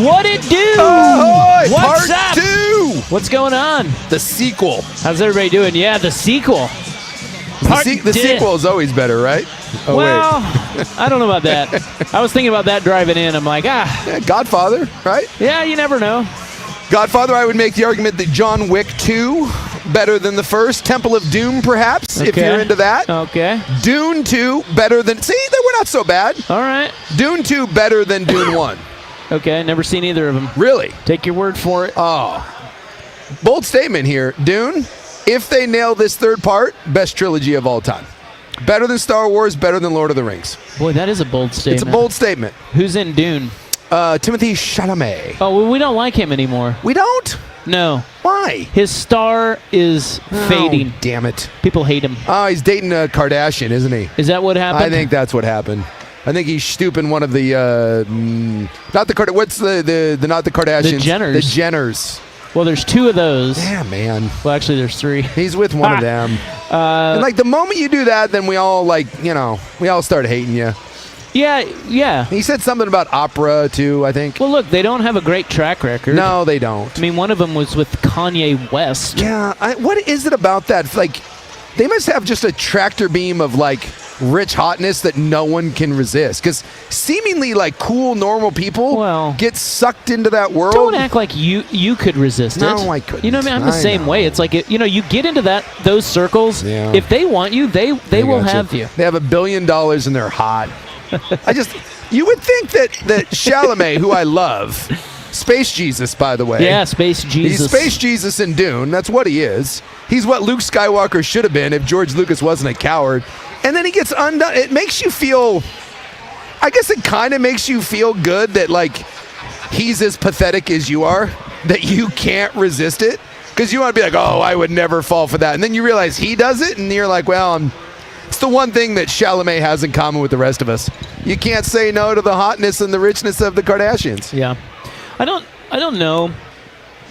What it do? Ahoy! What's Part up? 2! What's going on? The sequel. How's everybody doing? Yeah, the sequel. The sequel is always better, right? Oh, well, wait. I don't know about that. I was thinking about that driving in. I'm like, Yeah, Godfather, right? yeah, you never know. Godfather, I would make the argument that John Wick 2 better than the first. Temple of Doom, perhaps, if Okay. you're into that. Okay. Dune 2 better than... See, they were not so bad. All right. Dune 2 better than Dune 1. Okay, never seen either of them. Really? Take your word for it. Oh. Bold statement here. Dune, if they nail this third part, best trilogy of all time. Better than Star Wars, better than Lord of the Rings. Boy, that is a bold statement. It's a bold statement. Who's in Dune? Timothy Chalamet. Oh, well, we don't like him anymore. We don't? No. Why? His star is fading. Oh, damn it. People hate him. Oh, he's dating a Kardashian, isn't he? Is that what happened? I think that's what happened. I think he's stooping one of the, not the what's the not the Kardashians? The Jenners. The Jenners. Well, there's two of those. Yeah, man. Well, actually, there's three. He's with one of them. And like the moment you do that, then we all we all start hating you. Yeah. He said something about opera too, I think. Well, look, they don't have a great track record. No, they don't. I mean, one of them was with Kanye West. Yeah, what is it about that? Like, they must have just a tractor beam of like rich hotness that no one can resist. Because seemingly like cool, normal people get sucked into that world. Don't act like you could resist it. No, I couldn't. You know what I mean? I'm the same way. It's like, you get into those circles. Yeah. If they want you, they will have you. They have $1 billion and they're hot. You would think that Chalamet, who I love, Space Jesus, by the way. Yeah, Space Jesus. He's Space Jesus in Dune. That's what he is. He's what Luke Skywalker should have been if George Lucas wasn't a coward. And then he gets undone. It makes you feel, I guess it kind of makes you feel good that, like, he's as pathetic as you are, that you can't resist it. Because you want to be like, oh, I would never fall for that. And then you realize he does it, and you're like, well, it's the one thing that Chalamet has in common with the rest of us. You can't say no to the hotness and the richness of the Kardashians. Yeah. I don't know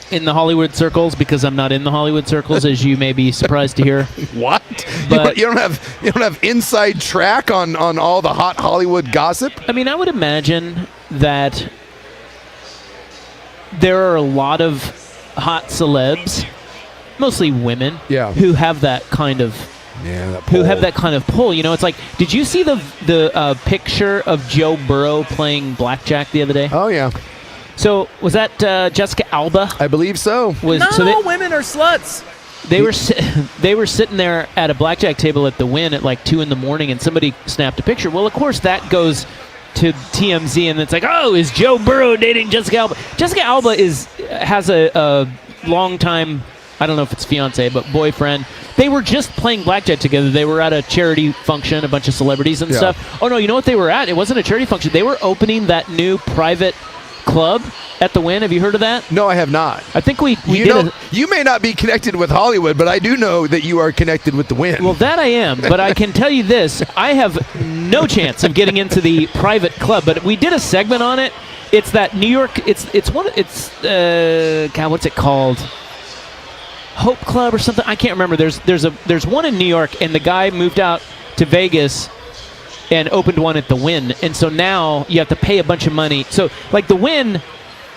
in the Hollywood circles, because I'm not in the Hollywood circles, as you may be surprised to hear. What? But you don't have inside track on all the hot Hollywood gossip? I mean, I would imagine that there are a lot of hot celebs, mostly women, who have that kind of pull. You know, it's like, did you see the picture of Joe Burrow playing blackjack the other day? Oh yeah. So was that Jessica Alba? I believe so. Not all women are sluts. They were sitting there at a blackjack table at the Wynn at like 2 a.m, and somebody snapped a picture. Well, of course that goes to TMZ, and it's like, oh, is Joe Burrow dating Jessica Alba? Jessica Alba has a long time, I don't know if it's fiance, but boyfriend. They were just playing blackjack together. They were at a charity function, a bunch of celebrities and stuff. Oh no, you know what they were at? It wasn't a charity function. They were opening that new private club at the Wynn. Have you heard of that? No, I have not. I think we you may not be connected with Hollywood, but I do know that you are connected with the Wynn. Well, that I am, but I can tell you this: I have no chance of getting into the private club. But we did a segment on it. It's that New York. God, what's it called? Hope Club or something. I can't remember. There's one in New York, and the guy moved out to Vegas and opened one at the Wynn, and so now you have to pay a bunch of money. So, like, the Wynn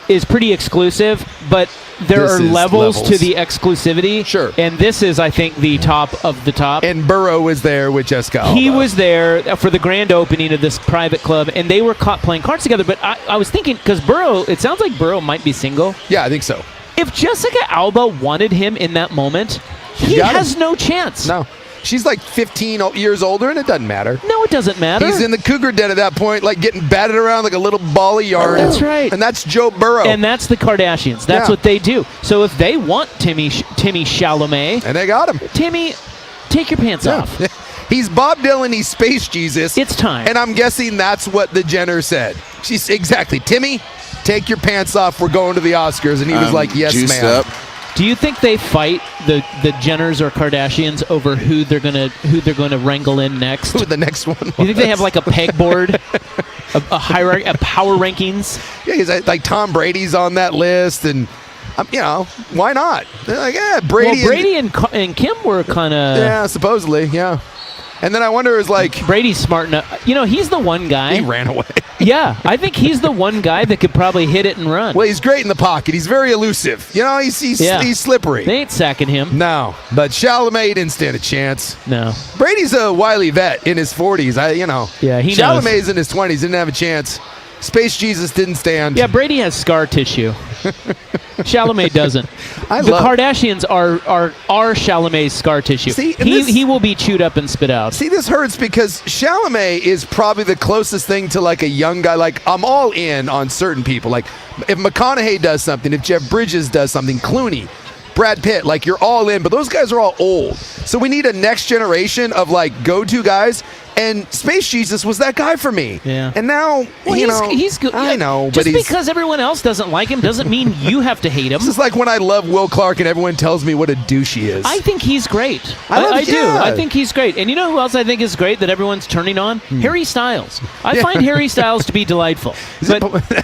is pretty exclusive, but there are levels to the exclusivity. Sure. And this is, I think, the top of the top. And Burrow was there with Jessica Alba. He was there for the grand opening of this private club, and they were caught playing cards together. But I was thinking, because it sounds like Burrow might be single. Yeah, I think so. If Jessica Alba wanted him in that moment, he has no chance. No. She's like 15 years older, and it doesn't matter. No, it doesn't matter. He's in the cougar den at that point, like getting batted around like a little ball of yarn. That's right. And that's Joe Burrow. And that's the Kardashians. That's what they do. So if they want Timmy Chalamet, and they got him. Timmy, take your pants off. He's Bob Dylan. He's Space Jesus. It's time. And I'm guessing that's what the Jenner said. She's exactly. Timmy, take your pants off. We're going to the Oscars. And he was like, yes, ma'am. Up. Do you think they fight the Jenners or Kardashians over who they're gonna wrangle in next? Who the next one? Do you think they have like a pegboard, a hierarchy, a power rankings? Yeah, he's like Tom Brady's on that list, and why not? They're like, yeah, Brady. Well, Brady and Kim were kind of. Yeah, supposedly, yeah. And then I wonder, is like Brady's smart enough. You know, he's the one guy. he ran away. Yeah, I think he's the one guy that could probably hit it and run. Well, he's great in the pocket. He's very elusive. You know, he's slippery. They ain't sacking him. No, but Chalamet didn't stand a chance. No. Brady's a wily vet in his 40s. Yeah, he Chalamet's in his 20s. Didn't have a chance. Space Jesus didn't stand. Yeah, Brady has scar tissue. Chalamet doesn't. The Kardashians are Chalamet's scar tissue. See, he will be chewed up and spit out. See, this hurts because Chalamet is probably the closest thing to like a young guy. Like, I'm all in on certain people. Like, if McConaughey does something, if Jeff Bridges does something, Clooney, Brad Pitt, like, you're all in. But those guys are all old. So we need a next generation of, like, go-to guys. And Space Jesus was that guy for me. Yeah. And now, he's good. I know, just but because everyone else doesn't like him doesn't mean you have to hate him. This is like when I love Will Clark and everyone tells me what a douche he is. I think he's great. I do. I think he's great. And you know who else I think is great that everyone's turning on? Harry Styles. I find Harry Styles to be delightful.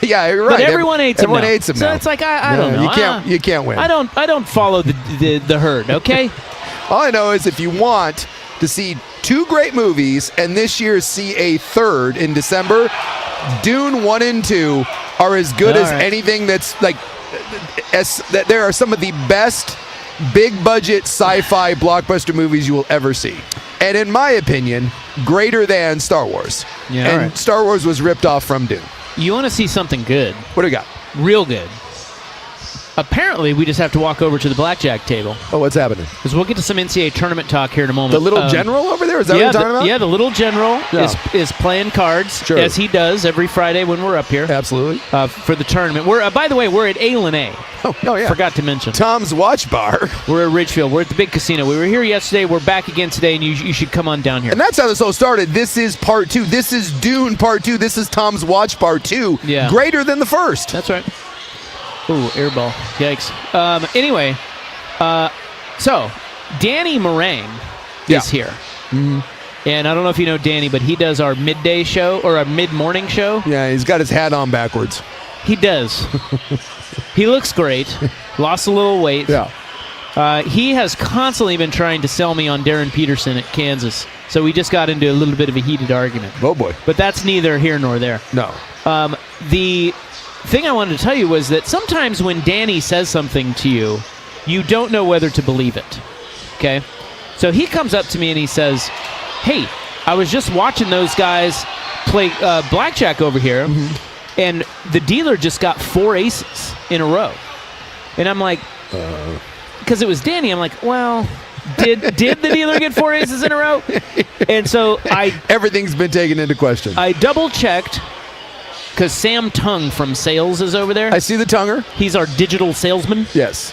Yeah, you're right. But everyone hates him. Everyone hates him now. So it's like I don't know. You can't win. I don't follow the herd. Okay. All I know is if you want to see two great movies and this year see a third in December, Dune 1 and 2 are as good as anything that's like that. There are some of the best big budget sci-fi blockbuster movies you will ever see, and in my opinion, greater than Star Wars. Yeah, and Star Wars was ripped off from Dune. You want to see something good? What do we got? Real good. Apparently, we just have to walk over to the blackjack table. Oh, what's happening? Because we'll get to some NCAA tournament talk here in a moment. The little general over there? Is that what you're talking about? Yeah, the little general is playing cards, as he does every Friday when we're up here. Absolutely. For the tournament. By the way, we're at A. Oh, yeah. Forgot to mention. Tom's Watch Bar. We're at Ridgefield. We're at the big casino. We were here yesterday. We're back again today, and you should come on down here. And that's how this all started. This is part 2. This is Dune part 2. This is Tom's Watch Bar 2. Yeah. Greater than the first. That's right. Ooh, airball. Yikes. Anyway, so Danny Meringue is here. Mm-hmm. And I don't know if you know Danny, but he does our midday show or a mid-morning show. Yeah, he's got his hat on backwards. He does. He looks great. Lost a little weight. Yeah. He has constantly been trying to sell me on Darren Peterson at Kansas. So we just got into a little bit of a heated argument. Oh, boy. But that's neither here nor there. No. The thing I wanted to tell you was that sometimes when Danny says something to you, you don't know whether to believe it. Okay? So he comes up to me and he says, "Hey, I was just watching those guys play blackjack over here, and the dealer just got 4 aces in a row." And I'm like, because it was Danny, I'm like, well, did the dealer get 4 aces in a row? And so everything's been taken into question. I double-checked, because Sam Tung from sales is over there. I see the tonger. He's our digital salesman. Yes.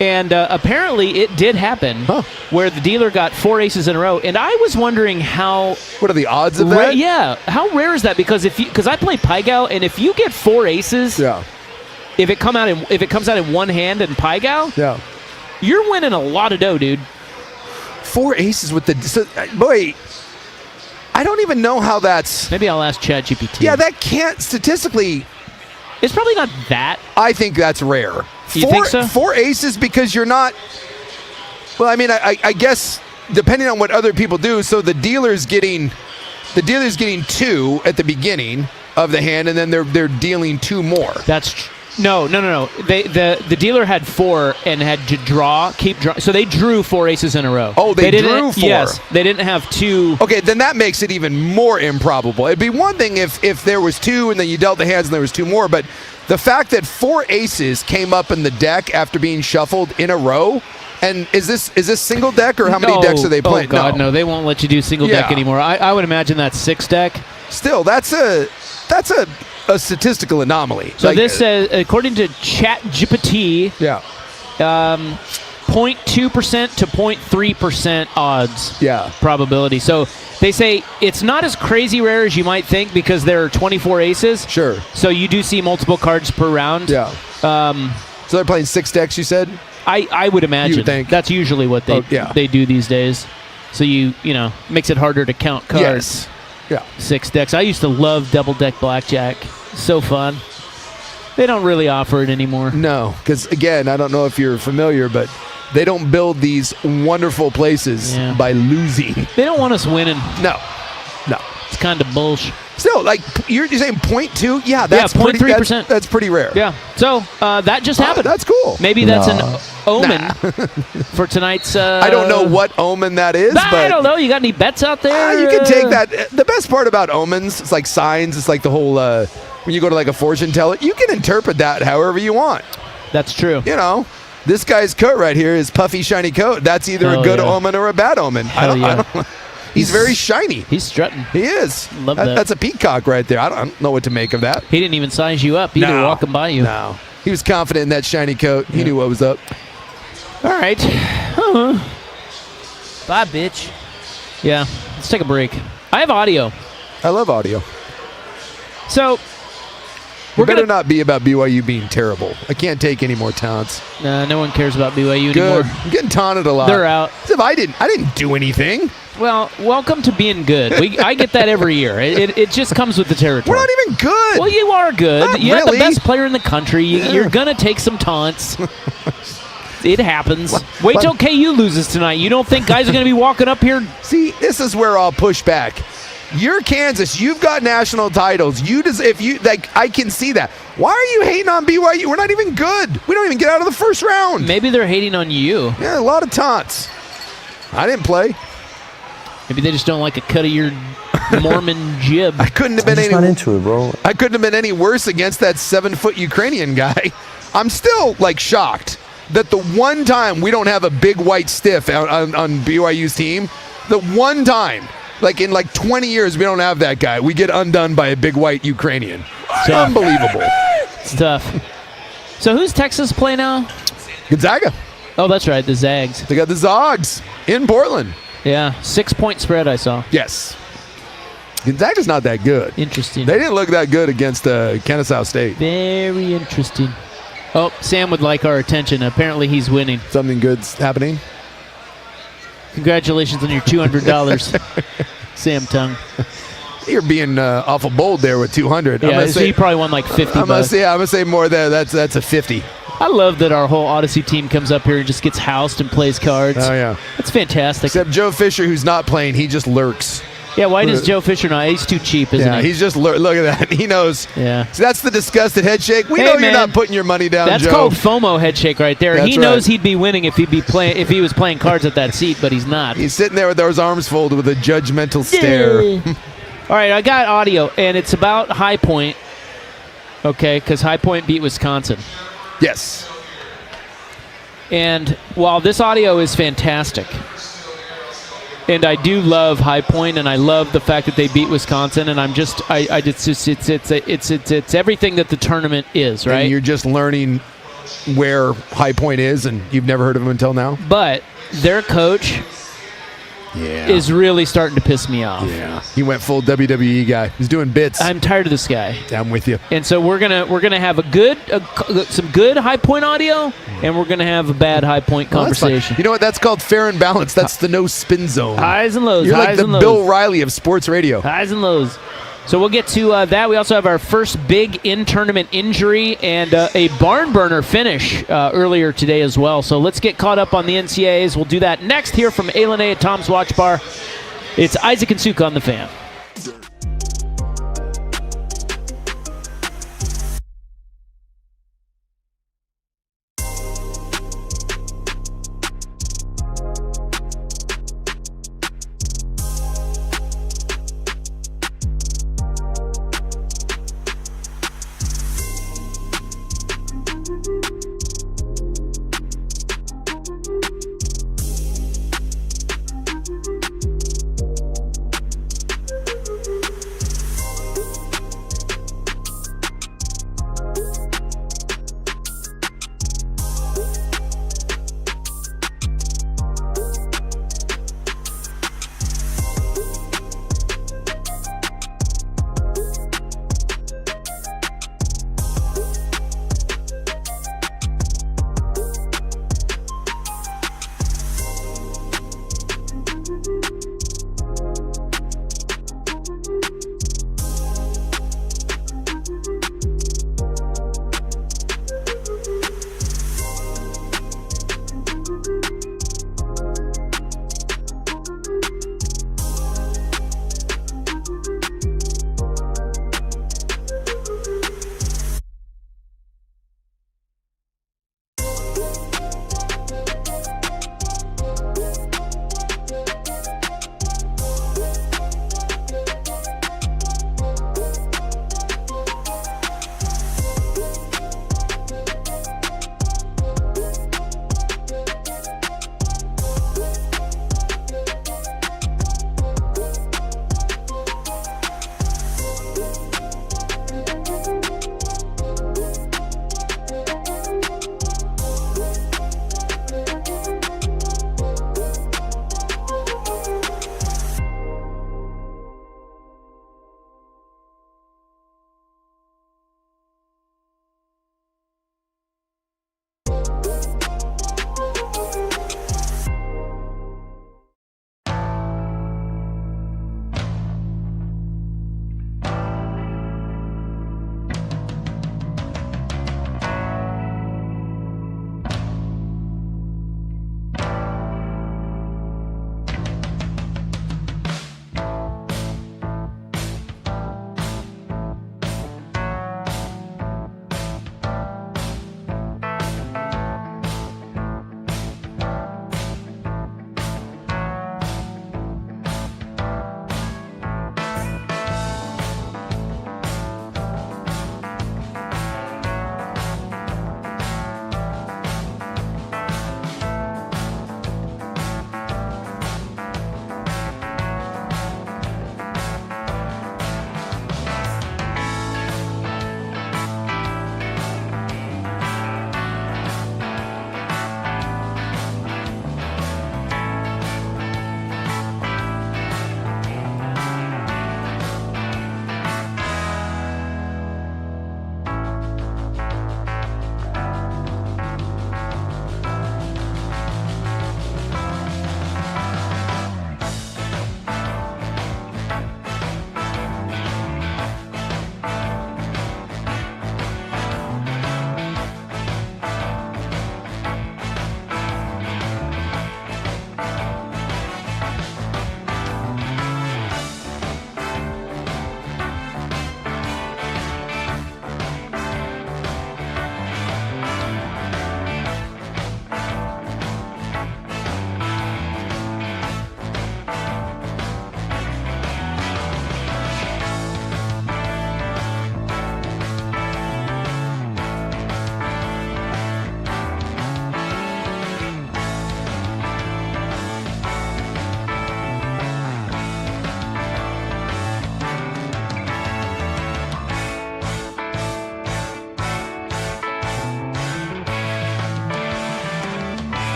And apparently it did happen where the dealer got 4 aces in a row. And I was wondering how... What are the odds of that? Yeah. How rare is that? Because I play Pai Gow, and if you get 4 aces, if it comes out in one hand in Pai Gow, you're winning a lot of dough, dude. 4 aces with boy, I don't even know how that's... Maybe I'll ask ChatGPT. Yeah, that can't statistically... It's probably not that. I think that's rare. You think so? 4 aces because you're not... Well, I mean, I guess depending on what other people do, so the dealer's getting 2 at the beginning of the hand, and then they're dealing 2 more. That's No. The dealer had 4 and had to keep draw. So they drew 4 aces in a row. Oh, they drew 4. Yes, they didn't have 2. Okay, then that makes it even more improbable. It'd be one thing if there was 2 and then you dealt the hands and there was 2 more, but the fact that 4 aces came up in the deck after being shuffled in a row. And is this single deck, or how many decks are they playing? Oh God, no, they won't let you do single deck anymore. I would imagine that's 6 deck. Still, that's a statistical anomaly. So this says, according to ChatGPT, 0.2% to 0.3% odds probability. So they say it's not as crazy rare as you might think because there are 24 aces. Sure. So you do see multiple cards per round. Yeah. So they're playing 6 decks, you said? I would imagine. You would think. That's usually what they do these days. So you makes it harder to count cards. Yes. Yeah. 6 decks. I used to love double deck blackjack. So fun. They don't really offer it anymore. No, because again, I don't know if you're familiar, but they don't build these wonderful places by losing. They don't want us winning. No. It's kind of bullshit. Still, like you're saying 0.2? Yeah, that's 0.3%. That's pretty rare. Yeah. So that just happened. That's cool. Maybe that's an omen for tonight's. I don't know what omen that is, but I don't know. You got any bets out there? you can take that. The best part about omens, it's like signs. It's like the whole when you go to like a fortune teller, you can interpret that however you want. That's true. You know, this guy's coat right here, his puffy, shiny coat. That's either a good omen or a bad omen. I don't. He's very shiny. He's strutting. He is. Love that. That's a peacock right there. I don't know what to make of that. He didn't even size you up either walking by you. No. He was confident in that shiny coat. He knew what was up. All right. Bye, bitch. Yeah. Let's take a break. I have audio. I love audio. So It better not be about BYU being terrible. I can't take any more taunts. no one cares about BYU Good. anymore. I'm getting taunted a lot. They're out. As if I didn't do anything. Well, welcome to being good. I get that every year. It just comes with the territory. We're not even good. Well, you are good. Not You're the really. best player in the country. You're going to take some taunts. It happens. Wait till KU loses tonight. You don't think guys are going to be walking up here? See, this is where I'll push back. You're Kansas. You've got national titles. I can see that. Why are you hating on BYU? We're not even good. We don't even get out of the first round. Maybe they're hating on you. Yeah, a lot of taunts. I didn't play. Maybe they just don't like a cut of your Mormon jib. I couldn't have been I'm just not into it, bro. I couldn't have been any worse against that 7-foot Ukrainian guy. I'm still shocked that the one time we don't have a big white stiff on BYU's team, the one time, in 20 years, we don't have that guy. We get undone by a big white Ukrainian. Unbelievable. It's tough. So who's Texas play now? Gonzaga. Oh, that's right, the Zags. They got the Zogs in Portland. Yeah, 6-point spread I saw. Yes. Gonzaga's not that good. Interesting. They didn't look that good against Kennesaw State. Very interesting. Oh, Sam would like our attention. Apparently he's winning. Something good's happening. Congratulations on your $200, Sam Tung. You're being awful bold there with 200. Yeah, so he probably won 50 I'm bucks. gonna say more there. That's a 50. I love that our whole Odyssey team comes up here and just gets housed and plays cards. Oh yeah, that's fantastic. Except Joe Fisher, who's not playing, he just lurks. Yeah, why does Joe Fisher not? He's too cheap, isn't he? He's just look at that. He knows. Yeah. So that's the disgusted head shake. We know you're not putting your money down, that's Joe. Called FOMO head shake right there. That's he knows he'd be winning if if he was playing cards at that seat, but he's not. He's sitting there with those arms folded with a judgmental stare. All right, I got audio, and it's about High Point. Okay, because High Point beat Wisconsin. Yes. And while this audio is fantastic, and I do love High Point, and I love the fact that they beat Wisconsin, and it's everything that the tournament is, right? And you're just learning where High Point is, and you've never heard of him until now. But their coach is really starting to piss me off. Yeah, he went full WWE guy. He's doing bits. I'm tired of this guy. I'm with you. And so we're gonna have some good High Point audio, and we're gonna have a bad High Point conversation. You know what? That's called fair and balanced. That's the no spin zone. Highs and lows. You're highs like the and lows. Bill Riley of sports radio. Highs and lows. So we'll get to that. We also have our first big in-tournament injury and a barn burner finish earlier today as well. So let's get caught up on the NCAAs. We'll do that next here from A. at Tom's Watch Bar. It's Isaac and Suk on the Fan.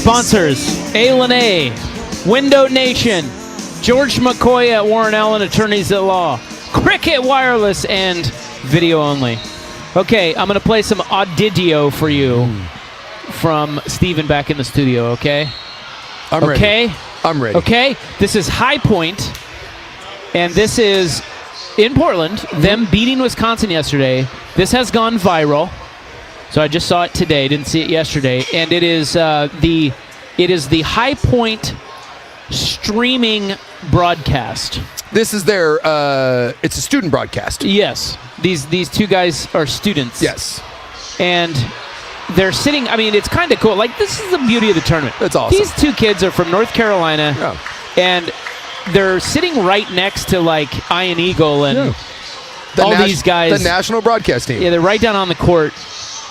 Sponsors, A. Window Nation, George McCoy at Warren Allen Attorneys at Law, Cricket Wireless, and Video Only. Okay, I'm going to play some audio for you from Steven back in the studio, okay? I'm ready. I'm ready. Okay, this is High Point, and this is in Portland, them beating Wisconsin yesterday. This has gone viral. So I just saw it today, didn't see it yesterday, and it is the High Point streaming broadcast. This is their it's a student broadcast. Yes. These two guys are students. Yes. And they're sitting, I mean, it's kind of cool. Like, this is the beauty of the tournament. That's awesome. These two kids are from North Carolina, and they're sitting right next to, like, Ian Eagle and these guys. The national broadcast team. Yeah, they're right down on the court.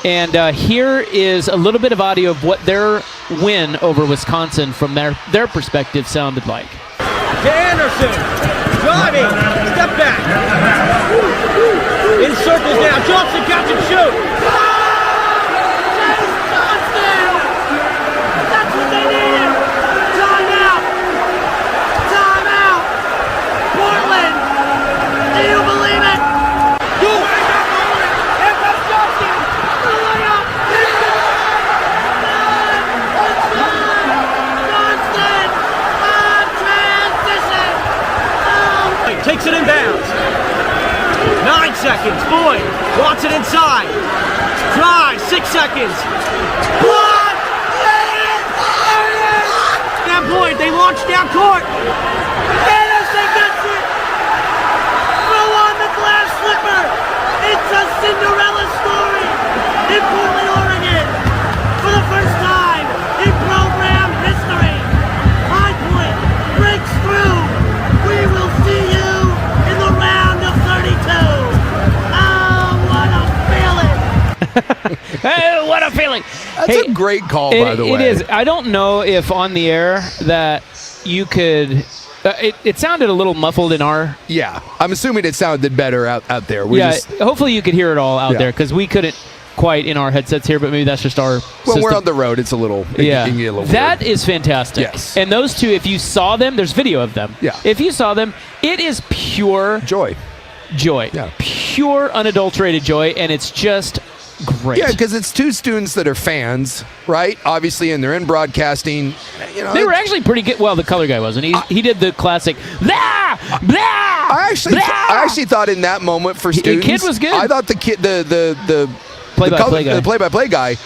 And here is a little bit of audio of what their win over Wisconsin from their perspective sounded like. To Anderson, driving, step back. In circles now, Johnson catch and shoot. That's what they needed. Time out. Portland, do you believe it? Here comes Johnson. The layup. Johnson on transition. Takes it in bounds. 9 seconds. Boyd wants it inside. Drive. 6 seconds. Block. That Boyd. They launch down court. Anderson gets it. Throw on the glass slipper. It's a Cinderella story in Portland, Oregon. For the first time in program history, High Point breaks through. We will see you in the round of 32. Oh, what a feeling. Hey, what a feeling. That's a great call, by the way. It is. I don't know if on the air that you could... it sounded a little muffled in our... Yeah, I'm assuming it sounded better out there. Hopefully you could hear it all out there, because we couldn't quite in our headsets here, but maybe that's just our When system. we're on the road, it's a little... It can get a little that weird. is fantastic. Yes. And those two, if you saw them, there's video of them. Yeah. If you saw them, it is pure Joy. Yeah. Pure, unadulterated joy, and it's just great. Yeah, because it's two students that are fans, right? Obviously, and they're in broadcasting. They were actually pretty good. Well, the color guy wasn't. He did the classic, blah, blah, I actually thought in that moment for students, the kid was good. I thought the kid, the play-by-play guy,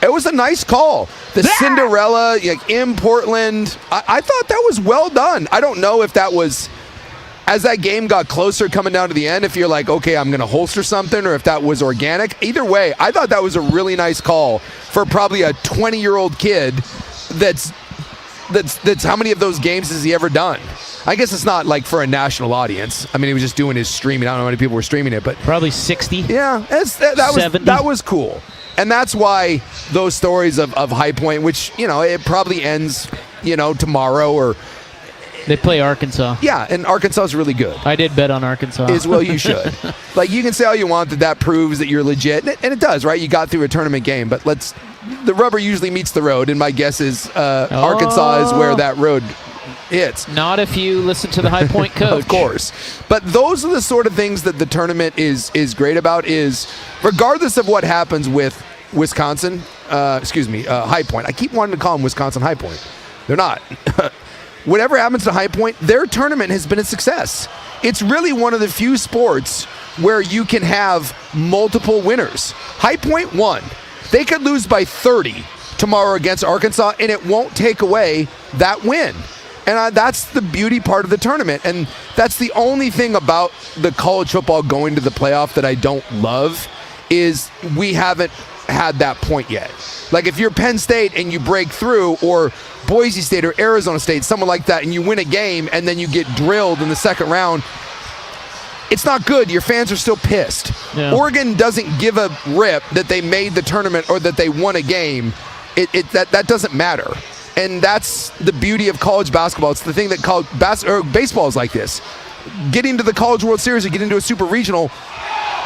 it was a nice call. The Cinderella, like in Portland, I thought that was well done. I don't know if that was, as that game got closer coming down to the end, if you're like, okay, I'm going to holster something, or if that was organic. Either way, I thought that was a really nice call for probably a 20-year-old kid that's how many of those games has he ever done? I guess it's not like for a national audience. I mean, he was just doing his streaming. I don't know how many people were streaming it, but probably 60. Yeah, that was cool. And that's why those stories of High Point, which, it probably ends, tomorrow or... They play Arkansas. Yeah, and Arkansas is really good. I did bet on Arkansas. Well, you should. Like, you can say all you want that proves that you're legit, and it does, right? You got through a tournament game, but the rubber usually meets the road, and my guess is Arkansas is where that road hits. Not if you listen to the High Point coach. Of course. But those are the sort of things that the tournament is great about, is regardless of what happens with Wisconsin, High Point. I keep wanting to call them Wisconsin High Point. They're not. Whatever happens to High Point, their tournament has been a success. It's really one of the few sports where you can have multiple winners. High Point won. They could lose by 30 tomorrow against Arkansas, and it won't take away that win. And that's the beauty part of the tournament. And that's the only thing about the college football going to the playoff that I don't love, is we haven't had that point yet. Like, if you're Penn State and you break through, or Boise State or Arizona State, someone like that, and you win a game and then you get drilled in the second round, it's not good. Your fans are still pissed. Yeah. Oregon doesn't give a rip that they made the tournament or that they won a game. That doesn't matter. And that's the beauty of college basketball. It's the thing that baseball is like this. Getting to the College World Series or getting to a super regional,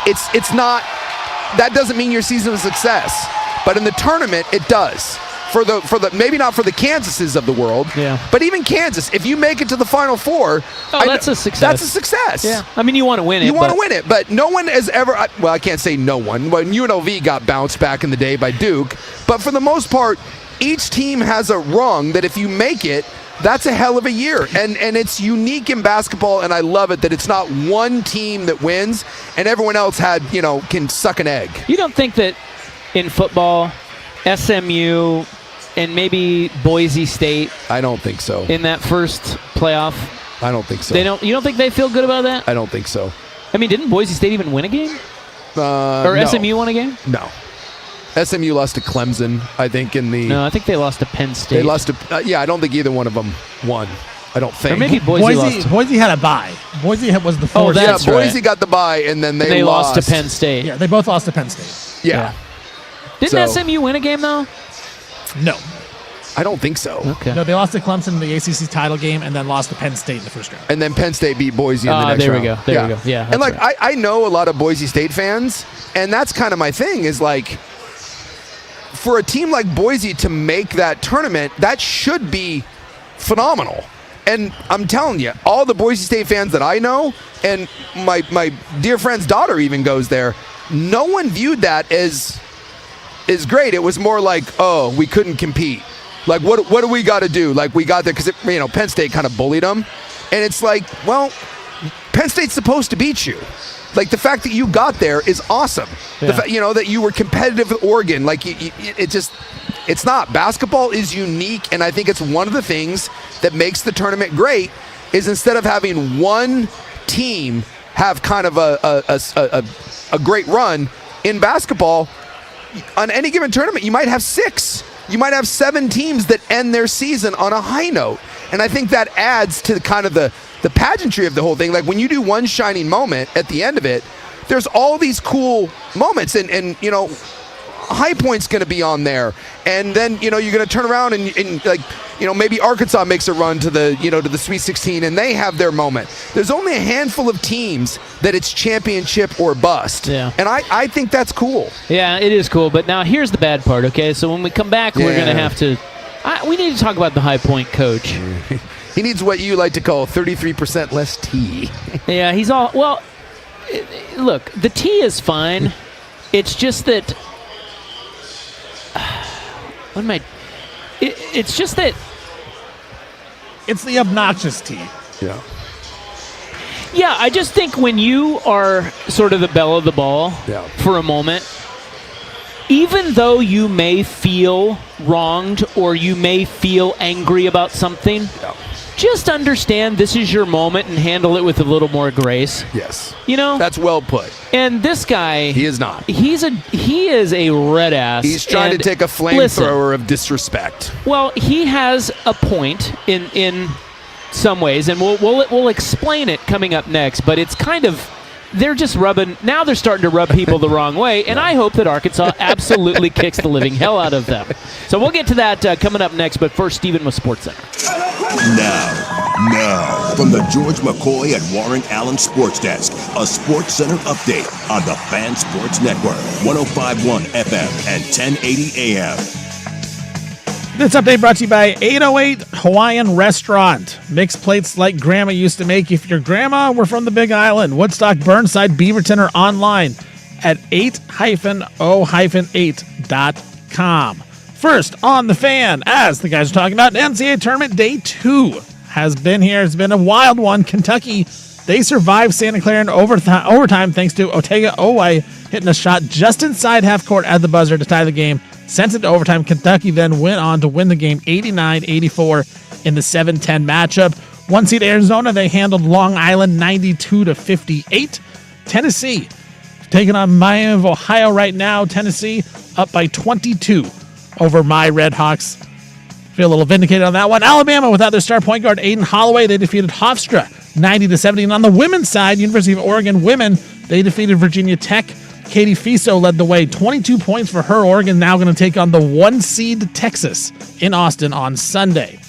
it's not, that doesn't mean your season is a success. But in the tournament, it does. for the maybe not for the Kansases of the world, but even Kansas, if you make it to the Final Four, that's a success. That's a success. Yeah, I mean, you want to win it. You want to win it, but no one has ever. Well, I can't say no one. When UNLV got bounced back in the day by Duke, but for the most part, each team has a rung that if you make it, that's a hell of a year. And it's unique in basketball, and I love it that it's not one team that wins and everyone else can suck an egg. You don't think that in football, SMU and maybe Boise State? I don't think so. In that first playoff? I don't think so. You don't think they feel good about that? I don't think so. I mean, didn't Boise State even win a game? Or no. SMU won a game? No. SMU lost to Clemson, I think, No, I think they lost to Penn State. They lost to... I don't think either one of them won. I don't think. Or maybe Boise lost. Boise had a bye. Boise was the fourth. That's right. Boise got the bye, and then they lost to Penn State. Yeah, they both lost to Penn State. Yeah. Didn't SMU win a game, though? No. I don't think so. Okay. No, they lost to Clemson in the ACC title game and then lost to Penn State in the first round. And then Penn State beat Boise in the next round. There we go. Yeah. And I know a lot of Boise State fans, and that's kind of my thing is like, for a team like Boise to make that tournament, that should be phenomenal. And I'm telling you, all the Boise State fans that I know, and my dear friend's daughter even goes there, no one viewed that as great. It was more like, oh, we couldn't compete. Like, what do we got to do? Like, we got there because, Penn State kind of bullied them. And it's like, well, Penn State's supposed to beat you. Like, the fact that you got there is awesome. Yeah. The fact, that you were competitive with Oregon. Like, it's not. Basketball is unique, and I think it's one of the things that makes the tournament great is instead of having one team have kind of a great run in basketball, on any given tournament, you might have 6. You might have 7 teams that end their season on a high note. And I think that adds to kind of the pageantry of the whole thing. Like, when you do one shining moment at the end of it, there's all these cool moments. And High Point's going to be on there. And then, you're going to turn around and maybe Arkansas makes a run to the Sweet 16 and they have their moment. There's only a handful of teams that it's championship or bust. Yeah. And I think that's cool. Yeah, it is cool. But now here's the bad part, okay? So when we come back, we're going to have to... we need to talk about the High Point coach. He needs what you like to call 33% less tea. Yeah, he's all... Well, look, the tea is fine. It's just that... What am I... It's just that... It's the obnoxious tea. Yeah. Yeah, I just think when you are sort of the belle of the ball for a moment, even though you may feel wronged or you may feel angry about something, just understand this is your moment and handle it with a little more grace. Yes. That's well put. And this guy... He is not. He is a red ass. He's trying to take a flamethrower of disrespect. Well, he has a point in some ways, and we'll explain it coming up next, but it's kind of... They're just now they're starting to rub people the wrong way, and I hope that Arkansas absolutely kicks the living hell out of them. So we'll get to that coming up next, but first, Stephen with SportsCenter. Now, from the George McCoy and Warren Allen Sports Desk, a SportsCenter update on the Fan Sports Network, 105.1 FM and 1080 AM. This update brought to you by 808 Hawaiian Restaurant. Mixed plates like Grandma used to make. If your grandma were from the Big Island, Woodstock, Burnside, Beaverton, or online at 8-o-8.com. First on the Fan, as the guys are talking about, NCAA Tournament Day 2 has been here. It's been a wild one. Kentucky, they survived Santa Clara in overtime thanks to Otega Owai hitting a shot just inside half court at the buzzer to tie the game. Sent it to overtime. Kentucky then went on to win the game 89-84 in the 7-10 matchup. 1 seed Arizona, they handled Long Island 92-58. Tennessee taking on Miami of Ohio right now. Tennessee up by 22 over my Red Hawks. Feel a little vindicated on that one. Alabama without their star point guard Aiden Holloway, they defeated Hofstra 90-70. And on the women's side, University of Oregon women, they defeated Virginia Tech. Katie Fiso led the way, 22 points for her. Oregon now going to take on the 1 seed Texas in Austin on Sunday.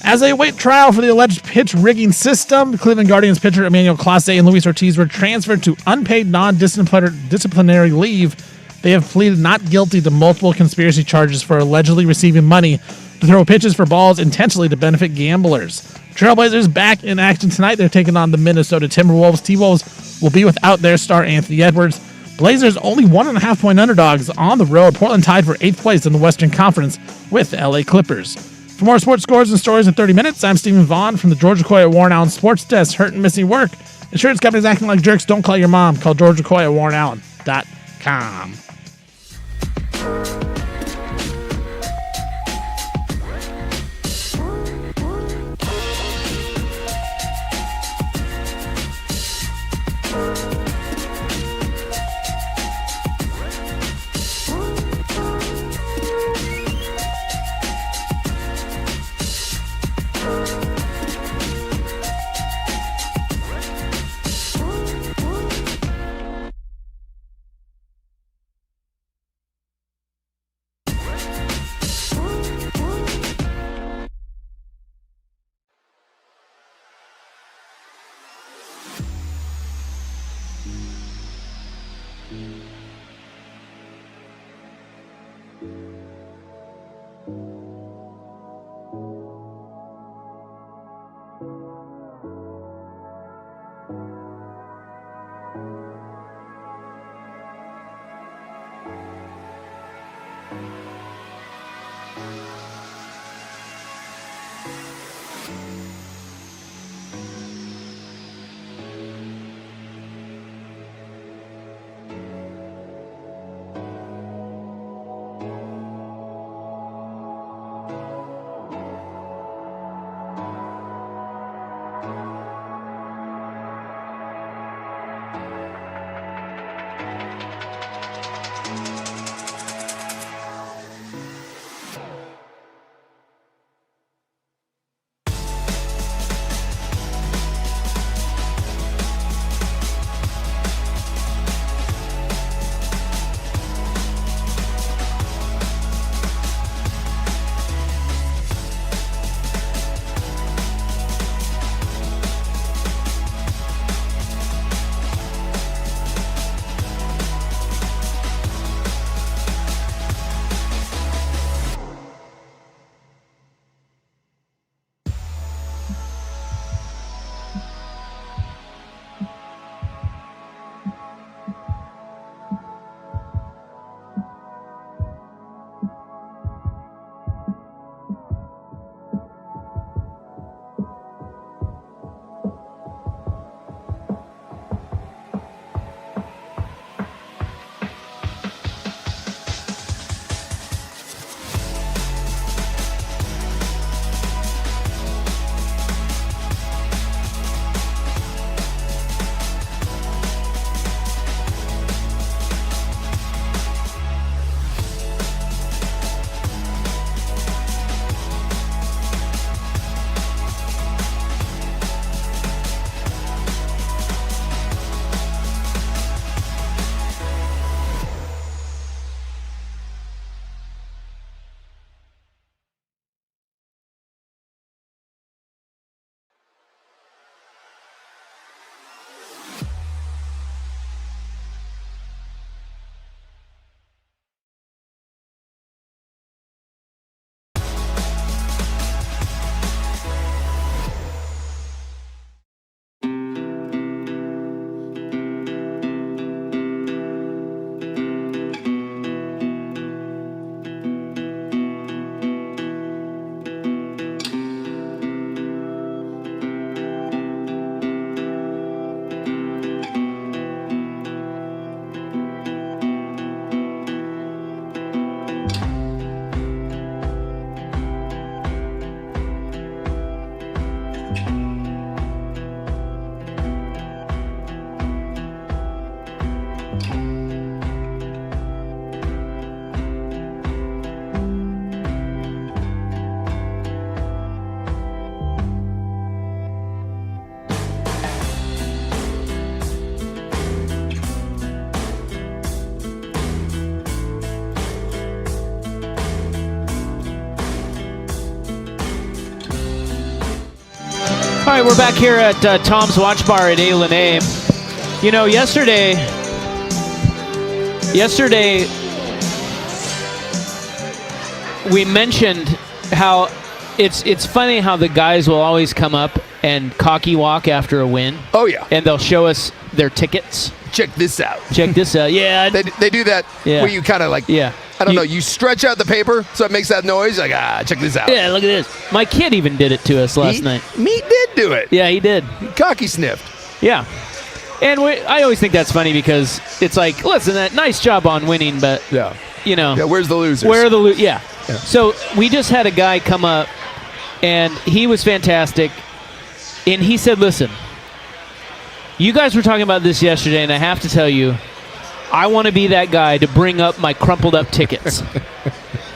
As they await trial for the alleged pitch rigging system, Cleveland Guardians pitcher Emmanuel Clase and Luis Ortiz were transferred to unpaid non-disciplinary leave They have pleaded not guilty to multiple conspiracy charges for allegedly receiving money to throw pitches for balls intentionally to benefit gamblers. Trailblazers back in action tonight. They're taking on the Minnesota Timberwolves. T-Wolves will be without their star Anthony Edwards. Blazers only 1.5-point underdogs on the road. Portland tied for 8th place in the Western Conference with the LA Clippers. For more sports scores and stories in 30 minutes, I'm Stephen Vaughn from the Georgia Coy at Warren Allen Sports Desk. Hurt and missing work. Insurance companies acting like jerks. Don't call your mom. Call Georgia Coy at WarrenAllen.com. All right, we're back here at Tom's Watch Bar at A. You know, yesterday Yesterday, we mentioned how it's funny how the guys will always come up and cocky walk after a win. Oh, yeah. And they'll show us their tickets. Check this out. Check this out. Yeah. They do that where you kind of like, Yeah. I don't know, you stretch out the paper so it makes that noise. Like, check this out. Yeah, look at this. My kid even did it to us last night. Me did do it. Yeah, he did. Cocky sniffed. Yeah. And I always think that's funny because it's like, listen, nice job on winning, but, you know. Yeah, where's the losers? Where are the losers? Yeah. So we just had a guy come up, and he was fantastic. And he said, listen, you guys were talking about this yesterday, and I have to tell you, I want to be that guy to bring up my crumpled up tickets.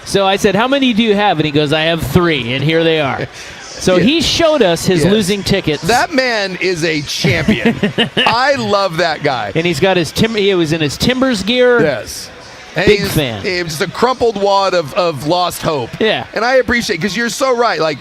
So I said, how many do you have? And he goes, I have 3, and here they are. So he showed us his losing tickets. That man is a champion. I love that guy. And he's got his he was in his Timbers gear. Yes. And Big fan. He's just a crumpled wad of lost hope. Yeah. And I appreciate it because you're so right. Like,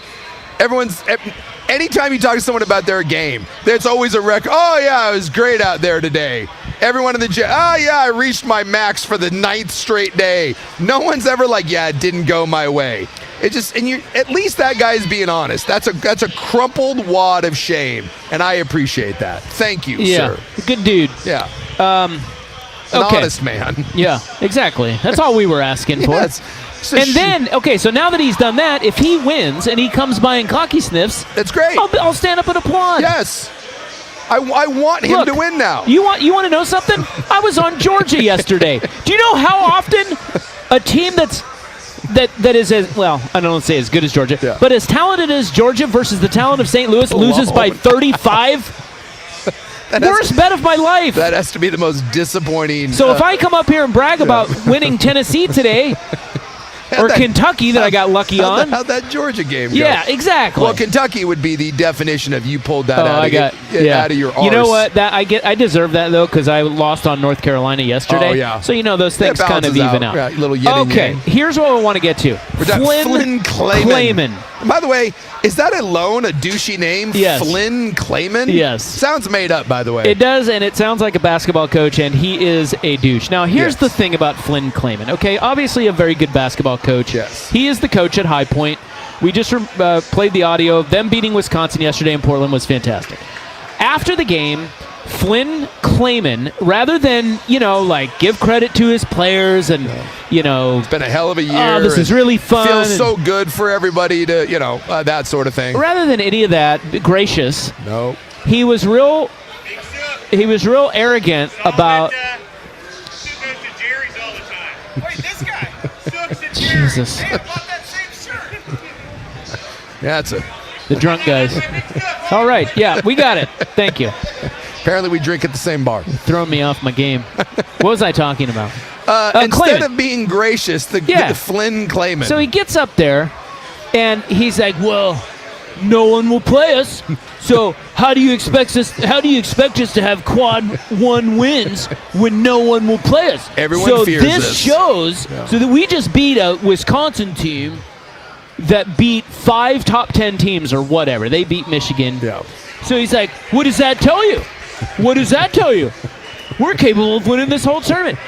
anytime you talk to someone about their game, there's always a record. Oh, yeah, it was great out there today. Everyone in the gym, oh, yeah, I reached my max for the 9th straight day. No one's ever like, yeah, it didn't go my way. It just, and you at least that guy's being honest. That's a crumpled wad of shame, and I appreciate that. Thank you, sir. Good dude. Yeah. An honest man. Yeah, exactly. That's all we were asking for. Yes. And then, so now that he's done that, if he wins and he comes by and cocky sniffs, that's great. I'll stand up and applaud. Yes. I want him to win now. You want to know something? I was on Georgia yesterday. Do you know how often a team that is as well, I don't want to say as good as Georgia, but as talented as Georgia versus the talent of St. Louis loses by 35? Worst bet of my life. That has to be the most disappointing. So if I come up here and brag about winning Tennessee today, or Kentucky that I got lucky on. How'd that Georgia game go? Yeah, exactly. Well, Kentucky would be the definition of you pulled that out of your arse. You know what? I deserve that, though, because I lost on North Carolina yesterday. Oh, yeah. So, those things kind of even out. Right, little yin and yang. Here's what I want to get to. Flynn Clayman. And by the way, is that alone a douchey name? Yes. Flynn Clayman? Yes. Sounds made up, by the way. It does, and it sounds like a basketball coach, and he is a douche. Now, here's the thing about Flynn Clayman. Okay, obviously a very good basketball coach. Yes. He is the coach at High Point. We just played the audio of them beating Wisconsin yesterday in Portland. Was fantastic. After the game, Flynn Clayman, rather than, give credit to his players and, it's been a hell of a year. Oh, this is really fun. Feels so good for everybody to, that sort of thing. Rather than any of that, gracious. No. He was real arrogant about. Wait, this guy. Jesus. Hey, I bought that same shirt. Yeah, that's it. The drunk guys. All right. Yeah, we got it. Thank you. Apparently we drink at the same bar. Throwing me off my game. What was I talking about? Instead Clayman. of being gracious, the Flynn Clayman. So he gets up there, and he's like, well, no one will play us. So how do you expect us to have quad 1 wins when no one will play us? Everyone fears this. So this shows so that we just beat a Wisconsin team that beat 5 top 10 teams or whatever. They beat Michigan. Yeah. So he's like, what does that tell you? What does that tell you? We're capable of winning this whole tournament.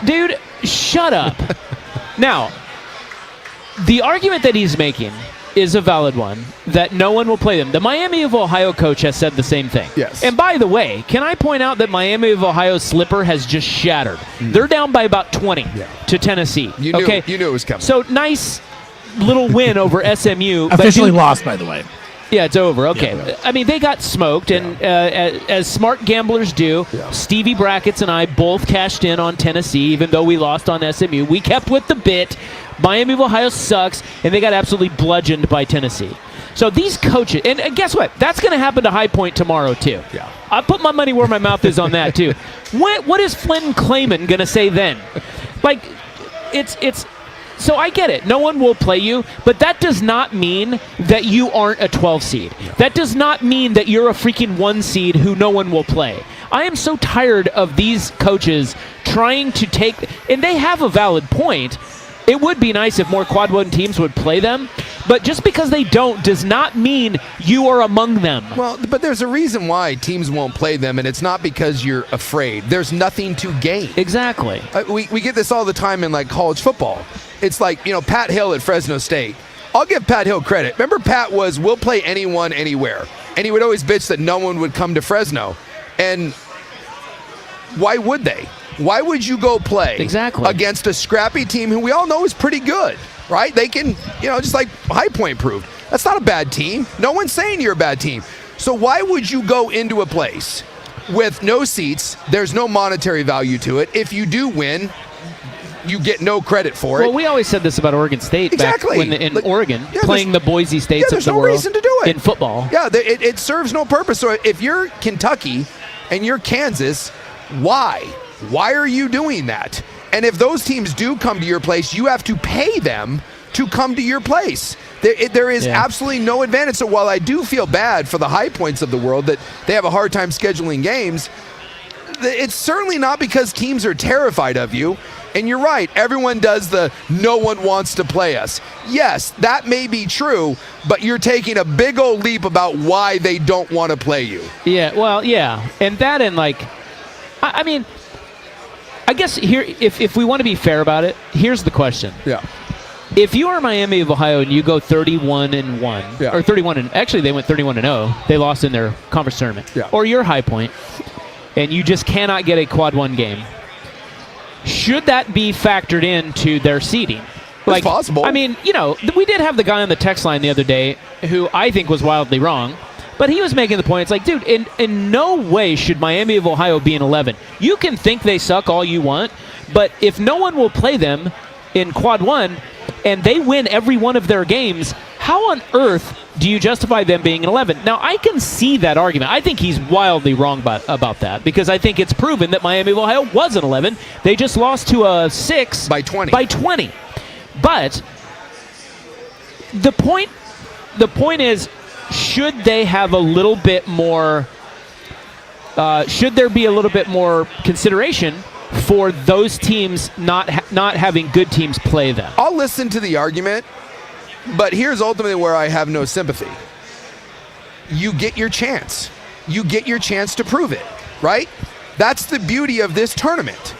Dude, shut up. Now, the argument that he's making is a valid one, that no one will play them. The Miami of Ohio coach has said the same thing. Yes. And by the way, can I point out that Miami of Ohio's slipper has just shattered? They're down by about 20 to Tennessee. You knew it was coming. So nice little win over SMU. Officially lost, by the way. Yeah, it's over. Okay. Yeah. I mean, they got smoked, and as smart gamblers do, Stevie Brackets and I both cashed in on Tennessee, even though we lost on SMU. We kept with the bit. Miami of Ohio sucks, and they got absolutely bludgeoned by Tennessee. So these coaches, and guess what? That's going to happen to High Point tomorrow, too. Yeah. I put my money where my mouth is on that, too. What is Flynn Clayman going to say then? Like, it's... So I get it. No one will play you, but that does not mean that you aren't a 12 seed. No. That does not mean that you're a freaking 1 seed who no one will play. I am so tired of these coaches trying to take, and they have a valid point. It would be nice if more quad 1 teams would play them, But just because they don't does not mean you are among them. Well, but there's a reason why teams won't play them, and it's not because you're afraid. There's nothing to gain. Exactly. We get this all the time in like college football. It's like, Pat Hill at Fresno State. I'll give Pat Hill credit. Remember, Pat was, we'll play anyone, anywhere. And he would always bitch that no one would come to Fresno. And why would they? Why would you go play against a scrappy team who we all know is pretty good, right? They can, just like High Point proved. That's not a bad team. No one's saying you're a bad team. So why would you go into a place with no seats? There's no monetary value to it. If you do win, you get no credit for it. Well, we always said this about Oregon State back when in Oregon, playing the Boise States of the world. There's no reason to do it. In football. Yeah, it serves no purpose. So if you're Kentucky and you're Kansas, why? Why are you doing that? And if those teams do come to your place, you have to pay them to come to your place. There is absolutely no advantage. So while I do feel bad for the High Points of the world that they have a hard time scheduling games, it's certainly not because teams are terrified of you. And you're right, everyone does the no one wants to play us. Yes, that may be true, but you're taking a big old leap about why they don't want to play you. Yeah, well, yeah. And that and I mean, I guess here, if we want to be fair about it, here's the question. Yeah. If you are Miami of Ohio and you go 31-1, or 31 actually they went 31-0, they lost in their conference tournament. Yeah. Or you're High Point, and you just cannot get a quad one game. Should that be factored into their seeding? It's possible. I mean, we did have the guy on the text line the other day who I think was wildly wrong, but he was making the point. It's like, dude, in no way should Miami of Ohio be an 11. You can think they suck all you want, but if no one will play them in quad one and they win every one of their games, how on earth do you justify them being an 11? Now, I can see that argument. I think he's wildly wrong about that because I think it's proven that Miami of Ohio was an 11. They just lost to a 6 by 20. But the point is, should they have a little bit more? Should there be a little bit more consideration for those teams not having good teams play them? I'll listen to the argument, but here's ultimately where I have no sympathy. You get your chance. You get your chance to prove it, right? That's the beauty of this tournament.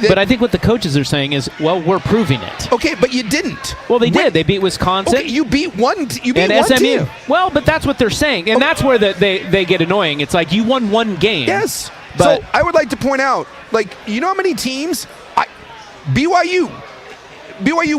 But I think what the coaches are saying is, well, we're proving it. Okay, but you didn't. Well, they did. They beat Wisconsin. Okay, you beat one and SMU. Team. Well, but that's what they're saying, and that's where they get annoying. It's like you won one game. Yes. But so I would like to point out, you know how many teams? BYU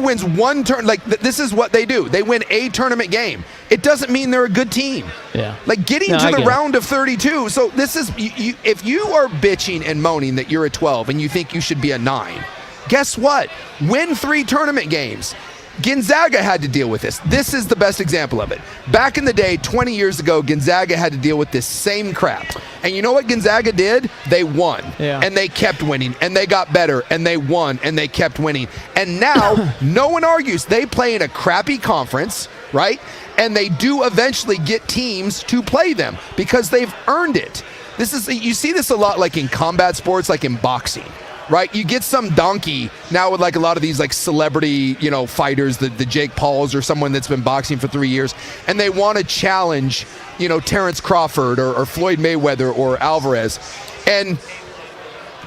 wins one turn. This is what they do. They win a tournament game. It doesn't mean they're a good team. Yeah. Getting to the round of 32. So this is if you are bitching and moaning that you're a 12 and you think you should be a 9, guess what? Win 3 tournament games. Gonzaga had to deal with this. This is the best example of it. Back in the day, 20 years ago, Gonzaga had to deal with this same crap. And you know what Gonzaga did? They won. Yeah. And they kept winning. And they got better. And they won. And they kept winning. And now, no one argues. They play in a crappy conference, right? And they do eventually get teams to play them because they've earned it. You see this a lot in combat sports, in boxing. Right, you get some donkey now with a lot of these celebrity fighters, the Jake Pauls or someone that's been boxing for 3 years, and they want to challenge Terrence Crawford or Floyd Mayweather or Alvarez, and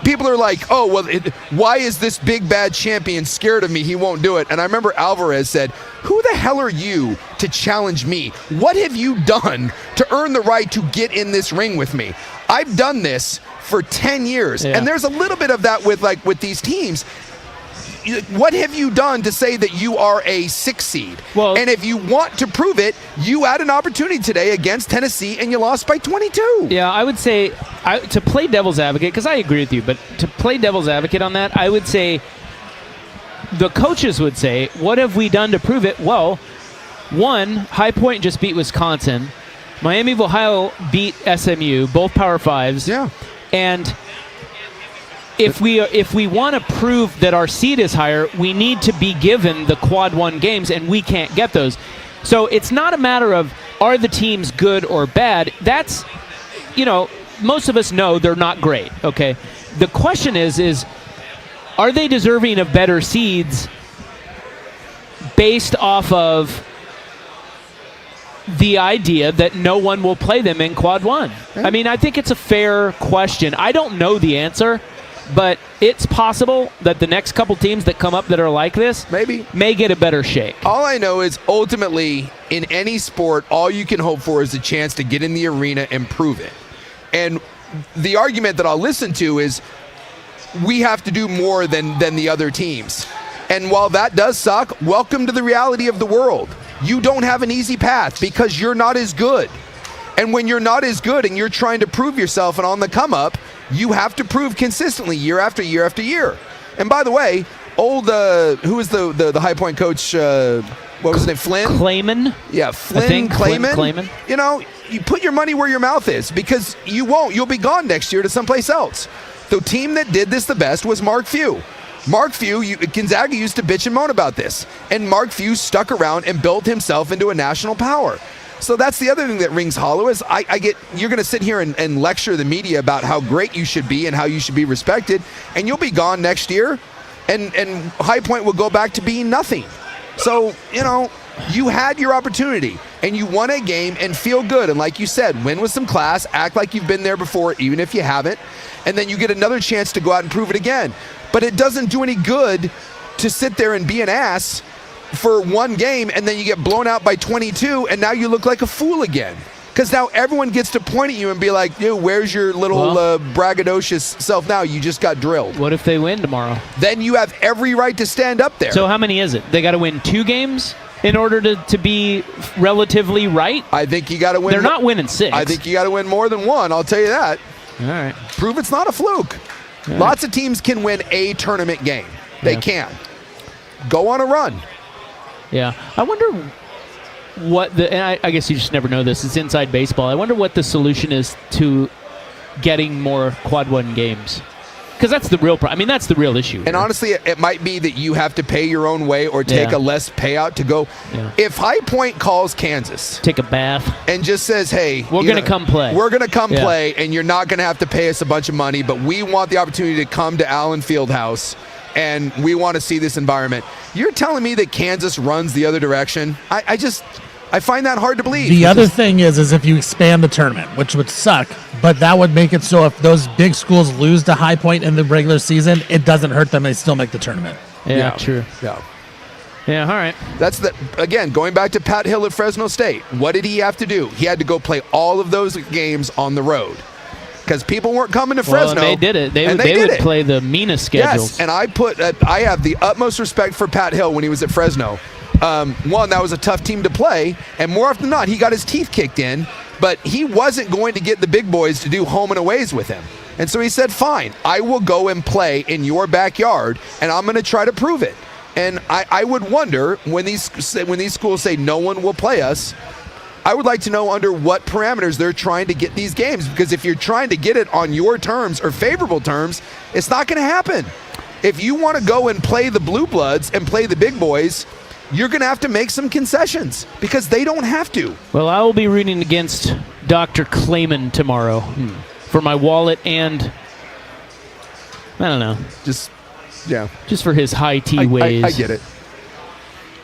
people are like, oh well, why is this big bad champion scared of me? He won't do it. And I remember Alvarez said, "Who the hell are you to challenge me? What have you done to earn the right to get in this ring with me? I've done this for 10 years. Yeah. And there's a little bit of that with these teams. What have you done to say that you are a 6 seed? Well, and if you want to prove it, you had an opportunity today against Tennessee and you lost by 22. Yeah, I would say to play devil's advocate, because I agree with you, but to play devil's advocate on that, I would say the coaches would say, what have we done to prove it? Well, one, High Point just beat Wisconsin. Miami of Ohio beat SMU, both Power Fives. Yeah. And if we want to prove that our seed is higher, we need to be given the quad one games, and we can't get those. So it's not a matter of are the teams good or bad. That's, most of us know they're not great, okay? The question is are they deserving of better seeds based off of the idea that no one will play them in Quad 1? I mean, I think it's a fair question. I don't know the answer, but it's possible that the next couple teams that come up that are like this may get a better shake. All I know is ultimately in any sport, all you can hope for is a chance to get in the arena and prove it. And the argument that I'll listen to is we have to do more than the other teams. And while that does suck, welcome to the reality of the world. You don't have an easy path because you're not as good. And when you're not as good and you're trying to prove yourself and on the come up, you have to prove consistently year after year after year. And by the way, who was the High Point coach? What was his name? Flynn? Clayman? Yeah, Flynn Clayman. You know, you put your money where your mouth is because you won't. You'll be gone next year to someplace else. The team that did this the best was Mark Few. Mark Few, Gonzaga used to bitch and moan about this. And Mark Few stuck around and built himself into a national power. So that's the other thing that rings hollow is you're going to sit here and lecture the media about how great you should be and how you should be respected, and you'll be gone next year, and High Point will go back to being nothing. So, you know, you had your opportunity, and you won a game and feel good. And like you said, win with some class, act like you've been there before, even if you haven't, and then you get another chance to go out and prove it again. But it doesn't do any good to sit there and be an ass for one game and then you get blown out by 22 and now you look like a fool again. Because now everyone gets to point at you and be like, dude, where's your little braggadocious self now? You just got drilled. What if they win tomorrow? Then you have every right to stand up there. So how many is it? They got to win 2 games in order to be relatively right? I think you got to win. They're not winning 6. I think you got to win more than 1. I'll tell you that. All right. Prove it's not a fluke. Lots of teams can win a tournament game. They can. Go on a run. Yeah. I wonder what and I guess you just never know this. It's inside baseball. I wonder what the solution is to getting more Quad 1 games. Because that's the real problem. I mean, that's the real issue. And honestly, it might be that you have to pay your own way or take a less payout to go. Yeah. If High Point calls Kansas, take a bath, and just says, hey, we're going to come play. We're going to come play, and you're not going to have to pay us a bunch of money, but we want the opportunity to come to Allen Fieldhouse, and we want to see this environment. You're telling me that Kansas runs the other direction? I find that hard to believe. The other thing is if you expand the tournament, which would suck, but that would make it so if those big schools lose to High Point in the regular season, it doesn't hurt them. They still make the tournament. Yeah, true. Yeah, all right. That's again, going back to Pat Hill at Fresno State. What did he have to do? He had to go play all of those games on the road because people weren't coming to Fresno. And they did it. They would play the meanest schedules. Yes, and I have the utmost respect for Pat Hill when he was at Fresno. One, that was a tough team to play, and more often than not, he got his teeth kicked in, but he wasn't going to get the big boys to do home and aways with him. And so he said, fine, I will go and play in your backyard, and I'm going to try to prove it. And I would wonder, when these schools say no one will play us, I would like to know under what parameters they're trying to get these games, because if you're trying to get it on your terms or favorable terms, it's not going to happen. If you want to go and play the Blue Bloods and play the big boys, you're going to have to make some concessions because they don't have to. Well, I will be rooting against Dr. Clayman tomorrow for my wallet and, I don't know. Just for his high tea ways. I get it.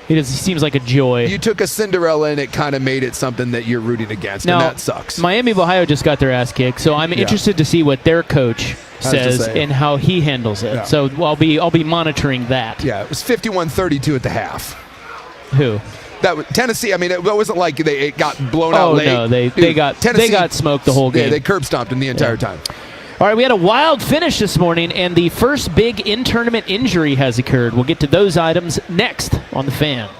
He seems like a joy. You took a Cinderella and it kind of made it something that you're rooting against, and that sucks. Miami of Ohio just got their ass kicked, so I'm interested to see what their coach says and how he handles it. Yeah. So I'll be monitoring that. Yeah, it was 51-32 at the half. Who? That was Tennessee. I mean, it wasn't like it got blown out late. Oh no, they got smoked the whole game. Yeah, they curb stomped him the entire time. All right, we had a wild finish this morning, and the first big in-tournament injury has occurred. We'll get to those items next on The Fan.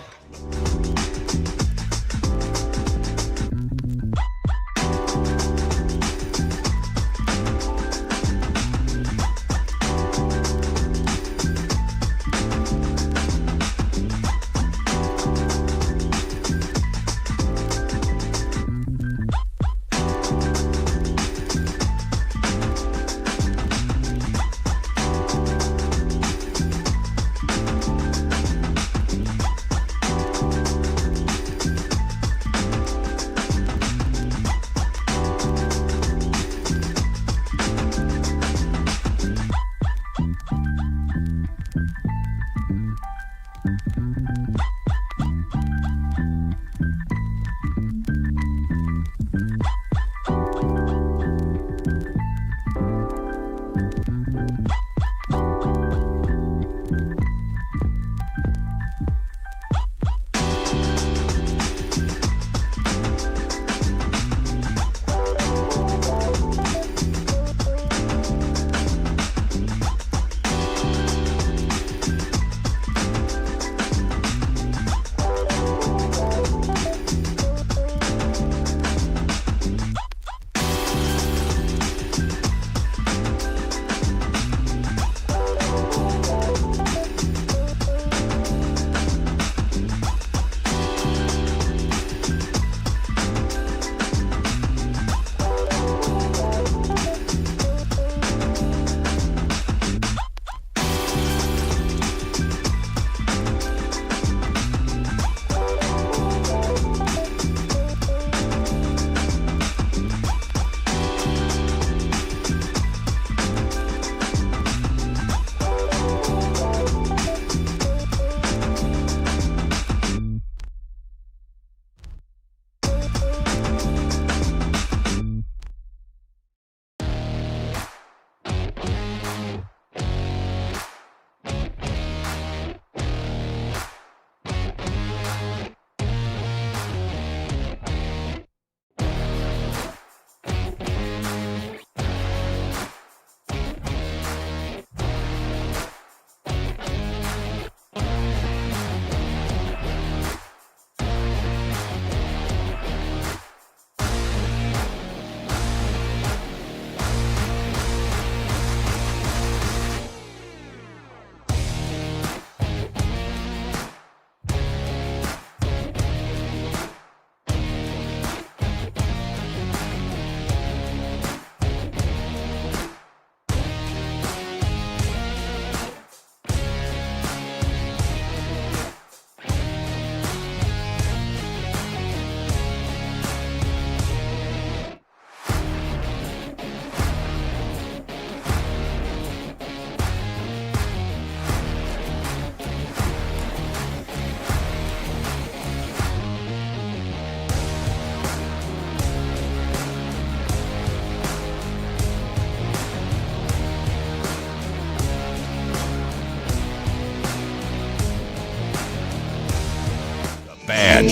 Fan.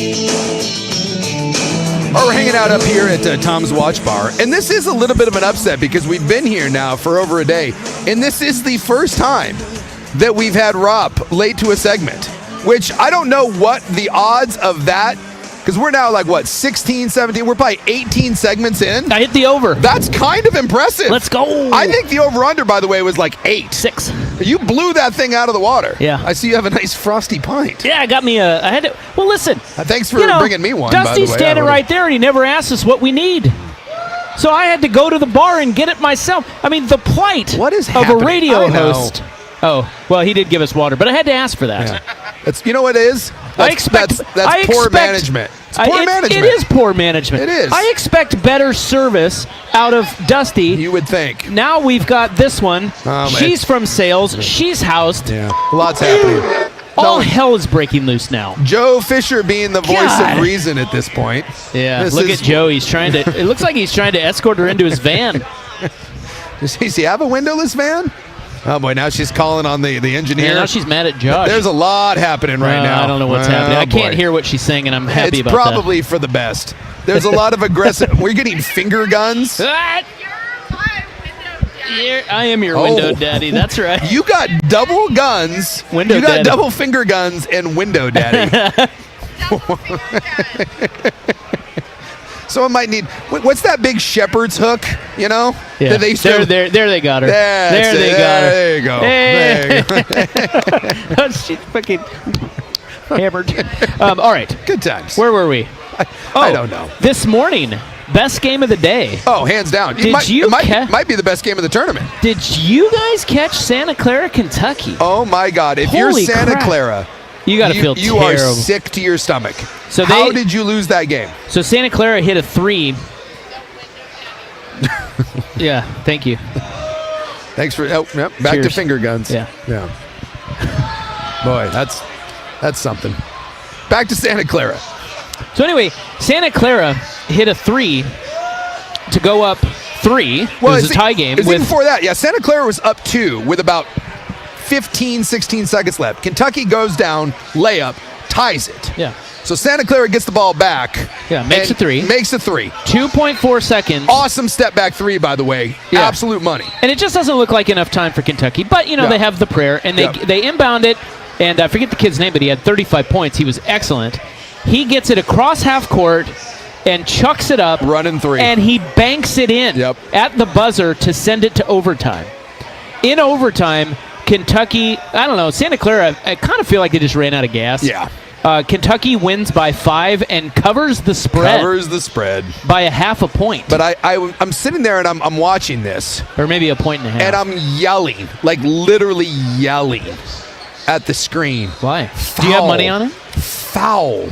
We're hanging out up here at Tom's Watch Bar, and this is a little bit of an upset because we've been here now for over a day, and this is the first time that we've had Rob late to a segment, which I don't know what the odds of that, because we're now like, what, 16, 17, we're probably 18 segments in. I hit the over. That's kind of impressive. Let's go. I think the over-under, by the way, was like 8. 6. You blew that thing out of the water. Yeah. I see you have a nice frosty pint. Yeah, I got me I had to, well, listen. Thanks for you know, bringing me one, Dusty's by the way. standing right there, and he never asked us what we need. So I had to go to the bar and get it myself. I mean, the plight What is of happening? a radio I know. host. Oh, well, he did give us water, but I had to ask for that. Yeah. It's, you know what it is? I expect That's poor management. It's poor management. It is poor management. It is. I expect better service out of Dusty. You would think. Now we've got this one. Oh, man. She's from sales. She's housed. Yeah. Lots happening. All hell is breaking loose now. Joe Fisher being the voice God. of reason at this point. Yeah, This look is- at Joe. He's trying to. It looks like he's trying to escort her into his van. Does he have a windowless van? Oh boy, now she's calling on the engineer. Yeah, now she's mad at Josh. There's a lot happening right now. I don't know what's Oh, happening. I can't boy. hear what she's saying, and I'm happy It's about probably for the best. There's a lot of aggressive. We're getting finger guns. that. I am your Oh. window daddy. That's right. You got double guns. Window you got daddy. double finger guns and window daddy. Someone might need. What's that big shepherd's hook? You know? Yeah. That they used to- There they got her. That's There they it. got her. There you go. Hey. There you go. She's fucking hammered. All right. Good times. Where were we? I don't know. This morning, best game of the day. Oh, hands down. Did it might, you it might, ca- might be the best game of the tournament. Did you guys catch Santa Clara, Kentucky? Oh my God! If you're Holy Santa crap. Clara, You got to feel you terrible. are sick to your stomach. So how they- did you lose that game? So Santa Clara hit a 3. Yeah, thank you. Thanks for back to Cheers. finger guns. Yeah. Boy, that's something. Back to Santa Clara. So anyway, Santa Clara hit a 3 to go up 3. It was a tie game. It was with even before that. Yeah, Santa Clara was up 2 with about 15, 16 seconds left. Kentucky goes down, layup, ties it. Yeah. So Santa Clara gets the ball back. Yeah, makes and a 3. Makes a 3. 2.4 seconds. Awesome step back 3, by the way. Yeah. Absolute money. And it just doesn't look like enough time for Kentucky. But, you know, Yeah. they have the prayer, and they Yeah. they inbound it, and I forget the kid's name, but he had 35 points. He was excellent. He gets it across half court and chucks it up. Running 3. And he banks it in Yep. at the buzzer to send it to overtime. In overtime, Kentucky, I don't know, Santa Clara, I kind of feel like they just ran out of gas. Yeah. Kentucky wins by 5 and covers the spread Covers the spread. by a half a point. But I'm sitting there and I'm watching this, or maybe a point and a half. and I'm yelling, like literally yelling at the screen. Why? Do you have money on it? Foul.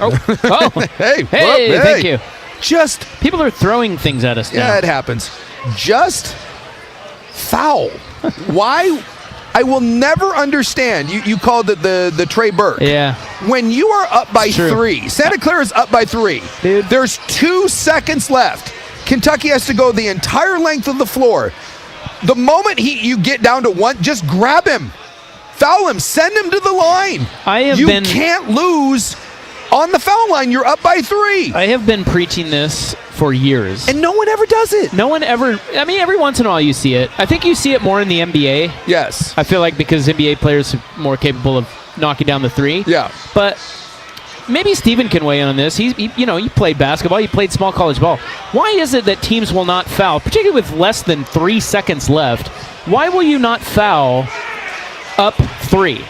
Oh. Oh. Hey, Hey, whoop, thank you. Just, People are throwing things at us now. yeah, it happens. Just foul. Why? I will never understand. You called it the Trey Burke. Yeah. When you are up by True. 3, Santa Clara's up by 3. Dude. There's 2 seconds left. Kentucky has to go the entire length of the floor. The moment you get down to 1, just grab him, foul him, send him to the line. You can't lose on the foul line. You're up by 3. I have been preaching this for years. And no one ever does it. No one ever, I mean, every once in a while you see it. I think you see it more in the NBA. Yes. I feel like because NBA players are more capable of knocking down the 3. Yeah. But maybe Steven can weigh in on this. He played basketball. He played small college ball. Why is it that teams will not foul, particularly with less than 3 seconds left? Why will you not foul up 3?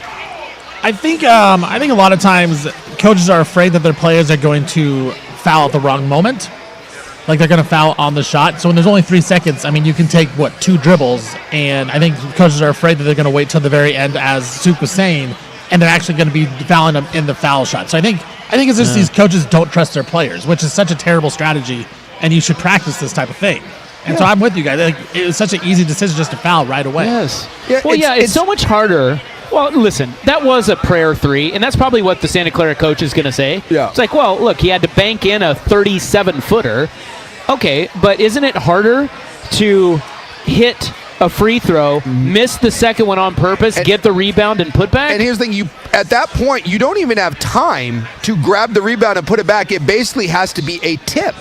I think a lot of times coaches are afraid that their players are going to foul at the wrong moment. Like they're going to foul on the shot. So when there's only 3 seconds, I mean, you can take, 2 dribbles. And I think coaches are afraid that they're going to wait till the very end, as Suk was saying, and they're actually going to be fouling them in the foul shot. So I think it's just these coaches don't trust their players, which is such a terrible strategy, and you should practice this type of thing. And so I'm with you guys. Like, it was such an easy decision just to foul right away. Yes. Yeah, Well, it's- it's so much harder. Well, listen, that was a prayer 3, and that's probably what the Santa Clara coach is going to say. Yeah. It's like, well, look, he had to bank in a 37-footer. Okay, but isn't it harder to hit a free throw, miss the second one on purpose, get the rebound and put back. And here's the thing, at that point, you don't even have time to grab the rebound and put it back. It basically has to be a tip.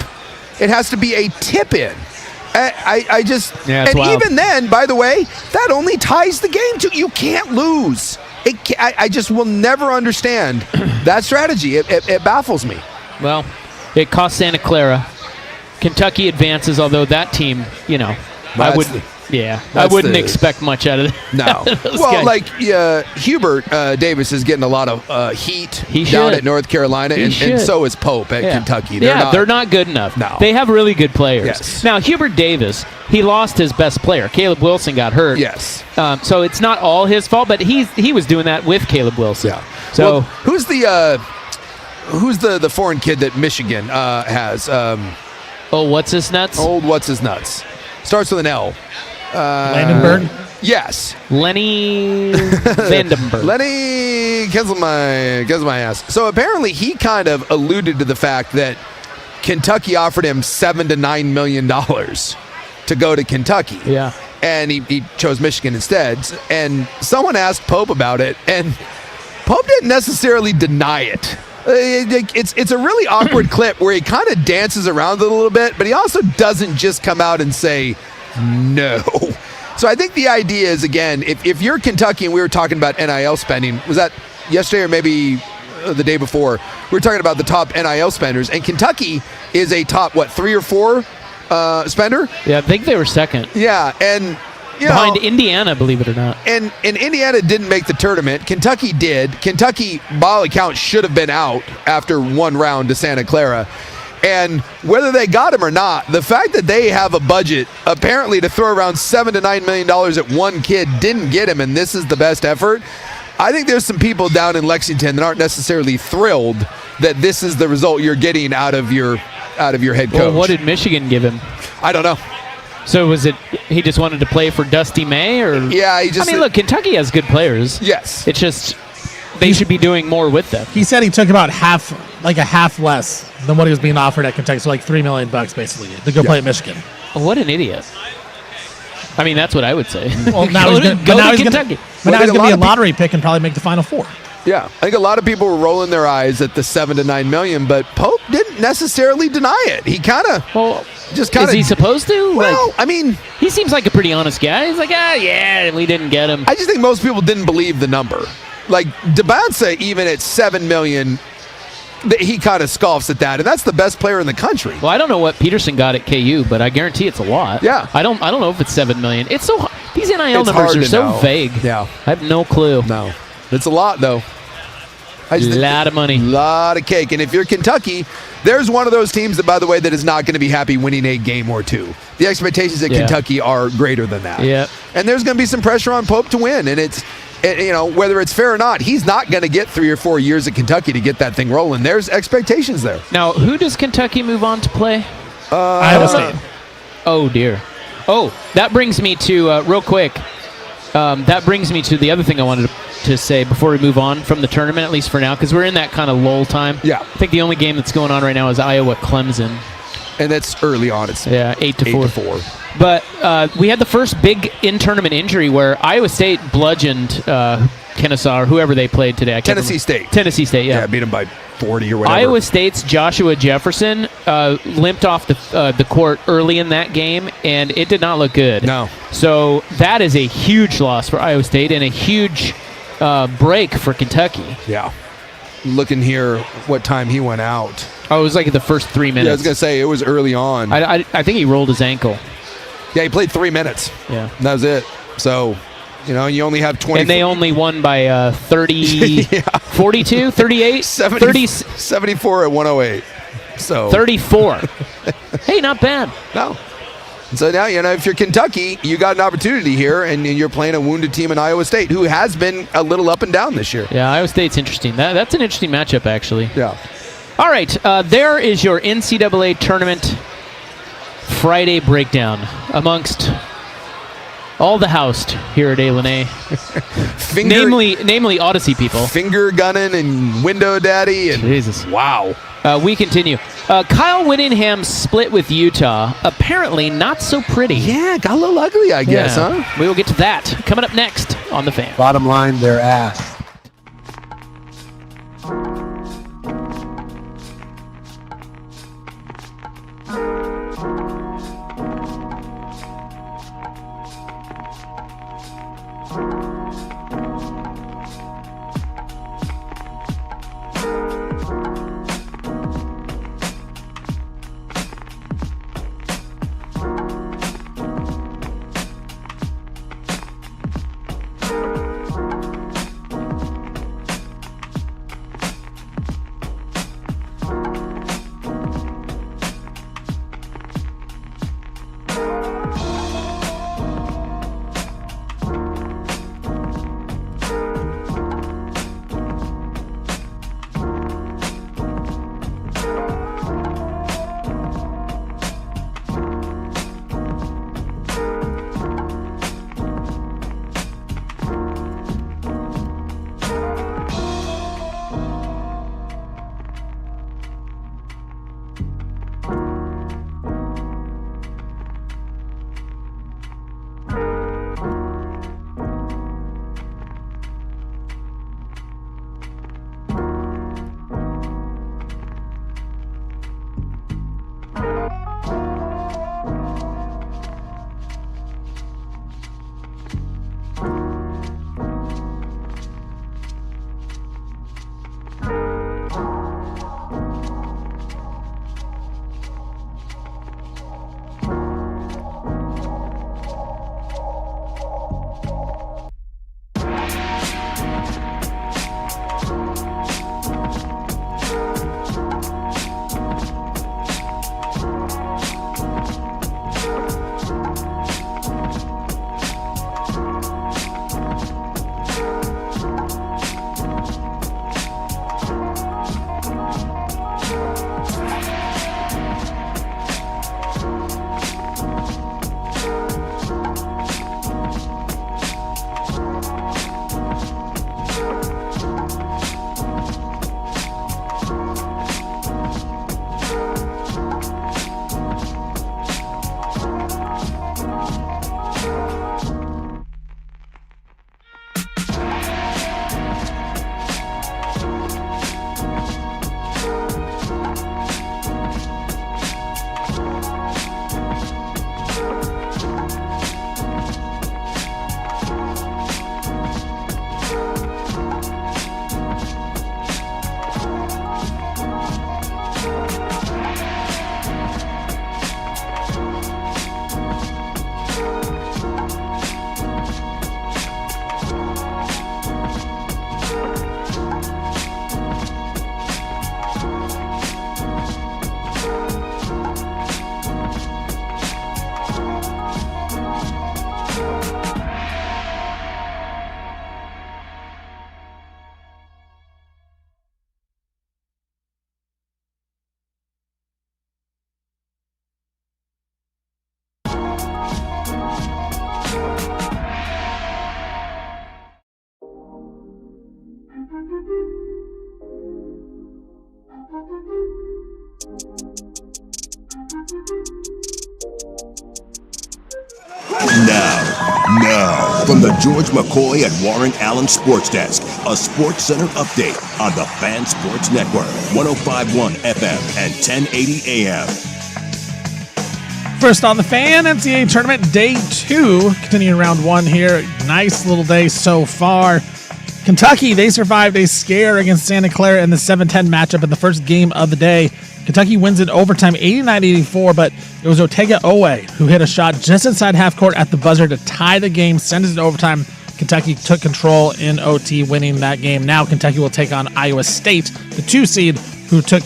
It has to be a tip in. I just, and wild. even then, by the way, that only ties the game to, you can't lose. I just will never understand that strategy. It baffles me. Well, it cost Santa Clara. Kentucky advances, although that team, I wouldn't expect much out of it. No. Well, like Hubert Davis is getting a lot of heat down at North Carolina, and so is Pope at Kentucky. They're not good enough. No. They have really good players. Yes. Now, Hubert Davis, he lost his best player. Caleb Wilson got hurt. Yes. So it's not all his fault, but he was doing that with Caleb Wilson. Yeah. So well, who's the foreign kid that Michigan has? what's his nuts? Old what's his nuts? Starts with an L. Landenberg? Yes. Lenny Vandenberg. Lenny kiss my ass. So apparently he kind of alluded to the fact that Kentucky offered him $7 to $9 million to go to Kentucky. Yeah. And he chose Michigan instead. And someone asked Pope about it, and Pope didn't necessarily deny it. It's a really awkward clip where he kind of dances around it a little bit, but he also doesn't just come out and say no. So I think the idea is, again, if you're Kentucky, and we were talking about NIL spending, was that yesterday or maybe the day before? We were talking about the top NIL spenders, and Kentucky is a top, 3 or 4 spender? Yeah, I think they were second. Yeah, and behind Indiana, believe it or not. And Indiana didn't make the tournament. Kentucky did. Kentucky, by all accounts, should have been out after one round to Santa Clara. And whether they got him or not, the fact that they have a budget apparently to throw around $7 to $9 million at one kid didn't get him, and this is the best effort. I think there's some people down in Lexington that aren't necessarily thrilled that this is the result you're getting out of your head coach. Well, what did Michigan give him? I don't know. So was it he just wanted to play for Dusty May, or? Yeah, he just. I mean, look, Kentucky has good players. Yes. It's just they should be doing more with them. He said he took about half less than what he was being offered at Kentucky, so like $3 million basically to go play at Michigan. What an idiot! I mean, that's what I would say. Well, now he's going to be a lottery pick and probably make the Final Four. Yeah, I think a lot of people were rolling their eyes at the $7 to $9 million, but Pope didn't necessarily deny it. He kind of just kind of. Is he supposed to? Well, I mean, he seems like a pretty honest guy. He's like, yeah, we didn't get him. I just think most people didn't believe the number. Like Debonsa, even at $7 million, he kind of scoffs at that, and that's the best player in the country. Well, I don't know what Peterson got at KU, but I guarantee it's a lot. Yeah, I don't know if it's $7 million. It's so these NIL it's numbers are so know. vague. Yeah, I have no clue. No, it's a lot though. A lot of money. A lot of cake. And if you're Kentucky, there's one of those teams that, by the way, that is not going to be happy winning a game or two. The expectations at Kentucky are greater than that. Yeah. And there's going to be some pressure on Pope to win. And it's, whether it's fair or not, he's not going to get 3 or 4 years at Kentucky to get that thing rolling. There's expectations there. Now, who does Kentucky move on to play? Iowa State. Oh, dear. Oh, that brings me to, real quick, that brings me to the other thing I wanted to say before we move on from the tournament, at least for now, because we're in that kind of lull time. Yeah. I think the only game that's going on right now is Iowa-Clemson. And that's early on. It's 8-4. But we had the first big in-tournament injury where Iowa State bludgeoned Kennesaw or whoever they played today. Tennessee State, yeah. beat them by 40 or whatever. Iowa State's Joshua Jefferson limped off the court early in that game, and it did not look good. No. So that is a huge loss for Iowa State and a huge break for Kentucky. Yeah. Looking here, what time he went out. Oh, it was like the first 3 minutes. Yeah, I was going to say, it was early on. I think he rolled his ankle. Yeah, he played 3 minutes. Yeah. That was it. So, you only have 20. And they only won by 30, 42, 38, 74 at 108. So 34. Hey, not bad. No. So now, if you're Kentucky, you got an opportunity here, and you're playing a wounded team in Iowa State, who has been a little up and down this year. Yeah, Iowa State's interesting. That's an interesting matchup, actually. Yeah. All right, there is your NCAA Tournament Friday breakdown amongst all the housed here at A-Lene. namely Odyssey people. Finger gunning and window daddy. And Jesus. Wow. We continue. Kyle Whittingham's split with Utah, apparently not so pretty. Yeah, got a little ugly, I guess, huh? We will get to that coming up next on The Fan. Bottom line, they're ass. Now, from the George McCoy and Warren Allen Sports Desk, a Sports Center update on the Fan Sports Network, 105.1 FM and 1080 AM. First on The Fan, NCAA Tournament Day 2, continuing round 1 here. Nice little day so far. Kentucky, they survived a scare against Santa Clara in the 7-10 matchup in the first game of the day. Kentucky wins in overtime 89-84, but it was Otega Owe who hit a shot just inside half court at the buzzer to tie the game, send it to overtime. Kentucky took control in OT, winning that game. Now Kentucky will take on Iowa State, the 2 seed, who took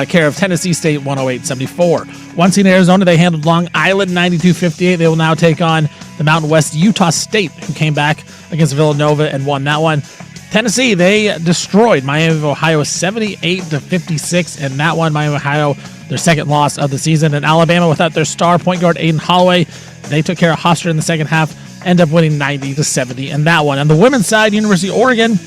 care of Tennessee State 108-74. 1 seed Arizona, they handled Long Island 92-58. They will now take on the Mountain West Utah State, who came back against Villanova and won that one. Tennessee, they destroyed Miami of Ohio 78-56 in that one. Miami of Ohio, their second loss of the season. And Alabama, without their star point guard Aiden Holloway, they took care of Hofstra in the second half, end up winning 90-70 in that one. On the women's side, University of Oregon,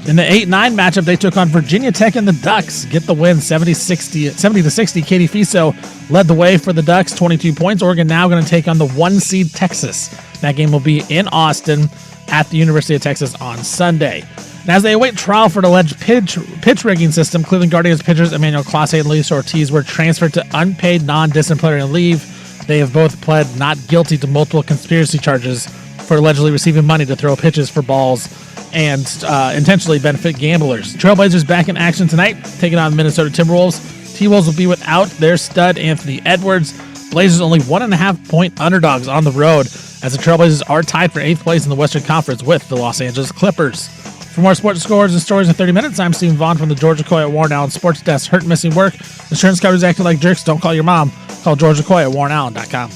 In the 8-9 matchup, they took on Virginia Tech and the Ducks. Get the win 70-60. Katie Fiso led the way for the Ducks, 22 points. Oregon now going to take on the 1 seed Texas. That game will be in Austin at the University of Texas on Sunday. And as they await trial for an alleged pitch rigging system, Cleveland Guardians pitchers Emmanuel Clase and Luis Ortiz were transferred to unpaid non-disciplinary leave. They have both pled not guilty to multiple conspiracy charges for allegedly receiving money to throw pitches for balls and intentionally benefit gamblers. Trailblazers back in action tonight, taking on Minnesota Timberwolves. T-Wolves will be without their stud Anthony Edwards. Blazers only 1.5-point underdogs on the road, as the Trailblazers are tied for 8th place in the Western Conference with the Los Angeles Clippers. For more sports scores and stories in 30 minutes, I'm Stephen Vaughn from the Georgia Coy at Warren Allen Sports Desk. Hurt, missing work, insurance coverage acting like jerks. Don't call your mom. Call Georgia Coy at WarrenAllen.com.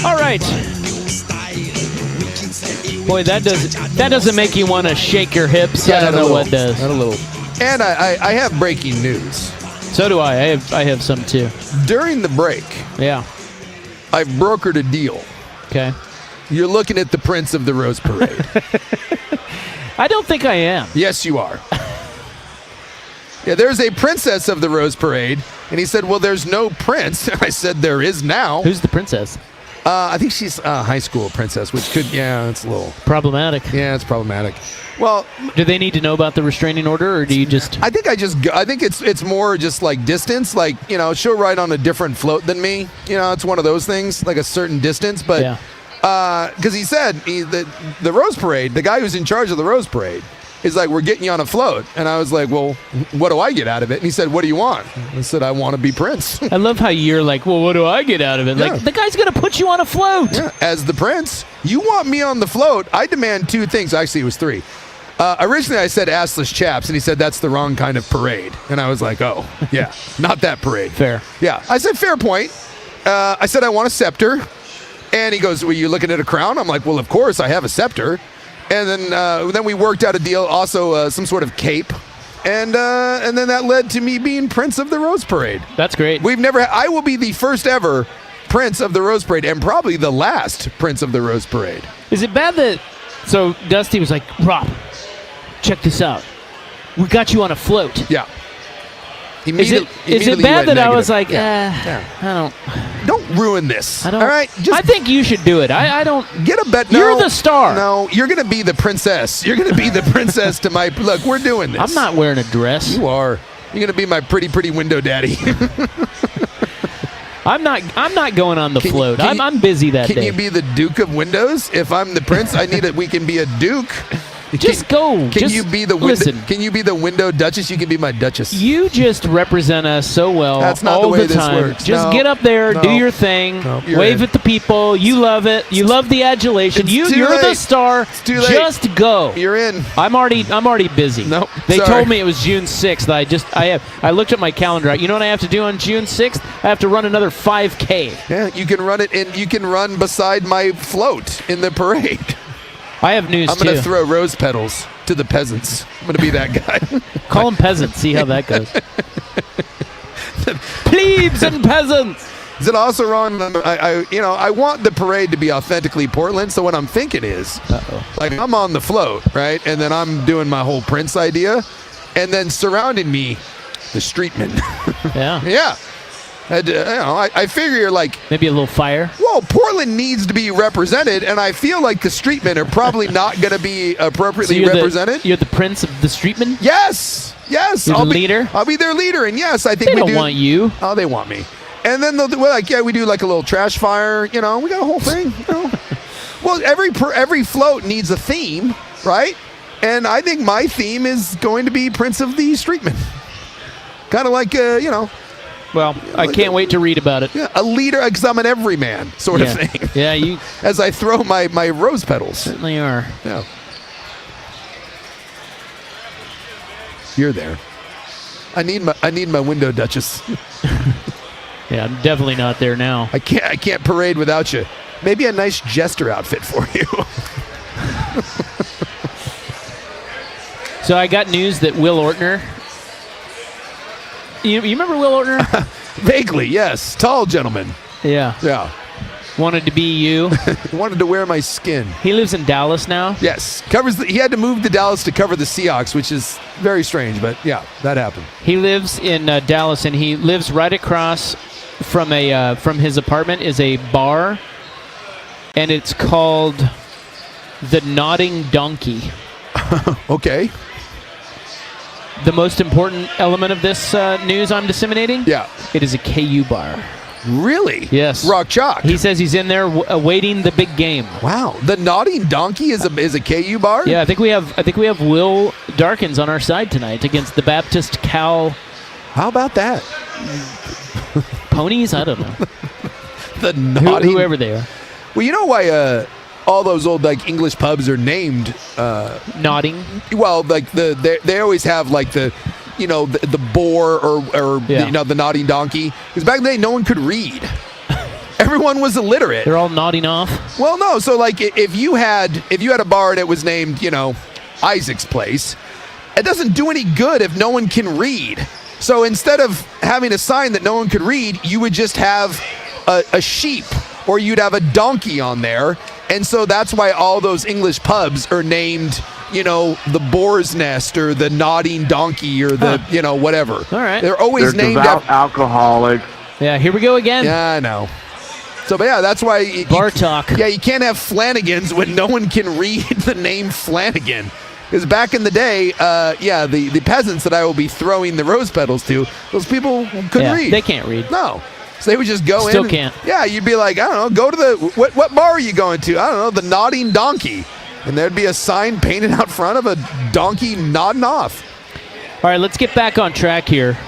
All right. Boy, that doesn't make you want to shake your hips. I don't know what does. Not a little. And I have breaking news. So do I. I have some too. During the break, Yeah. I've brokered a deal. Okay. You're looking at the Prince of the Rose Parade. I don't think I am. Yes, you are. Yeah, there's a princess of the Rose Parade. And he said, well, there's no prince. I said, there is now. Who's the princess? I think she's a high school princess, which could, it's a little. Problematic. Yeah, it's problematic. Well, do they need to know about the restraining order, or do you just? I think it's more just like distance. Like, she'll ride on a different float than me. It's one of those things, like a certain distance. But because he said the Rose Parade, the guy who's in charge of the Rose Parade, is like, we're getting you on a float. And I was like, well, what do I get out of it? And he said, what do you want? I said, I want to be Prince. I love how you're like, well, what do I get out of it? Yeah. Like, the guy's going to put you on a float. Yeah. As the Prince, you want me on the float. I demand 2 things. Actually, it was 3. Originally, I said assless chaps, and he said that's the wrong kind of parade. And I was like, oh, yeah, not that parade. Fair. Yeah. I said, fair point. I said, I want a scepter. And he goes, well, you looking at a crown? I'm like, well, of course, I have a scepter. And then we worked out a deal, also some sort of cape. And then that led to me being Prince of the Rose Parade. That's great. I will be the first ever Prince of the Rose Parade, and probably the last Prince of the Rose Parade. Is it bad that, so Dusty was like, Rob, check this out. We got you on a float. Yeah. Is it bad that I was like, I don't ruin this. I don't. All right, I think you should do it. I don't. Get a bet. You're the star. No, you're going to be the princess. You're going to be the princess to my. Look, we're doing this. I'm not wearing a dress. You are. You're going to be my pretty window daddy. I'm not going on the float. I'm busy that day. Can you be the Duke of Windows? If I'm the prince, I need it. We can be a duke. Just go. Can you be the listen? Can you be the window duchess? You can be my duchess. You just represent us so well. That's not all the way this time. works. Just get up there, do your thing, wave at the people. You love it. You love the adulation. You're the star. It's too late. Just go. You're in. I'm already busy. Nope. They Sorry. told me it was June 6th. I looked at my calendar. You know what I have to do on June 6th? I have to run another 5K. Yeah, you can run it, and you can run beside my float in the parade. I have news, I'm going to throw rose petals to the peasants. I'm going to be that guy. Call them peasants. See how that goes. Plebes and peasants. Is it also wrong? I want the parade to be authentically Portland. So what I'm thinking is, like, I'm on the float, right? And then I'm doing my whole Prince idea. And then surrounding me, the streetmen. Yeah. Yeah. And, I figure you're like, maybe a little fire. Well, Portland needs to be represented, and I feel like the streetmen are probably not going to be appropriately represented. You're the prince of the streetmen? Yes. You're the leader? I'll be their leader, and yes, I think they don't want you. Oh, they want me. And then we're like, yeah, we do like a little trash fire. We got a whole thing. Well, every float needs a theme, right? And I think my theme is going to be Prince of the Streetmen. Kind of like, Well, I can't wait to read about it. yeah, a leader, because I'm an everyman sort of thing. Yeah, you As I throw my rose petals. certainly are. Yeah. You're there. I need my window, Duchess. Yeah, I'm definitely not there now. I can't parade without you. Maybe a nice jester outfit for you. So I got news that Will Ortner. You remember Will Ortner? Vaguely, yes. Tall gentleman. Yeah. Yeah. Wanted to be you. Wanted to wear my skin. He lives in Dallas now. Yes. He had to move to Dallas to cover the Seahawks, which is very strange, but yeah, that happened. He lives in Dallas, and he lives right across from his apartment is a bar, and it's called the Nodding Donkey. Okay. The most important element of this news I'm disseminating? Yeah. It is a KU bar. Really? Yes. Rock chalk. He says he's in there awaiting the big game. Wow. The Nodding Donkey is a KU bar? Yeah, I think we have Will Darkins on our side tonight against the Baptist Cal How about that? Ponies. I don't know. The Nodding. Whoever they are. Well, you know why all those old like English pubs are named Nodding. well, like they always have like the boar or Yeah. the Nodding Donkey, because back in the day no one could read. Everyone was illiterate. They're all nodding off. Well, no. So like if you had a bar that was named Isaac's Place, it doesn't do any good if no one can read. So instead of having a sign that no one could read, you would just have a sheep, or you'd have a donkey on there. And so that's why all those English pubs are named, the Boar's Nest or the Nodding Donkey or the, whatever. All right. They're always They're named devout alcoholics. Yeah, here we go again. Yeah, I know. So, but yeah, that's why Bar talk. Yeah, you can't have Flanagan's when no one can read the name Flanagan. Because back in the day, the peasants that I will be throwing the rose petals to, those people couldn't read. They can't read. No. So they would just go in. Still can't. Yeah, you'd be like, I don't know, go to the, what bar are you going to? I don't know, the Nodding Donkey. And there'd be a sign painted out front of a donkey nodding off. All right, let's get back on track here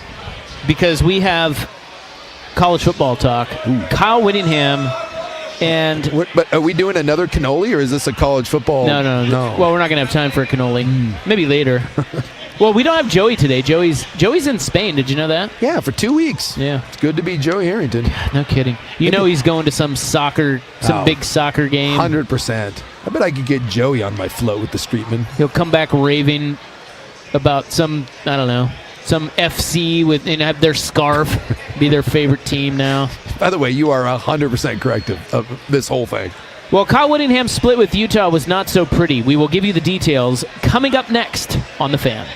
because we have college football talk. Kyle Whittingham and... But are we doing another cannoli, or is this a college football? No. Well, we're not going to have time for a cannoli. Maybe later. Well, we don't have Joey today. Joey's in Spain. Did you know that? Yeah, for 2 weeks. Yeah. It's good to be Joey Harrington. No kidding. He's going to some big soccer game. 100%. I bet I could get Joey on my float with the Streetmen. He'll come back raving about some FC and have their scarf be their favorite team now. By the way, you are 100% correct of this whole thing. Well, Kyle Whittingham's split with Utah was not so pretty. We will give you the details coming up next on The Fan.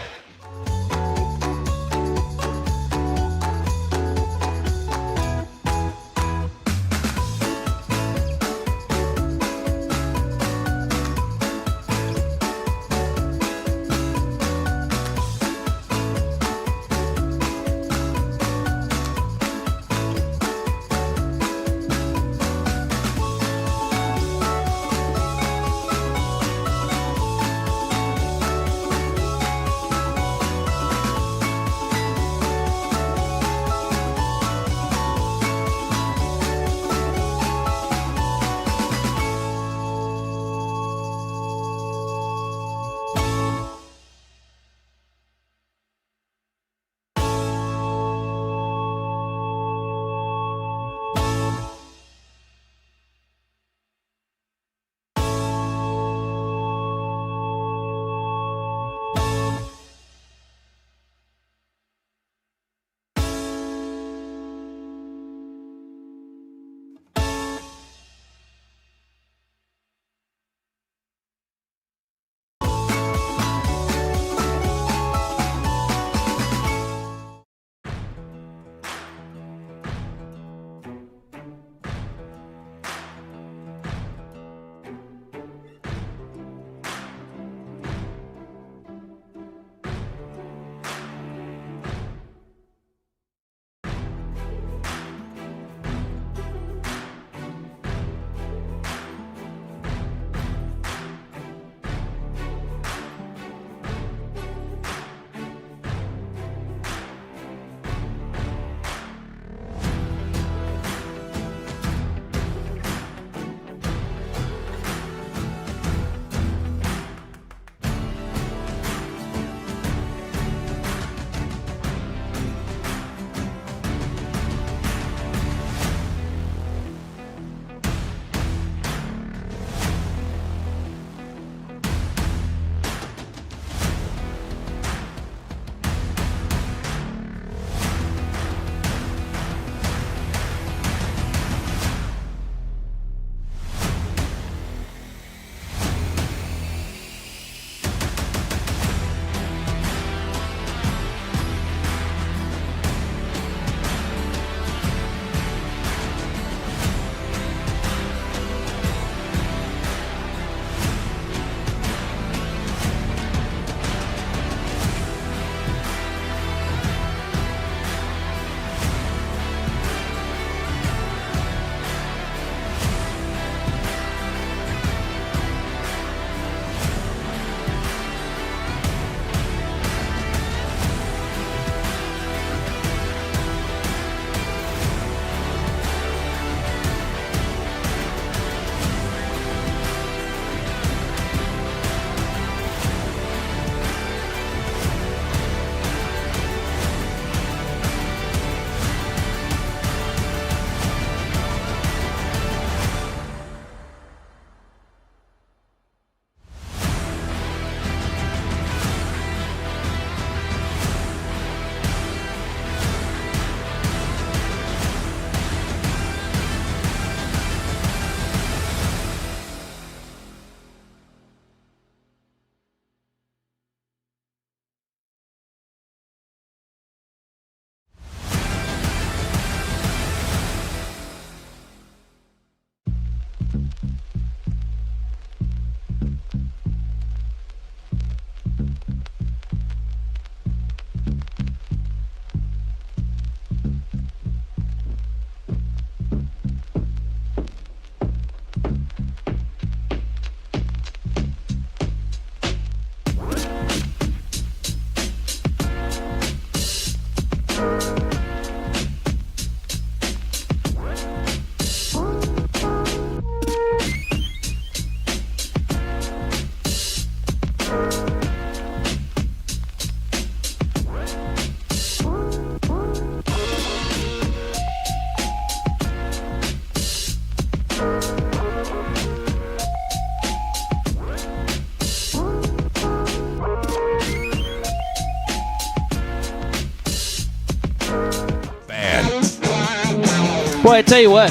I tell you what.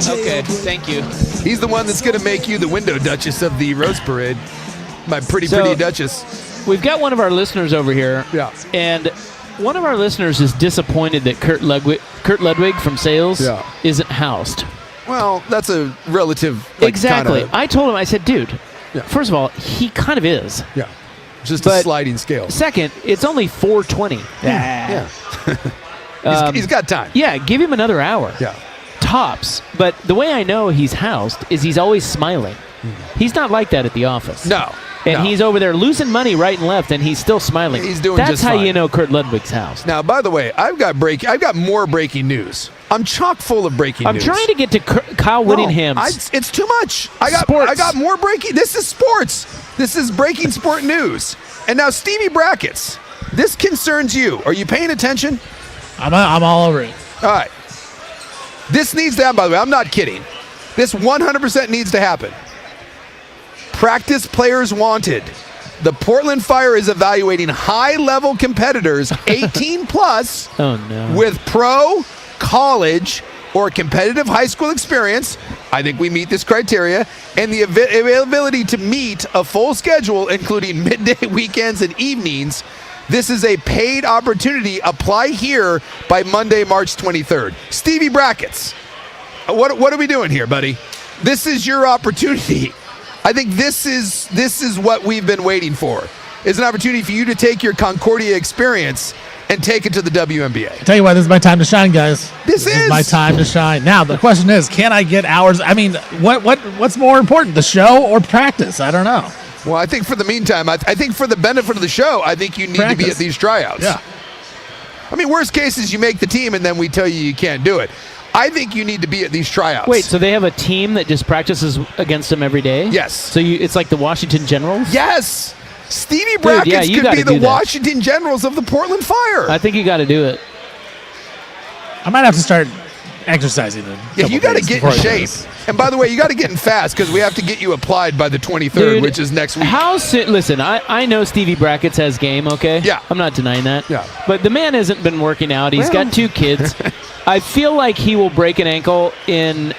Okay, thank you. He's the one that's going to make you the window duchess of the Rose Parade. My pretty duchess. We've got one of our listeners over here. Yeah. And one of our listeners is disappointed that Kurt Ludwig from Sales isn't housed. Well, that's a relative. Exactly. Kinda, I told him, I said, dude, Yeah. first of all, he kind of is. Yeah. Just a sliding scale. Second, it's only 4:20. Yeah. He's got time. Yeah, give him another hour. Yeah. Tops. But the way I know he's housed is he's always smiling. He's not like that at the office. No. And he's over there losing money right and left, and he's still smiling. He's doing That's just how fine. you know Kurt Ludwig's housed. Now, by the way, I've got more breaking news. I'm chock full of breaking news. I'm trying to get to Kyle Whittingham's. It's too much. I got more breaking. This is sports. This is breaking sport news. And now Stevie Brackets. This concerns you. Are you paying attention? I'm all over it. All right. This needs to happen, by the way. I'm not kidding. This 100% needs to happen. Practice players wanted. The Portland Fire is evaluating high-level competitors 18 plus Oh, no. with pro, college, or competitive high school experience. I think we meet this criteria, and the availability to meet a full schedule, including midday, weekends, and evenings. This is a paid opportunity. Apply here by Monday, March 23rd. Stevie Brackets, what are we doing here, buddy? This is your opportunity. I think this is what we've been waiting for. Is an opportunity for you to take your Concordia experience and take it to the WNBA. Tell you what, this is my time to shine, guys. This is my time to shine. Now the question is, can I get hours? I mean, what's more important, the show or practice? I don't know. Well, I think for the meantime, I think for the benefit of the show, I think you need to be at these tryouts. Yeah. I mean, worst case is you make the team and then we tell you can't do it. I think you need to be at these tryouts. Wait, so they have a team that just practices against them every day? Yes. So it's like the Washington Generals? Yes. Stevie Brackets could be the Washington Generals of the Portland Fire. I think you got to do it. I might have to start exercising. Yeah, you got to get in shape. And by the way, you got to get in fast because we have to get you applied by the 23rd, Dude, which is next week. How soon? Listen, I know Stevie Brackets has game, okay? Yeah. I'm not denying that. Yeah. But the man hasn't been working out. He's got 2 kids. I feel like he will break an ankle in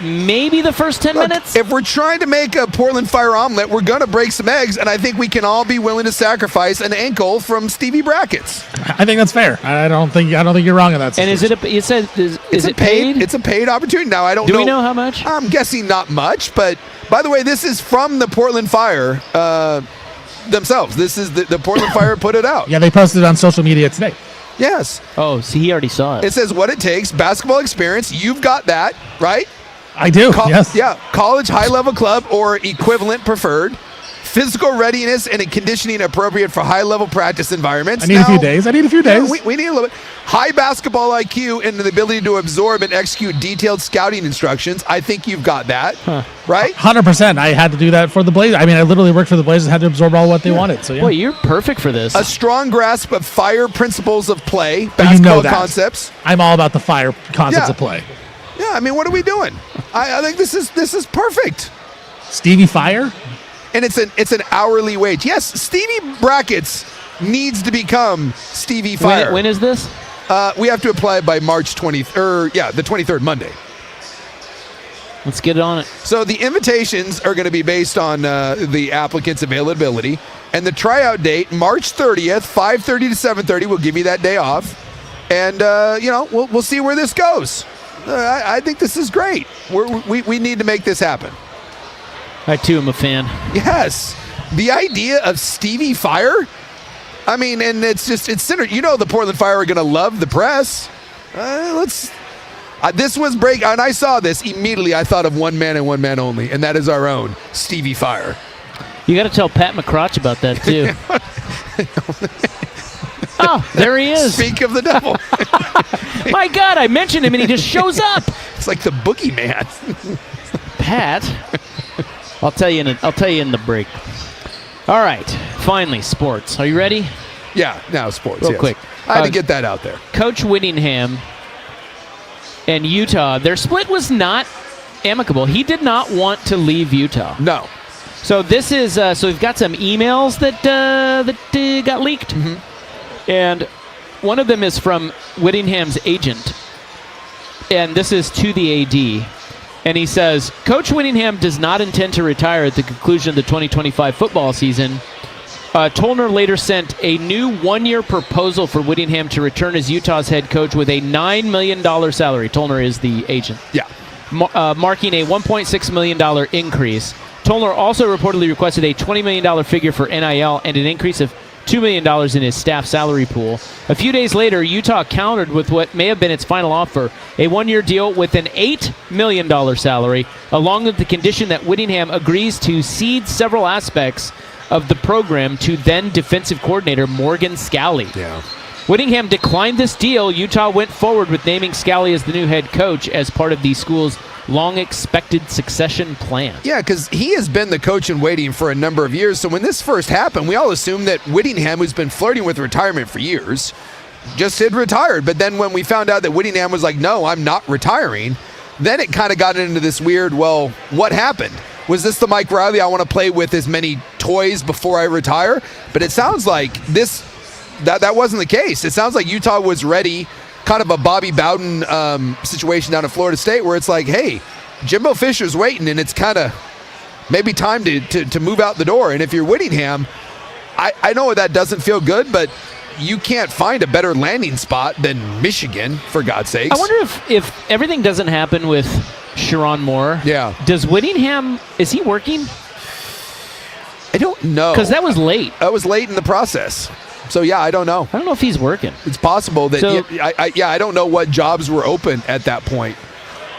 maybe the first 10 minutes. If we're trying to make a Portland Fire omelet, we're going to break some eggs, and I think we can all be willing to sacrifice an ankle from Stevie Brackets. I think that's fair. I don't think you're wrong on that. And is it paid? It's a paid opportunity. Now, I don't know. Do we know how much? I'm guessing not much, but by the way, this is from the Portland Fire themselves. This is the Portland Fire put it out. Yeah, they posted it on social media today. Yes. Oh, see, he already saw it. It says what it takes, basketball experience. You've got that, right? I do, yes. Yeah, college, high-level club, or equivalent preferred. Physical readiness and conditioning appropriate for high-level practice environments. I need a few days. We need a little bit. High basketball IQ and the ability to absorb and execute detailed scouting instructions. I think you've got that, right? 100%. I had to do that for the Blazers. I mean, I literally worked for the Blazers, had to absorb all what they wanted. So yeah. Boy, you're perfect for this. A strong grasp of fire principles of play, basketball concepts. I'm all about the fire concepts of play. Yeah, I mean, what are we doing? I think this is perfect. Stevie Fire? And it's an hourly wage. Yes, Stevie Brackets needs to become Stevie Fire. When is this? We have to apply by March 20th, the 23rd, Monday. Let's get on it. So the invitations are going to be based on the applicant's availability. And the tryout date, March 30th, 5:30 to 7:30. We'll give you that day off. And, we'll see where this goes. I think this is great. We need to make this happen. I, too, am a fan. Yes. The idea of Stevie Fire? I mean, and it's centered. The Portland Fire are going to love the press. This was break, and I saw this immediately. I thought of one man and one man only, and that is our own Stevie Fire. You got to tell Pat McCrotch about that, too. Oh, there he is. Speak of the devil. My God, I mentioned him, and he just shows up. It's like the boogeyman. Pat. I'll tell you in the break. All right, finally, sports. Are you ready? Yeah, now sports. Real quick. I had to get that out there. Coach Whittingham and Utah, their split was not amicable. He did not want to leave Utah. No. So this is so we've got some emails that got leaked, and one of them is from Whittingham's agent, and this is to the AD. And he says, Coach Whittingham does not intend to retire at the conclusion of the 2025 football season. Tollner later sent a new one-year proposal for Whittingham to return as Utah's head coach with a $9 million salary. Tollner is the agent. Yeah. Marking a $1.6 million increase. Tollner also reportedly requested a $20 million figure for NIL and an increase of $2 million in his staff salary pool. A few days later, Utah countered with what may have been its final offer, a one-year deal with an $8 million salary, along with the condition that Whittingham agrees to cede several aspects of the program to then defensive coordinator Morgan Scalley. Yeah. Whittingham declined this deal. Utah went forward with naming Scalley as the new head coach as part of the school's long-expected succession plan. Yeah, because he has been the coach in waiting for a number of years. So when this first happened, we all assumed that Whittingham, who's been flirting with retirement for years, just had retired. But then when we found out that Whittingham was like, no, I'm not retiring, then it kind of got into this weird, well, what happened? Was this the Mike Riley, I want to play with as many toys before I retire? But it sounds like that wasn't the case. It sounds like Utah was ready, kind of a Bobby Bowden situation down at Florida State, where it's like, hey, Jimbo Fisher's waiting, and it's kind of maybe time to move out the door. And if you're Whittingham, I know that doesn't feel good, but you can't find a better landing spot than Michigan, for God's sakes. I wonder if everything doesn't happen with Sharon Moore. Yeah. Does Whittingham, is he working? I don't know. Because that was late. That was late in the process. So, yeah, I don't know. I don't know if he's working. It's possible that, So- I don't know what jobs were open at that point.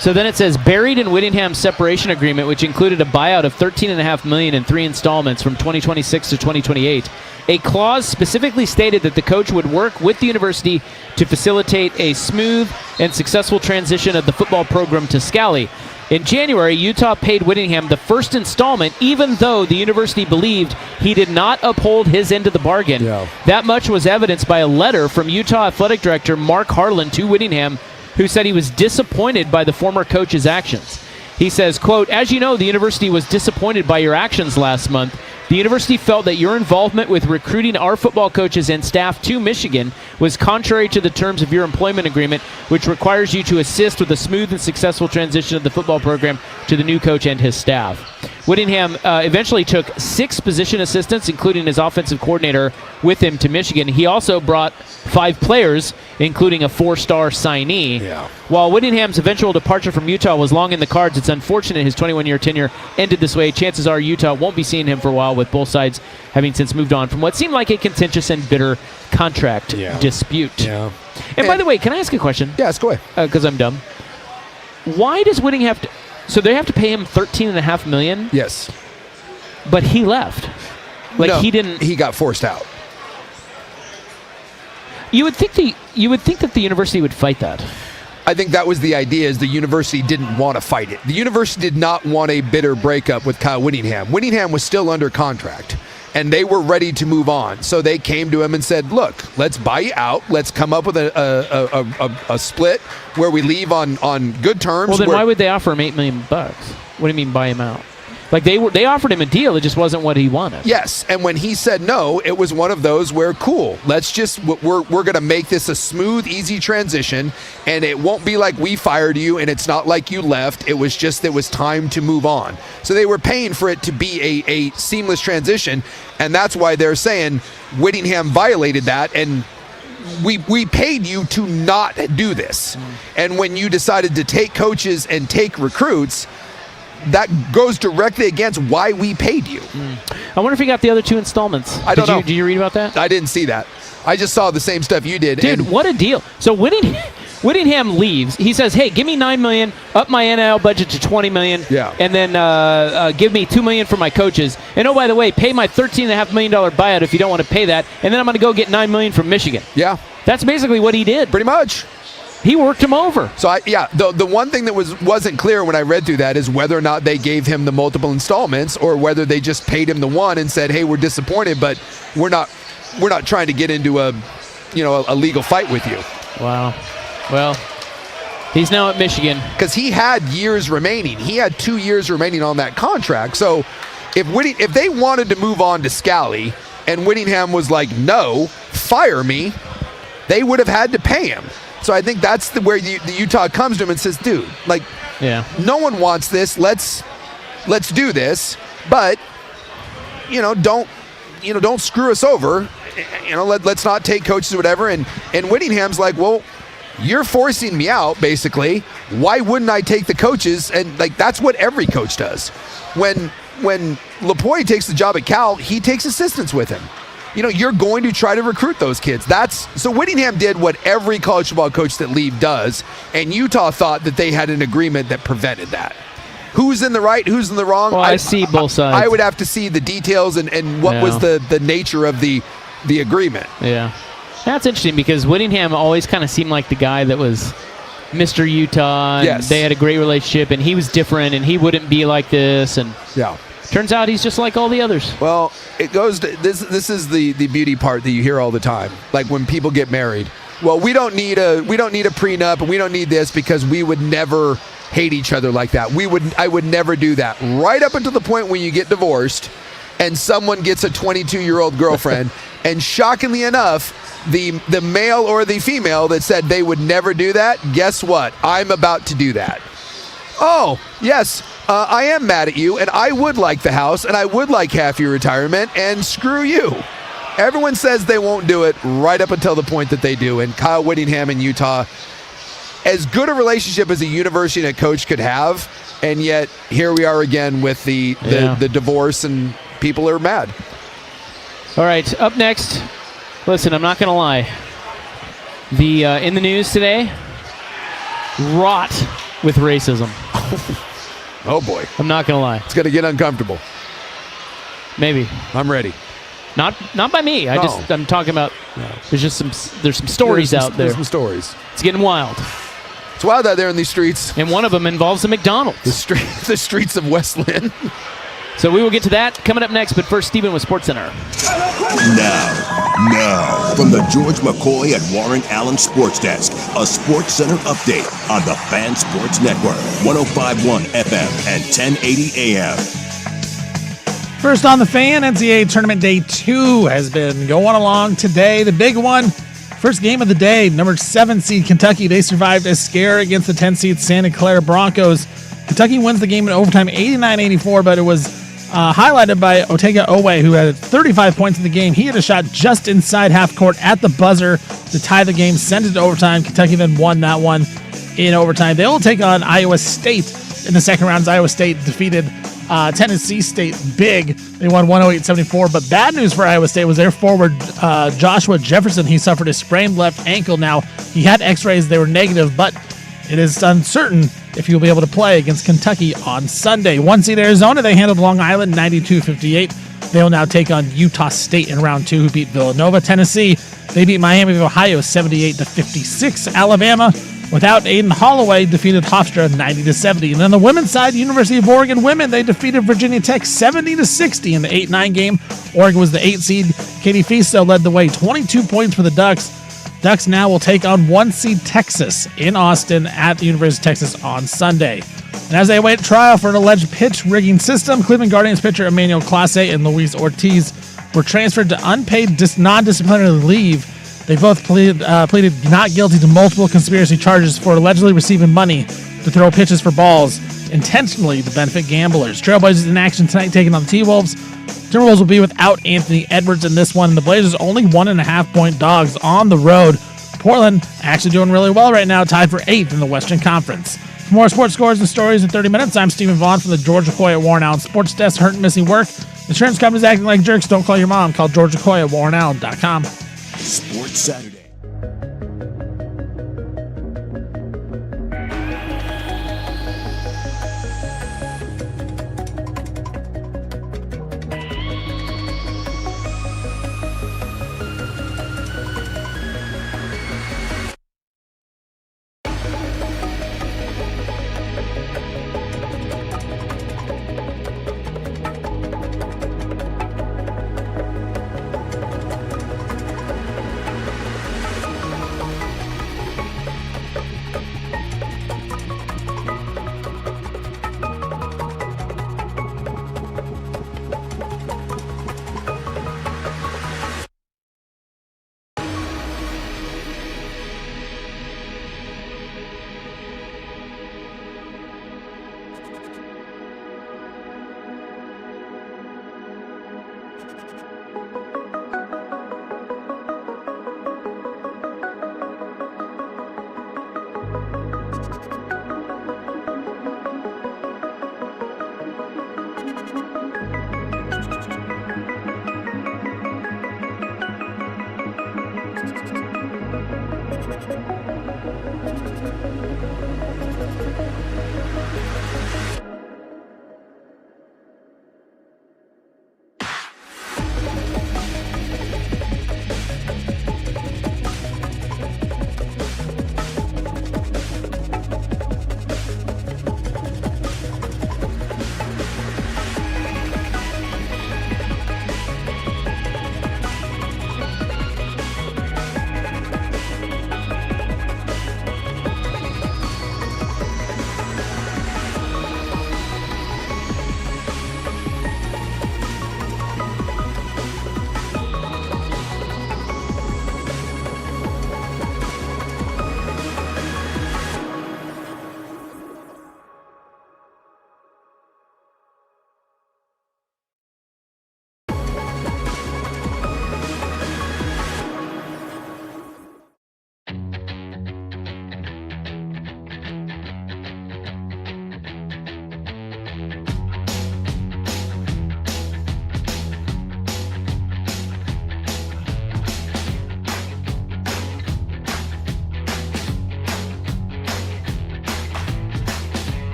So then it says, buried in Whittingham's separation agreement, which included a buyout of $13.5 million in 3 installments from 2026 to 2028, a clause specifically stated that the coach would work with the university to facilitate a smooth and successful transition of the football program to Scalley. In January, Utah paid Whittingham the first installment, even though the university believed he did not uphold his end of the bargain. Yeah. That much was evidenced by a letter from Utah Athletic Director Mark Harlan to Whittingham, who said he was disappointed by the former coach's actions. He says, quote, as you know, the university was disappointed by your actions last month. The university felt that your involvement with recruiting our football coaches and staff to Michigan was contrary to the terms of your employment agreement, which requires you to assist with a smooth and successful transition of the football program to the new coach and his staff. Whittingham eventually took 6 position assistants, including his offensive coordinator, with him to Michigan. He also brought 5 players, including a 4-star signee. Yeah. While Whittingham's eventual departure from Utah was long in the cards, it's unfortunate his 21-year tenure ended this way. Chances are Utah won't be seeing him for a while, with both sides having since moved on from what seemed like a contentious and bitter contract dispute. Yeah. And by the way, can I ask a question? Yeah, let's go ahead. Because I'm dumb. Why does Whittingham have to... So they have to pay him $13.5 million, Yes. but he left. Like, No, he didn't... He got forced out. You would think that the university would fight that. I think that was the idea, is the university didn't want to fight it. The university did not want a bitter breakup with Kyle Whittingham. Whittingham was still under contract, and they were ready to move on. So they came to him and said, look, let's buy you out. Let's come up with a split where we leave on good terms. Well, then why would they offer him $8 million? What do you mean buy him out? Like, they offered him a deal. It just wasn't what he wanted. Yes, and when he said no, it was one of those where, cool, we're going to make this a smooth, easy transition, and it won't be like we fired you, and it's not like you left. It was time to move on. So they were paying for it to be a seamless transition, and that's why they're saying Whittingham violated that, and we paid you to not do this. And when you decided to take coaches and take recruits, that goes directly against why we paid you. I wonder if he got the other 2 installments. I don't know. Did you read about that? I didn't see that. I just saw the same stuff you did. Dude, what a deal. So Whittingham leaves. He says, hey, give me $9 million, up my NIL budget to $20 million, and then give me $2 million for my coaches. And oh, by the way, pay my $13.5 million buyout if you don't want to pay that, and then I'm going to go get $9 million from Michigan. Yeah. That's basically what he did. Pretty much. He worked him over. So, the one thing that wasn't clear when I read through that is whether or not they gave him the multiple installments or whether they just paid him the one and said, hey, we're disappointed, but we're not trying to get into a legal fight with you. Wow. Well, he's now at Michigan. Because he had years remaining. He had 2 years remaining on that contract. So if they wanted to move on to Scalley and Whittingham was like, no, fire me, they would have had to pay him. So I think that's where the Utah comes to him and says, dude, like, no one wants this. Let's do this, but don't screw us over. Let's not take coaches or whatever. And Whittingham's like, well, you're forcing me out, basically. Why wouldn't I take the coaches? And like that's what every coach does. When Lapointe takes the job at Cal, he takes assistants with him. You're going to try to recruit those kids. So Whittingham did what every college football coach that leaves does, and Utah thought that they had an agreement that prevented that. Who's in the right, who's in the wrong? Well, I see both sides. I would have to see the details and what was the nature of the agreement. Yeah. That's interesting because Whittingham always kind of seemed like the guy that was Mr. Utah. And yes. They had a great relationship, and he was different, and he wouldn't be like this. And yeah. Turns out he's just like all the others. Well, it goes to this is the beauty part that you hear all the time. Like when people get married. Well, we don't need a prenup, and we don't need this because we would never hate each other like that. I would never do that. Right up until the point when you get divorced and someone gets a 22-year-old girlfriend, and shockingly enough, the male or the female that said they would never do that, guess what? I'm about to do that. Oh, yes, I am mad at you, and I would like the house, and I would like half your retirement, and screw you. Everyone says they won't do it right up until the point that they do, and Kyle Whittingham in Utah, as good a relationship as a university and a coach could have, and yet here we are again with the divorce, and people are mad. All right, up next, listen, I'm not going to lie. In the news today, rot with racism. Oh boy. I'm not going to lie. It's going to get uncomfortable. Maybe. I'm ready. Not by me. I'm talking about there's some stories out there. There's some stories. It's getting wild. It's wild out there in these streets. And one of them involves a McDonald's. The streets of West Lynn. So we will get to that coming up next, but first, Stephen with SportsCenter. Now, from the George McCoy at Warren Allen Sports Desk, a SportsCenter update on the Fan Sports Network, 105.1 FM and 1080 AM. First on the Fan, NCAA Tournament Day 2 has been going along today. The big one, first game of the day, number 7 seed Kentucky. They survived a scare against the 10 seed Santa Clara Broncos. Kentucky wins the game in overtime 89-84, but it was highlighted by Otega Owe, who had 35 points in the game. He had a shot just inside half court at the buzzer to tie the game, send it to overtime. Kentucky then won that one in overtime. They will take on Iowa State in the second round as Iowa State defeated Tennessee State big. They won 108-74, but bad news for Iowa State was their forward Joshua Jefferson. He suffered a sprained left ankle. Now, he had x-rays. They were negative, but it is uncertain if he'll be able to play against Kentucky on Sunday. 1 seed Arizona, they handled Long Island 92-58. They will now take on Utah State in round 2, who beat Villanova. Tennessee, they beat Miami of Ohio 78-56. Alabama, without Aiden Holloway, defeated Hofstra 90-70. And then the women's side, University of Oregon women, they defeated Virginia Tech 70-60 in the 8-9 game. Oregon was the 8 seed. Katie Fisto led the way, 22 points for the Ducks. Ducks now will take on 1 seed Texas in Austin at the University of Texas on Sunday. And as they await trial for an alleged pitch rigging system, Cleveland Guardians pitcher Emmanuel Clase and Luis Ortiz were transferred to unpaid non-disciplinary leave. They both pleaded not guilty to multiple conspiracy charges for allegedly receiving money to throw pitches for balls intentionally to benefit gamblers. Trailblazers in action tonight taking on the T-Wolves. Timberwolves will be without Anthony Edwards in this one, and the Blazers only 1.5-point dogs on the road. Portland actually doing really well right now, tied for 8th in the Western Conference. For more sports scores and stories in 30 minutes, I'm Stephen Vaughn from the George McCoy at Warren Allen Sports Desk. Hurt and missing work. Insurance companies acting like jerks. Don't call your mom. Call George McCoy at WarrenAllen.com. Sports Saturday.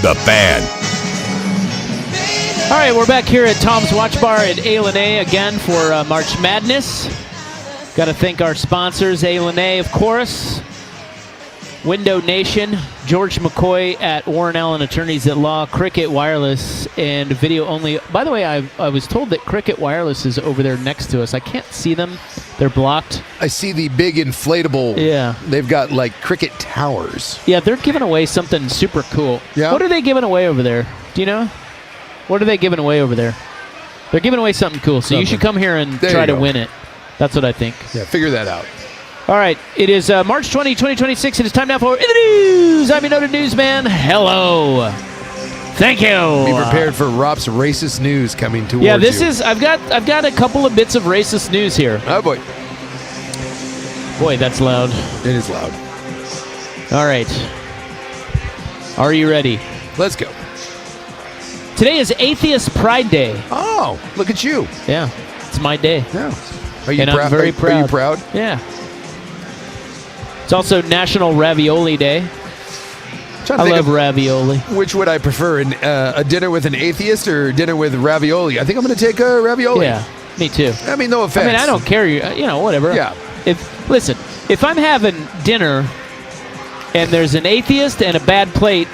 The Fan. All right, we're back here at Tom's Watch Bar at A again for March Madness. Got to thank our sponsors, A, of course, Window Nation, George McCoy at Warren Allen Attorneys at Law, Cricket Wireless, and Video Only. By the way, I was told that Cricket Wireless is over there next to us. I can't see them. They're blocked. I see the big inflatable. Yeah. They've got like Cricket towers. Yeah, they're giving away something super cool. Yeah. What are they giving away over there? Do you know? What are they giving away over there? They're giving away something cool, so you should come here and try to win it. That's what I think. Yeah, figure that out. All right, it is March 20, 2026. It is time now for In the News. I'm your noted newsman. Hello. Thank you. Be prepared for Rob's racist news coming towards you. Yeah, this is. I've got a couple of bits of racist news here. Oh boy, Boy, that's loud. it is loud. All right. Are you ready? Let's go. Today is Atheist Pride Day. Oh, look at you. Yeah, it's my day. Yeah. Are you And proud? I'm very proud. Are you proud? Yeah. It's also National Ravioli Day. Trying to I think love of ravioli. which would I prefer, a dinner with an atheist or dinner with ravioli? I think I'm going to take a ravioli. Yeah, me too. I mean, no offense. I mean, I don't care. Whatever. Yeah. If I'm having dinner and there's an atheist and a bad plate,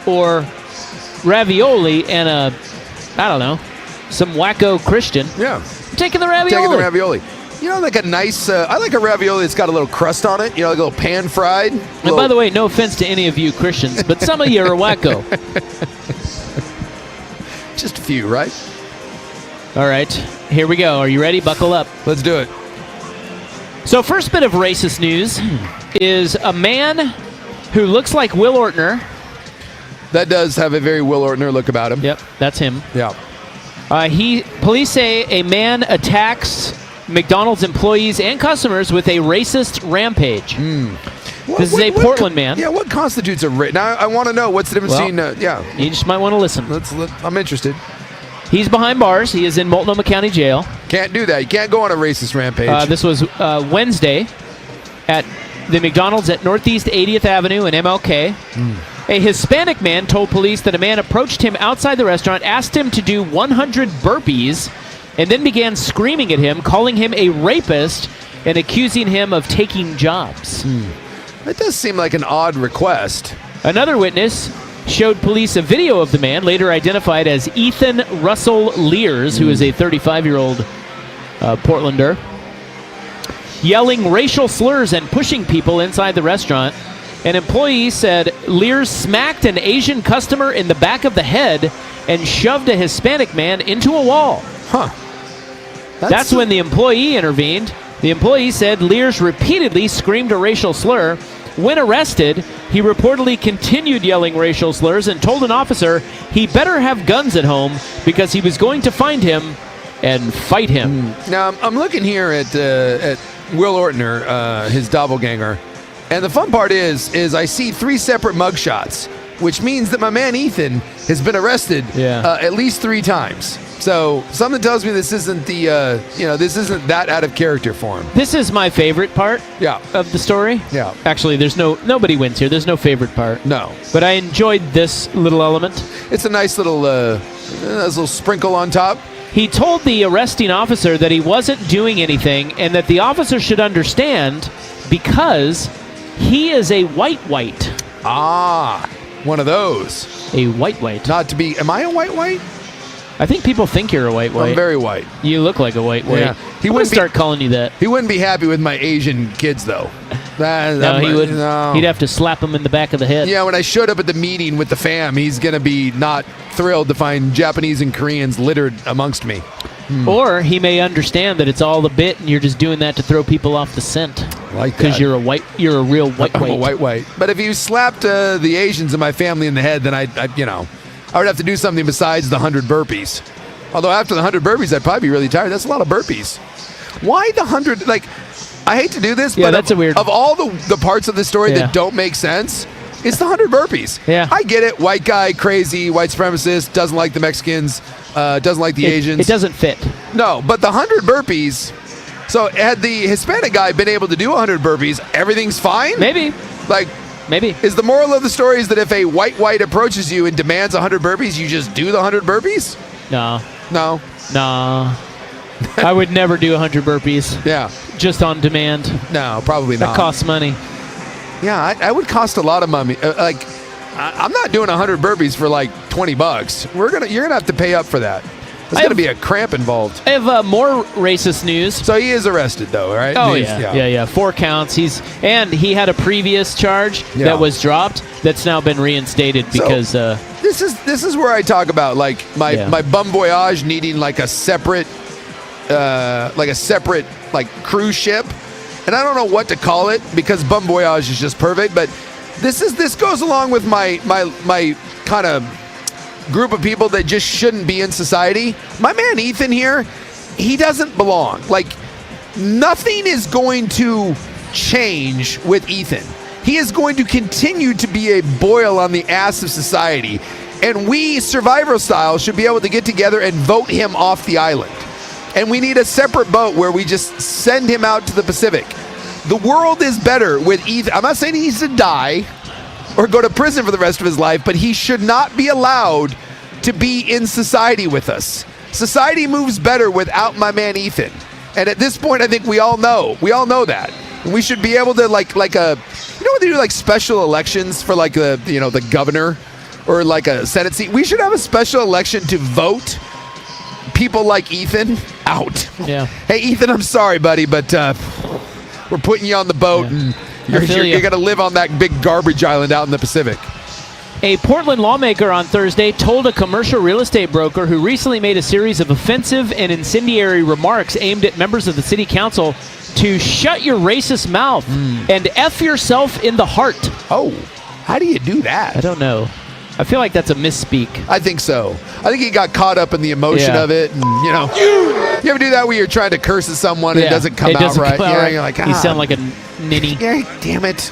or ravioli and some wacko Christian, Yeah. I'm taking the ravioli. Taking the ravioli. You know, like a nice, I like a ravioli that's got a little crust on it, like a little pan fried. And by the way, no offense to any of you Christians, but some of you are wacko. Just a few, right? All right, here we go. Are you ready? Buckle up. Let's do it. So first bit of racist news is a man who looks like Will Ortner. That does have a very Will Ortner look about him. Yep, that's him. Yeah. Police say a man attacks McDonald's employees and customers with a racist rampage. This is a Portland man. Yeah, what constitutes a race? Now, I want to know what's the difference between, You just might want to listen. I'm interested. He's behind bars. He is in Multnomah County Jail. Can't do that. You can't go on a racist rampage. This was Wednesday at the McDonald's at Northeast 80th Avenue in MLK. A Hispanic man told police that a man approached him outside the restaurant, asked him to do 100 burpees, and then began screaming at him, calling him a rapist, and accusing him of taking jobs. That does seem like an odd request. Another witness showed police a video of the man, later identified as Ethan Russell Lears, who is a 35-year-old Portlander, yelling racial slurs and pushing people inside the restaurant. An employee said Lears smacked an Asian customer in the back of the head and shoved a Hispanic man into a wall. Huh. That's when the employee intervened. The employee said Lears repeatedly screamed a racial slur. When arrested, he reportedly continued yelling racial slurs and told an officer he better have guns at home because he was going to find him and fight him. Now, I'm looking here at Will Ortner, his doppelganger, and the fun part is I see 3 separate mugshots, which means that my man Ethan has been arrested at least 3 times. So something tells me this isn't this isn't that out of character for him. This is my favorite part of the story. Yeah. Actually, nobody wins here. There's no favorite part. No. But I enjoyed this little element. It's a nice little sprinkle on top. He told the arresting officer that he wasn't doing anything and that the officer should understand because he is a white. Ah, one of those. A white. Not to be. Am I a white? I think people think you're a white. I'm very white. You look like a white. Yeah. He wouldn't start calling you that. He wouldn't be happy with my Asian kids, though. No, he wouldn't. No. He'd have to slap him in the back of the head. Yeah, when I showed up at the meeting with the fam, he's going to be not thrilled to find Japanese and Koreans littered amongst me. Or he may understand that it's all a bit and you're just doing that to throw people off the scent. Like that. Because you're a real white. I'm a white. But if you slapped the Asians in my family in the head, then I would have to do something besides the 100 burpees. Although after the 100 burpees, I'd probably be really tired. That's a lot of burpees. Why the 100? Like, I hate to do this, but that's of all the parts of the story that don't make sense, it's the 100 burpees. Yeah. I get it. White guy, crazy, white supremacist, doesn't like the Mexicans, doesn't like the Asians. It doesn't fit. No, but the 100 burpees. So had the Hispanic guy been able to do 100 burpees, everything's fine? Maybe. Like, Maybe. Is the moral of the story is that if a white approaches you and demands 100 burpees, you just do the 100 burpees? No. No. I would never do 100 burpees. Yeah. Just on demand. No, probably not. That costs money. Yeah, I would cost a lot of money. I'm not doing 100 burpees for like $20. You're gonna have to pay up for that. There's gonna be a cramp involved. I have more racist news. So he is arrested, though, right? Oh yeah. 4 counts. He had a previous charge that was dropped. That's now been reinstated because. This is where I talk about like my Bon Voyage needing like a separate cruise ship, and I don't know what to call it because Bon Voyage is just perfect. But this goes along with my kind of group of people that just shouldn't be in society. My man Ethan here, he doesn't belong. Like, nothing is going to change with Ethan. He is going to continue to be a boil on the ass of society. And we, Survivor style, should be able to get together and vote him off the island. And we need a separate boat where we just send him out to the Pacific. The world is better with Ethan. I'm not saying he needs to die or go to prison for the rest of his life, but he should not be allowed to be in society with us. Society moves better without my man Ethan. And at this point, I think we all know that. And we should be able to like when they do like special elections for like the governor or like a Senate seat. We should have a special election to vote people like Ethan out. Yeah. Hey Ethan, I'm sorry, buddy, but we're putting you on the boat and you're going to live on that big garbage island out in the Pacific. A Portland lawmaker on Thursday told a commercial real estate broker who recently made a series of offensive and incendiary remarks aimed at members of the city council to shut your racist mouth and F yourself in the heart. Oh, how do you do that? I don't know. I feel like that's a misspeak. I think so. I think he got caught up in the emotion of it. And, you ever do that where you're trying to curse at someone and it doesn't come out right? You're like, you sound like a ninny. Yeah, damn it.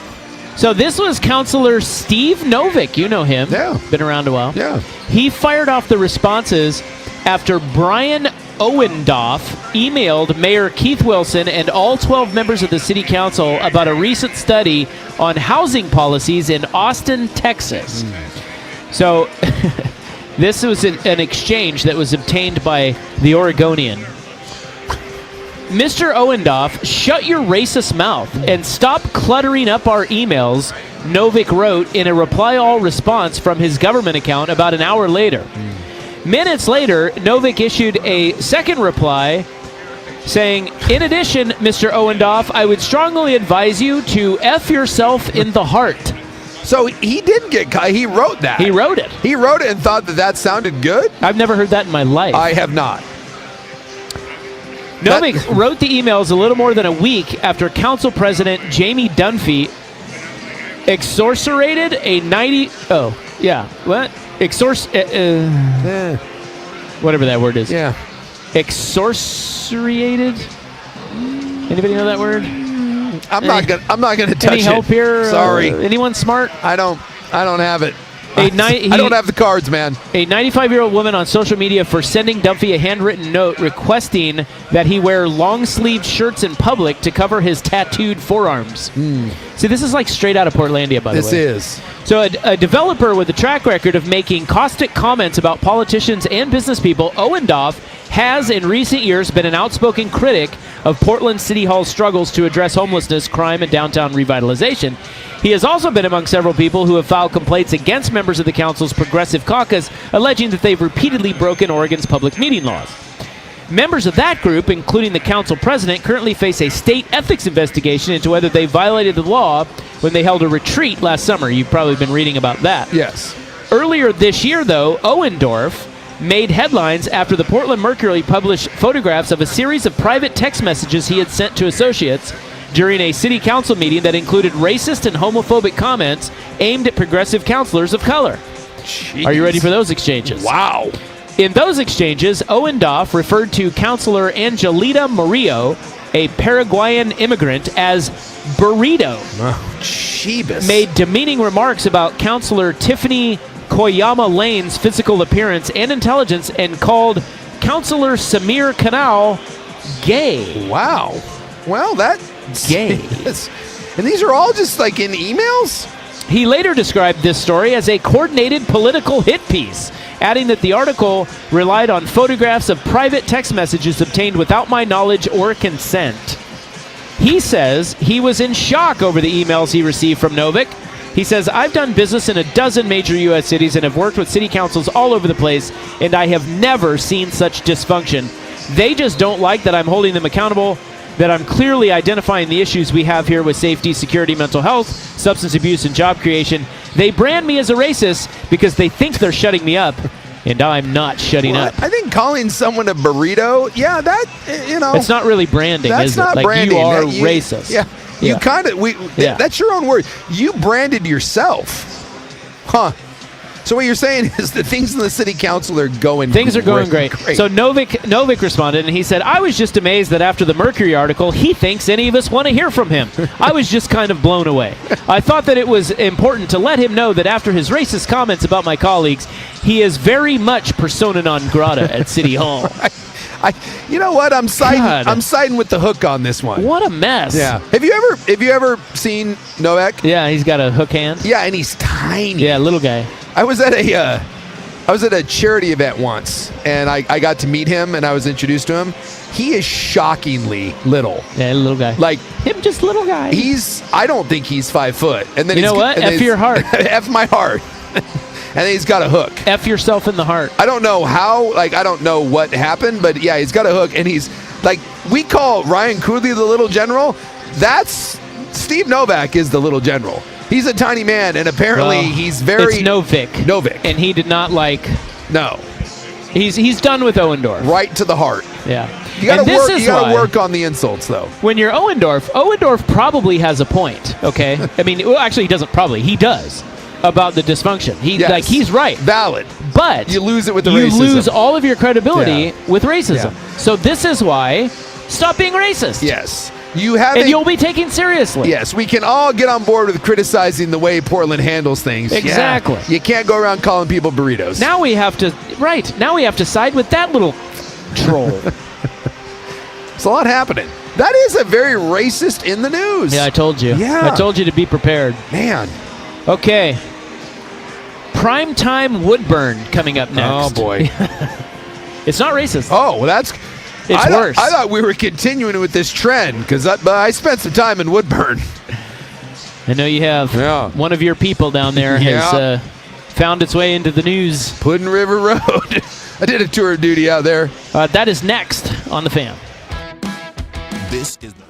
So this was Councilor Steve Novick. You know him. Yeah. Been around a while. Yeah. He fired off the responses after Brian Owendoff emailed Mayor Keith Wilson and all 12 members of the city council about a recent study on housing policies in Austin, Texas. So this was an exchange that was obtained by the Oregonian. Mr. Owendoff, shut your racist mouth and stop cluttering up our emails, Novick wrote in a reply-all response from his government account about an hour later. Minutes later, Novick issued a second reply saying, in addition, Mr. Owendoff, I would strongly advise you to F yourself in the heart. So he didn't get caught. He wrote that. He wrote it. He wrote it and thought that sounded good? I've never heard that in my life. I have not. Novick wrote the emails a little more than a week after Council President Jamie Dunphy exorcerated a 90... Oh, yeah. What? Whatever that word is. Yeah. Exorcerated? Anybody know that word? I'm not gonna touch it. Any help here? Sorry. Anyone smart? I don't have it. I don't have the cards, man. A 95-year-old woman on social media for sending Dunphy a handwritten note requesting that he wear long-sleeved shirts in public to cover his tattooed forearms. See, this is like straight out of Portlandia, by the way. This is. So a developer with a track record of making caustic comments about politicians and business people, Owendoff has in recent years been an outspoken critic of Portland City Hall's struggles to address homelessness, crime, and downtown revitalization. He has also been among several people who have filed complaints against members of the council's Progressive Caucus, alleging that they've repeatedly broken Oregon's public meeting laws. Members of that group, including the council president, currently face a state ethics investigation into whether they violated the law when they held a retreat last summer. You've probably been reading about that. Yes. Earlier this year, though, Owendorf made headlines after the Portland Mercury published photographs of a series of private text messages he had sent to associates during a city council meeting that included racist and homophobic comments aimed at progressive councilors of color. Jeez. Are you ready for those exchanges? Wow. In those exchanges, Owendoff referred to Councilor Angelita Murillo, a Paraguayan immigrant, as burrito. Oh, Jeebus. Made demeaning remarks about Councilor Tiffany Koyama Lane's physical appearance and intelligence, and called Councilor Samir Kanal gay. Wow. Well, that's gay. And these are all just like in emails? He later described this story as a coordinated political hit piece, adding that the article relied on photographs of private text messages obtained without my knowledge or consent. He says he was in shock over the emails he received from Novick. He says, I've done business in a dozen major U.S. cities and have worked with city councils all over the place, and I have never seen such dysfunction. They just don't like that I'm holding them accountable, that I'm clearly identifying the issues we have here with safety, security, mental health, substance abuse, and job creation. They brand me as a racist because they think they're shutting me up, and I'm not shutting up. I think calling someone a burrito, yeah, that, It's not really branding, that's is it? not Like, branding. you are That racist. Yeah. You Yeah. kind of, that's your own word. You branded yourself. Huh. So what you're saying is that things in the city council are going Things are going great. So Novick responded, and he said, I was just amazed that after the Mercury article, he thinks any of us want to hear from him. I was just kind of blown away. I thought that it was important to let him know that after his racist comments about my colleagues, he is very much persona non grata at City Hall. You know what? I'm siding. God. I'm siding with the hook on this one. What a mess. Yeah. Have you ever seen Novak? Yeah, he's got a hook hand. Yeah, and he's tiny. Yeah, little guy. I was at a charity event once, and I got to meet him, and I was introduced to him. He is shockingly little. Yeah, little guy. Like him, just little guy. I don't think he's 5 foot. And then You know what? F your heart. F my heart. And then he's got a hook. F yourself in the heart. I don't know how, I don't know what happened, but yeah, he's got a hook, and he's like, we call Ryan Cooley the little general. That's Steve Novak is the little general. He's a tiny man, and apparently he's very... It's Novick. Novick. And he did not like... No. He's done with Owendorf. Right to the heart. Yeah. You gotta work on the insults, though. When you're Owendorf probably has a point, okay? I mean, well, actually, he doesn't probably. He does. About the dysfunction. Yes. He's right. Valid. But you lose it with the you racism. lose all of your credibility with racism. Yeah. So this is why stop being racist. Yes. You have and you'll be taken seriously. Yes, we can all get on board with criticizing the way Portland handles things. Exactly. Yeah. You can't go around calling people burritos. Now we have to side with that little troll. There's a lot happening. That is a very racist in the news. Yeah, I told you. Yeah. I told you to be prepared. Man. Okay. Primetime Woodburn coming up next. Oh, boy. It's not racist. Oh, well, that's... It's worse. I thought we were continuing with this trend because I spent some time in Woodburn. I know you have. Yeah. One of your people down there has found its way into the news. Puddin' River Road. I did a tour of duty out there. That is next on The Fan. This is the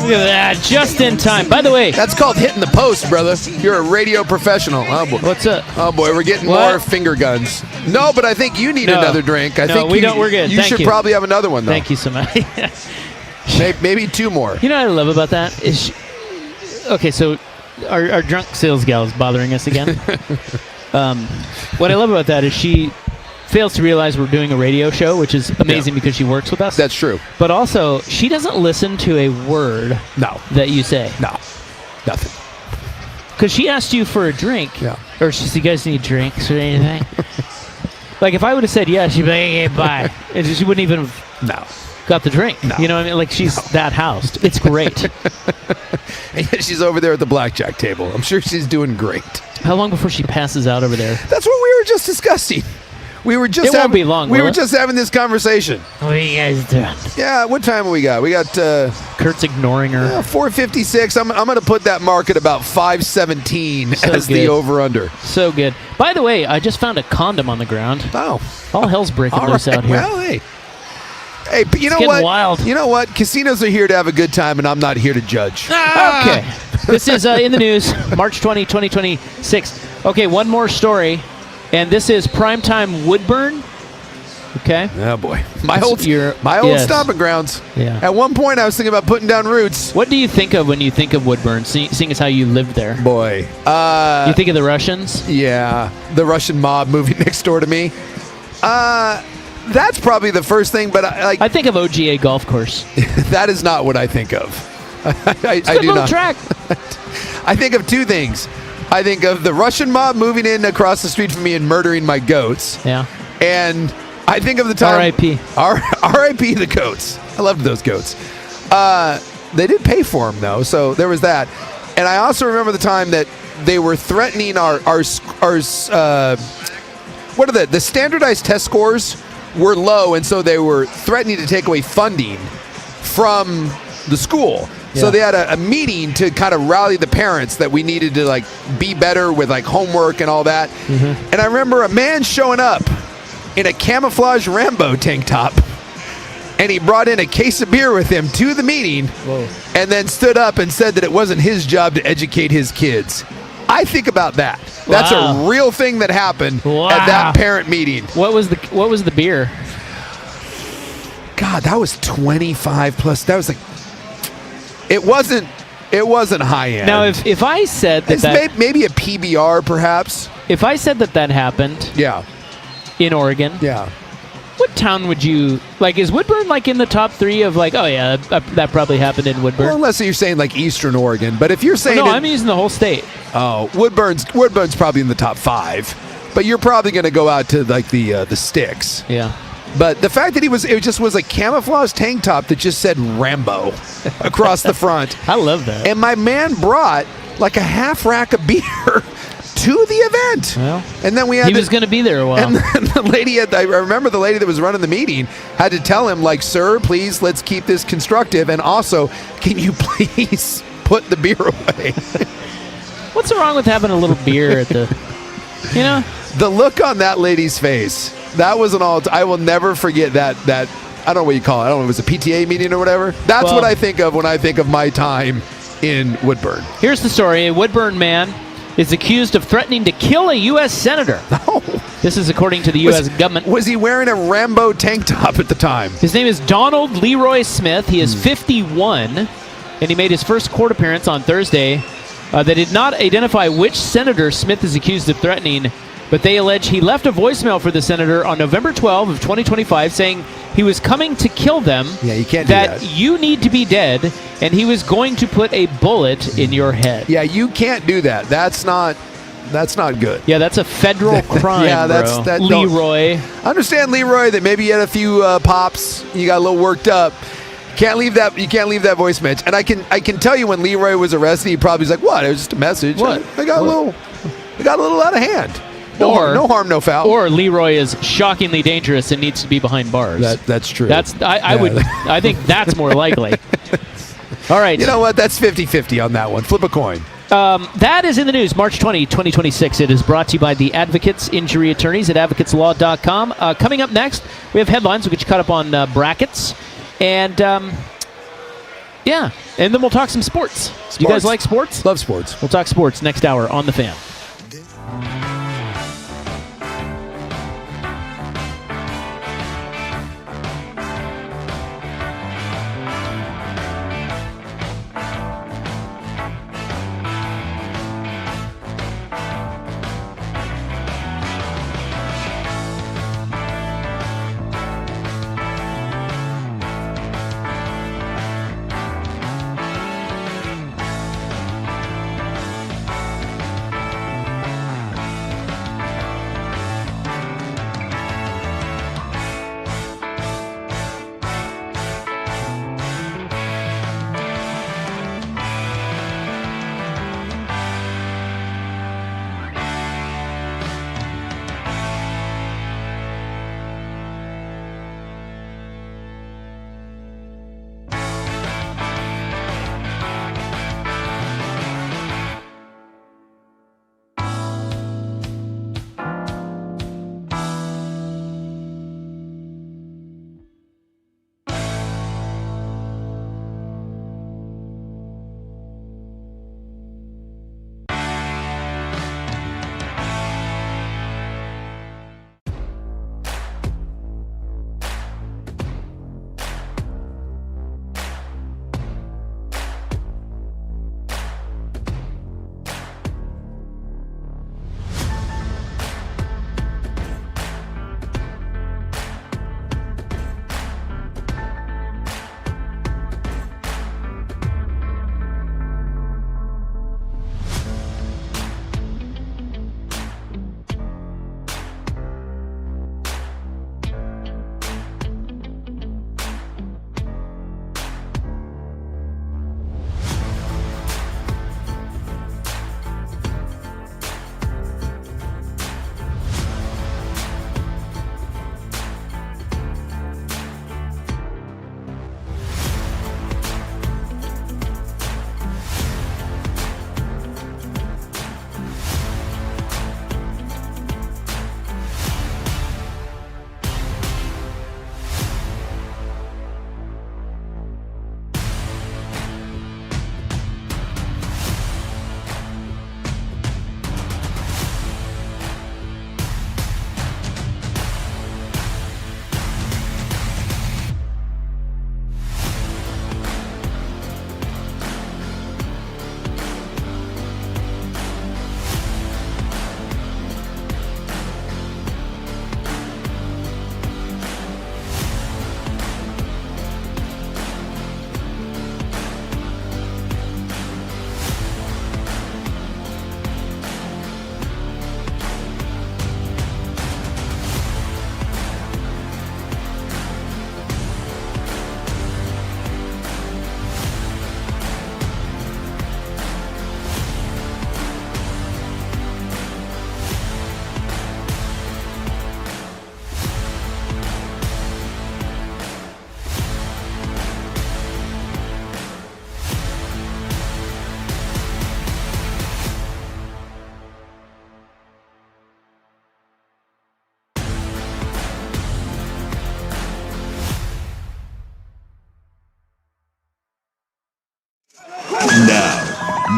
Look at that, just in time. By the way, That's called hitting the post, brother. You're a radio professional. Oh, boy. what's up? Oh, boy, we're getting What? more finger guns. No, but I think you need No. another drink. I No, think we don't. We're good. You Thank should you. probably have another one, though. Thank you so much. Maybe 2 more. You know what I love about that is, okay, so our drunk sales gal is bothering us again. What I love about that is she fails to realize we're doing a radio show, which is amazing because she works with us. That's true. But also, she doesn't listen to a word No. that you say. No. Nothing. Because she asked you for a drink. Yeah. Or she said, you guys need drinks or anything? Like, if I would have said yes, she'd be like, hey, bye. And she wouldn't even have No. got the drink. No. You know what I mean? Like, she's that housed. It's great. And yet she's over there at the blackjack table. I'm sure she's doing great. How long before she passes out over there? That's what we were just discussing. We were just It won't be long, We will were it? just having this conversation. What are you guys doing? Yeah, what time have we got? We got Kurt's ignoring her. 4:56. I'm going to put that mark at about 5:17 So as the good. over/under. So good. By the way, I just found a condom on the ground. Oh, All hell's breaking all loose right. out here. Well, hey. Hey, but you know getting what? wild. You know what? Casinos are here to have a good time, and I'm not here to judge. Okay. This is in the news, March 20, 2026. Okay, one more story, and this is Primetime Woodburn. Okay. Oh boy, my It's old your- stomping yes. grounds. Yeah. At one point, I was thinking about putting down roots. What do you think of when you think of Woodburn, seeing as how you lived there? Boy, You think of the Russians? yeah, the Russian mob moving next door to me. That's probably the first thing, but I think of OGA Golf Course. that is not what I think of. I Good do little not. track. I think of 2 things. I think of the Russian mob moving in across the street from me and murdering my goats. Yeah. And I think of the time. R.I.P.. R.I.P. the goats. I loved those goats. They did pay for them though, so there was that. And I also remember the time that they were threatening our what are the standardized test scores were low, and so they were threatening to take away funding from the school. So Yeah. they had a meeting to kind of rally the parents that we needed to like be better with like homework and all that. Mm-hmm. And I remember a man showing up in a camouflage Rambo tank top, and he brought in a case of beer with him to the meeting, and then stood up and said that it wasn't his job to educate his kids. I think about that. That's Wow. a real thing that happened Wow. at that parent meeting. What was the beer? God, that was 25 plus. That was like, it wasn't high end. Now, if I said It's that maybe a PBR, perhaps. if I said that happened Yeah, in Oregon, yeah. what town would you like? Is Woodburn like in the top 3 of like? Oh yeah, that probably happened in Woodburn. Well, unless you're saying like Eastern Oregon, but if you're saying no, it- I'm using the whole state. oh, Woodburn's probably in the top 5, but you're probably going to go out to like the sticks. Yeah. But the fact that it just was a camouflage tank top that just said Rambo across the front. I love that. And my man brought like a half rack of beer to the event. Well, and then we had he was going to be there a while. and then the lady I remember the lady that was running the meeting had to tell him like, sir, please, let's keep this constructive. And also, can you please put the beer away? What's wrong with having a little beer at the, you know? The look on that lady's face, that was I will never forget that I don't know what you call it. I don't know if it was a PTA meeting or whatever. That's Well- what I think of when I think of my time in Woodburn. Here's the story. A Woodburn man is accused of threatening to kill a U.S. senator. Oh. This is according to the U.S. government. Was he wearing a Rambo tank top at the time? His name is Donald Leroy Smith. He is 51, and he made his first court appearance on Thursday. They did not identify which senator Smith is accused of threatening, but they allege he left a voicemail for the senator on November 12 of 2025 saying he was coming to kill them. Yeah, you can't do that. You need to be dead, and he was going to put a bullet in your head. Yeah, you can't do that. That's not good. Yeah, that's a federal crime, Yeah, bro. don't- Leroy. I understand, Leroy, that maybe you had a few pops, you got a little worked up. You can't leave that voice message. And I can tell you when Leroy was arrested, he probably was like, "What? It was just a message. What? I got a little out of hand. No harm, no foul." Or Leroy is shockingly dangerous and needs to be behind bars. That's true. I think that's more likely. All right. You know what? That's 50-50 on that one. Flip a coin. That is in the news, March 20, 2026. It is brought to you by the Advocates Injury Attorneys at advocateslaw.com. Coming up next, we have headlines. We'll get you caught up on brackets. And Yeah, and then we'll talk some sports. You guys like sports? Love sports. We'll talk sports next hour on The Fan.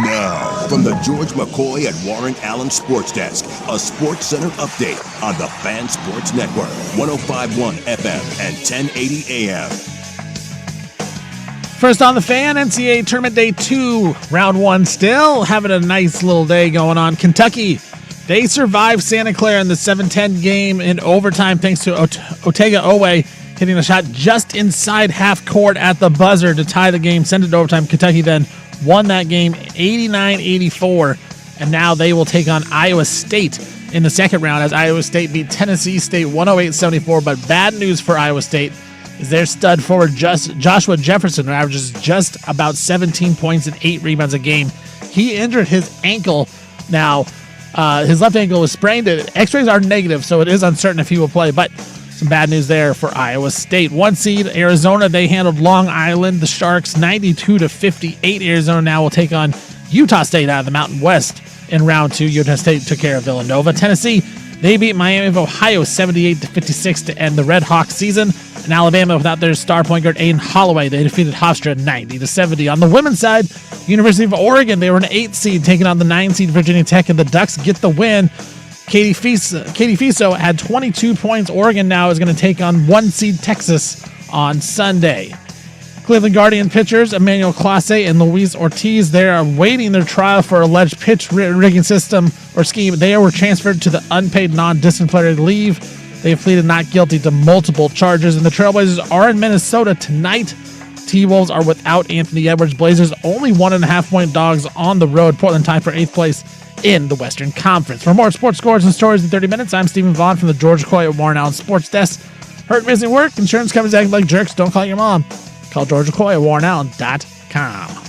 Now, from the George McCoy and Warren Allen Sports Desk, a Sports Center update on the Fan Sports Network, 105.1 FM and 1080 AM. First on The Fan, NCAA Tournament Day 2, Round 1 still having a nice little day going on. Kentucky, they survived Santa Clara in the 7-10 game in overtime thanks to Otega Owe hitting a shot just inside half court at the buzzer to tie the game, send it to overtime. Kentucky then won that game 89-84, and now they will take on Iowa State in the second round as Iowa State beat Tennessee State 108-74. But bad news for Iowa State is their stud forward Joshua Jefferson, who averages just about 17 points and 8 rebounds a game. He injured his ankle. Now, his left ankle was sprained. X-rays are negative, so it is uncertain if he will play, but some bad news there for Iowa State. 1 seed, Arizona, they handled Long Island, the Sharks, 92-58. Arizona now will take on Utah State out of the Mountain West in round 2. Utah State took care of Villanova. Tennessee, They beat Miami of Ohio 78-56 to end the Red Hawks season. And Alabama, without their star point guard Aiden Holloway, they defeated Hofstra 90-70. On the women's side, University of Oregon, they were an 8 seed taking on the 9 seed Virginia Tech, and the Ducks get the win. Katie Fiso had 22 points. Oregon now is going to take on 1 seed Texas on Sunday. Cleveland Guardian pitchers Emmanuel Clase and Luis Ortiz, they are awaiting their trial for alleged pitch rigging system or scheme. They were transferred to the unpaid non-disciplinary leave. They have pleaded not guilty to multiple charges. And the Trailblazers are in Minnesota tonight. T-Wolves are without Anthony Edwards. Blazers only 1.5-point dogs on the road. Portland tied for 8th place in the Western Conference. For more sports scores and stories in 30 minutes, I'm Stephen Vaughn from the George Coy at Warren Allen Sports Desk. Hurt, missing work, insurance companies acting like jerks. Don't call your mom. Call George McCoy at warrenallen.com.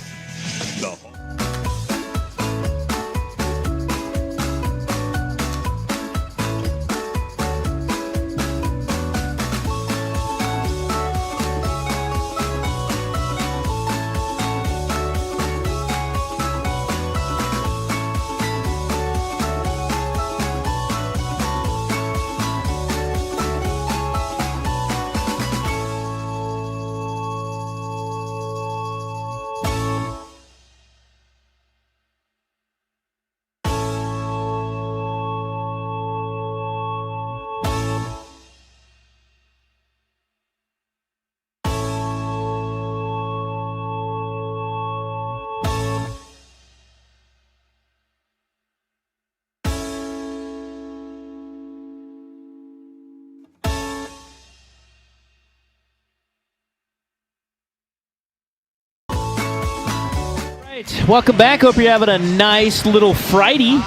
Welcome back. Hope you're having a nice little Friday.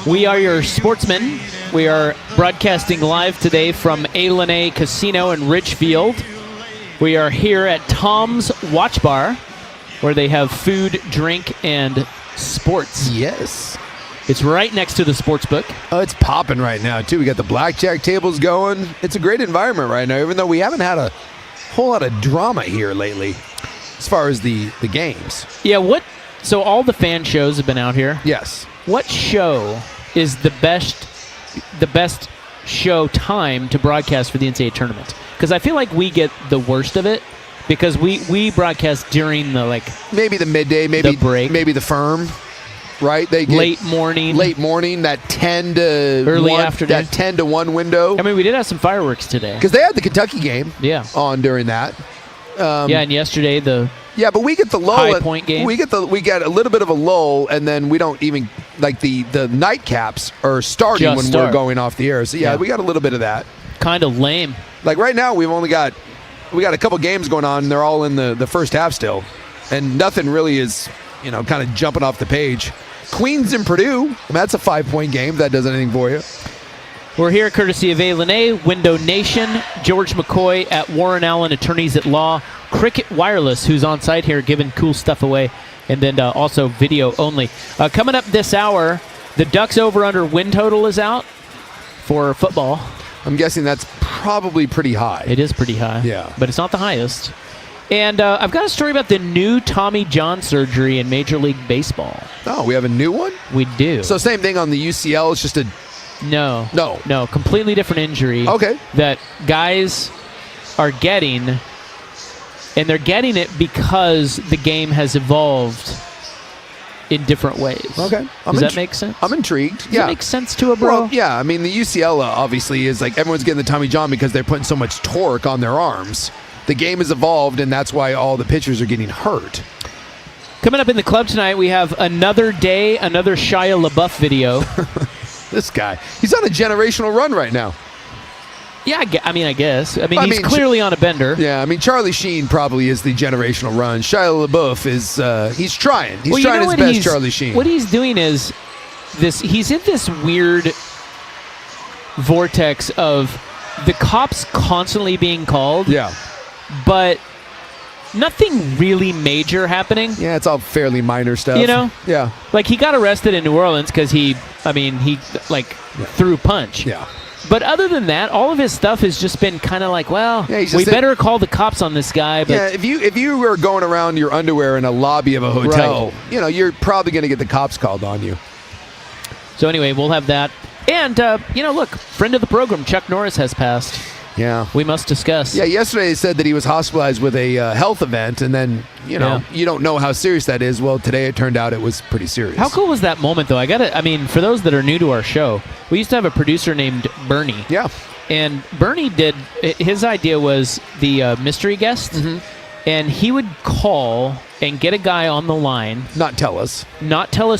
We are your sportsmen. We are broadcasting live today from A Casino in Richfield. We are here at Tom's Watch Bar, where they have food, drink, and sports. Yes. It's right next to the sports book. Oh, it's popping right now, too. We got the blackjack tables going. It's a great environment right now, even though we haven't had a whole lot of drama here lately as far as the games. Yeah, so all the fan shows have been out here. Yes. What show is the best show time to broadcast for the NCAA tournament? Because I feel like we get the worst of it because we broadcast during the maybe the midday, maybe the break, maybe the firm, right? They get late morning, that 10 to early 1, afternoon, that 10 to 1 window. I mean, we did have some fireworks today because they had the Kentucky game, on during that. And yesterday but we get the lull. High point game. We get a little bit of a lull, and then we don't even the nightcaps are starting we're going off the air. So we got a little bit of that. Kind of lame. Like right now, we got a couple games going on. And they're all in the first half still, and nothing really is kind of jumping off the page. Queens and Purdue. That's a 5-point game. If that does anything for you. We're here courtesy of A, Window Nation, George McCoy at Warren Allen Attorneys at Law, Cricket Wireless, who's on site here giving cool stuff away, and then also video only. Coming up this hour, the Ducks over-under win total is out for football. I'm guessing that's probably pretty high. It is pretty high. Yeah. But it's not the highest. And I've got a story about the new Tommy John surgery in Major League Baseball. Oh, we have a new one? We do. So same thing on the UCL. It's just a... No. No. Completely different injury. Okay. That guys are getting, and they're getting it because the game has evolved in different ways. Okay. Does that make sense? I'm intrigued. Does that make sense to a bro? Well, yeah. I mean, the UCL obviously is everyone's getting the Tommy John because they're putting so much torque on their arms. The game has evolved, and that's why all the pitchers are getting hurt. Coming up in the club tonight, we have another Shia LaBeouf video. This guy, he's on a generational run right now. Yeah, I guess. He's clearly on a bender. Yeah, Charlie Sheen probably is the generational run. Shia LaBeouf is, he's trying. He's trying his best, Charlie Sheen. What he's doing is he's in this weird vortex of the cops constantly being called. Yeah. But nothing really major happening. Yeah, it's all fairly minor stuff. Yeah. Like he got arrested in New Orleans because he threw a punch. Yeah. But other than that, all of his stuff has just been kind of we better call the cops on this guy. But if you were going around your underwear in a lobby of a hotel, right. you're probably going to get the cops called on you. So anyway, we'll have that. And, look, friend of the program, Chuck Norris has passed. Yeah. We must discuss. Yeah, yesterday they said that he was hospitalized with a health event, and then, you don't know how serious that is. Well, today it turned out it was pretty serious. How cool was that moment, though? For those that are new to our show, we used to have a producer named Bernie. Yeah. And Bernie his idea was the mystery guest, and he would call and get a guy on the line. Not tell us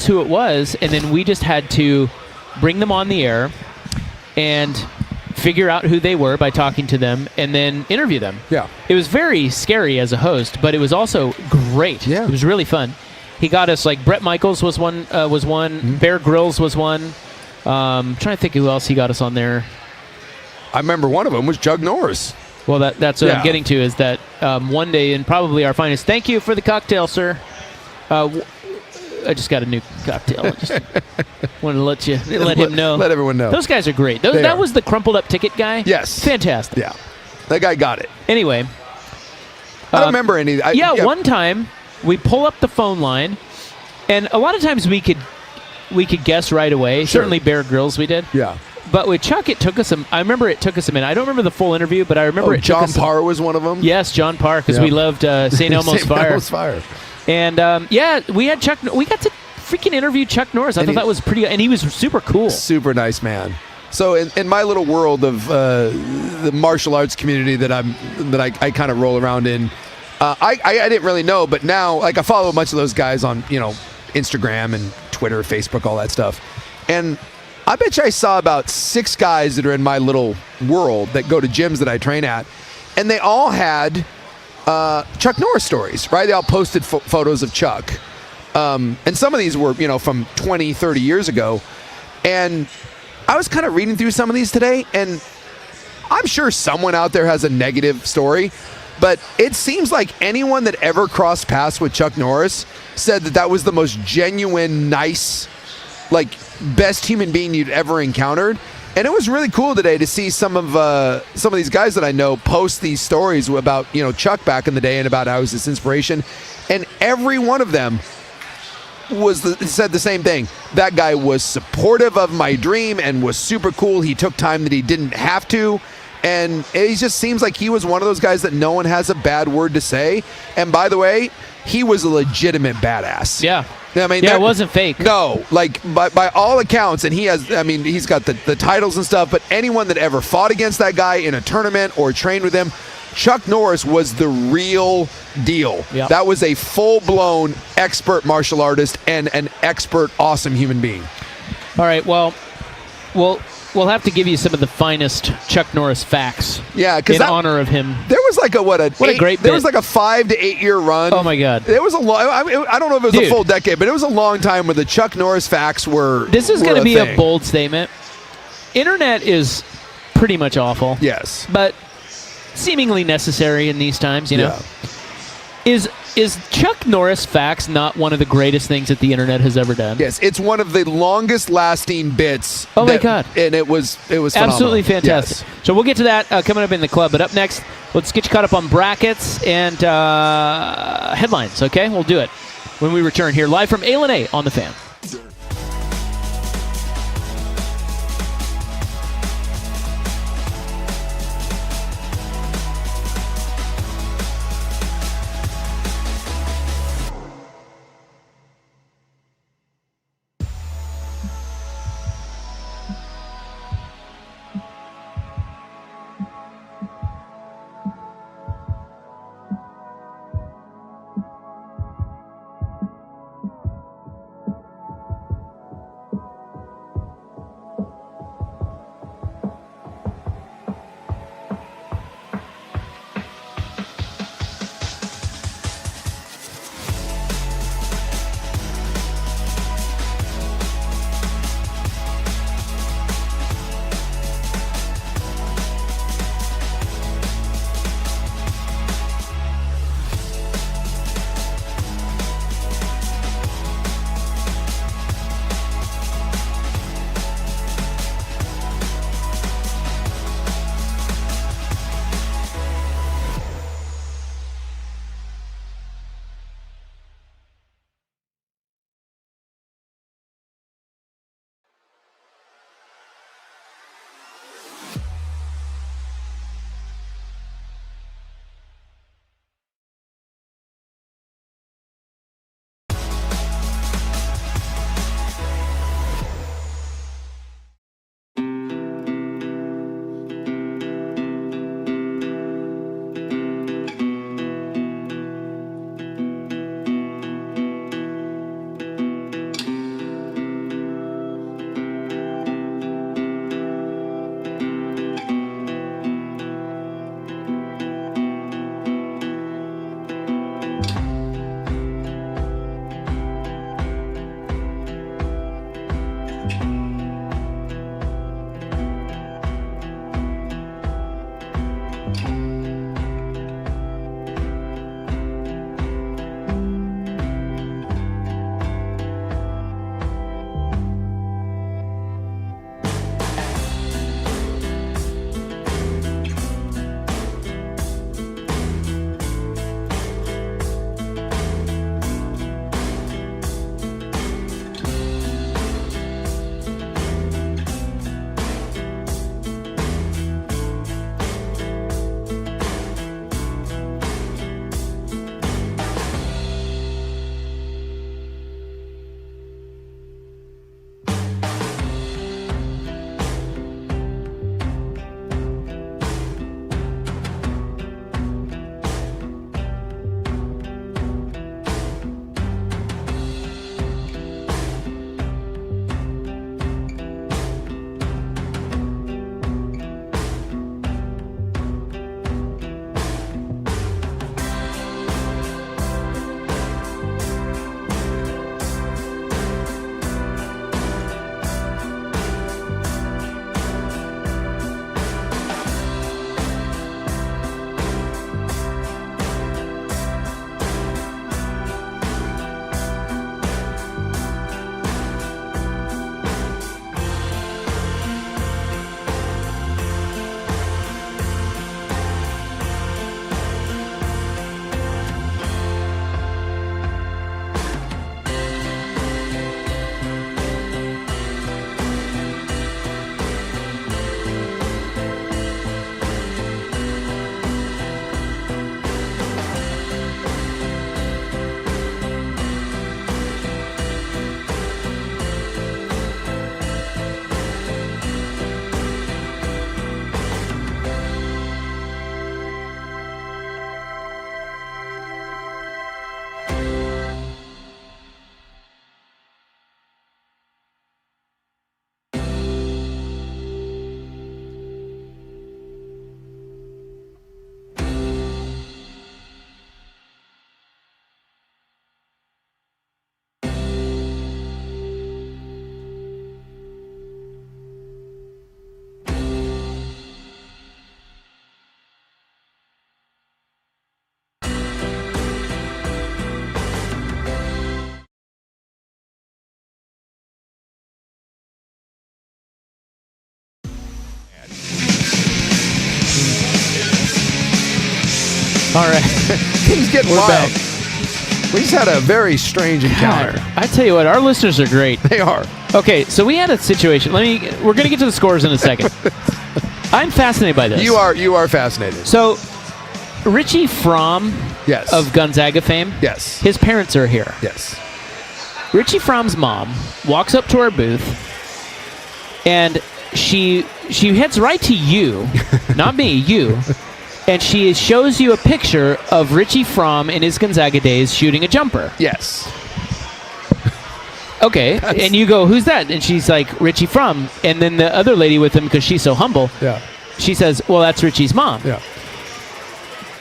who it was, and then we just had to bring them on the air and figure out who they were by talking to them and then interview them. Yeah. It was very scary as a host, but it was also great. Yeah. It was really fun. He got us, like, Bret Michaels was one, Bear Grylls was one. Trying to think who else he got us on there. I remember one of them was Chuck Norris. Well, that's what I'm getting to, is that one day, and probably our finest, thank you for the cocktail, sir. I just got a new cocktail. I just wanted to let him know. Let everyone know. Those guys are great. That was the crumpled up ticket guy? Yes. Fantastic. Yeah. That guy got it. Anyway. I don't remember any. One time we pull up the phone line, and a lot of times we could guess right away. Sure. Certainly Bear Grylls we did. Yeah. But with Chuck, I remember it took us a minute. I don't remember the full interview, but I remember John Parr was one of them? Yes, John Parr, because we loved St. Elmo's Fire. Elmo's Fire. And, we had Chuck. We got to freaking interview Chuck Norris. I thought that was pretty, and he was super cool. Super nice man. So in my little world of the martial arts community that I kind of roll around in, I didn't really know, but now, like, I follow a bunch of those guys on, Instagram and Twitter, Facebook, all that stuff. And I bet you I saw about 6 guys that are in my little world that go to gyms that I train at, and they all had Chuck Norris stories, right? They all posted photos of Chuck. And some of these were, from 20, 30 years ago. And I was kind of reading through some of these today, and I'm sure someone out there has a negative story, but it seems like anyone that ever crossed paths with Chuck Norris said that was the most genuine, nice, like, best human being you'd ever encountered. And it was really cool today to see some of these guys that I know post these stories about, Chuck back in the day and about how he was this inspiration. And every one of them said the same thing. That guy was supportive of my dream and was super cool. He took time that he didn't have to. And it just seems like he was one of those guys that no one has a bad word to say. And by the way, he was a legitimate badass. Yeah. I mean, it wasn't fake. No, like by all accounts, and he's got the titles and stuff, but anyone that ever fought against that guy in a tournament or trained with him, Chuck Norris was the real deal. Yep. That was a full-blown expert martial artist and an expert, awesome human being. All right, well, we'll have to give you some of the finest Chuck Norris facts. Yeah, because in honor of him. There was like a great there bit. was like a 5 to 8 year run. Oh my God! It was a long. I don't know if it was a full decade, but it was a long time where the Chuck Norris facts were. This is going to be thing. a bold statement. Internet is pretty much awful. Yes, but seemingly necessary in these times. Yeah. Is Chuck Norris facts not one of the greatest things that the internet has ever done? Yes, it's one of the longest lasting bits. Oh my God! And it was phenomenal. Absolutely fantastic. Yes. So we'll get to that coming up in the club. But up next, let's get you caught up on brackets and headlines. Okay, we'll do it when we return here live from A on the Fan. All right. Things get We're wild. back. We just had a very strange encounter. God, I tell you what, our listeners are great. They are. Okay, so we had a situation. We're going to get to the scores in a second. I'm fascinated by this. You are fascinated. So, Richie Fromm Yes. of Gonzaga fame, Yes. his parents are here. Yes. Richie Fromm's mom walks up to our booth, and she heads right to you, not me, you, and she shows you a picture of Richie Fromm in his Gonzaga days shooting a jumper. Yes. Okay, and you go, who's that? And she's like, Richie Fromm. And then the other lady with him, because she's so humble, Yeah. she says, well, that's Richie's mom. Yeah.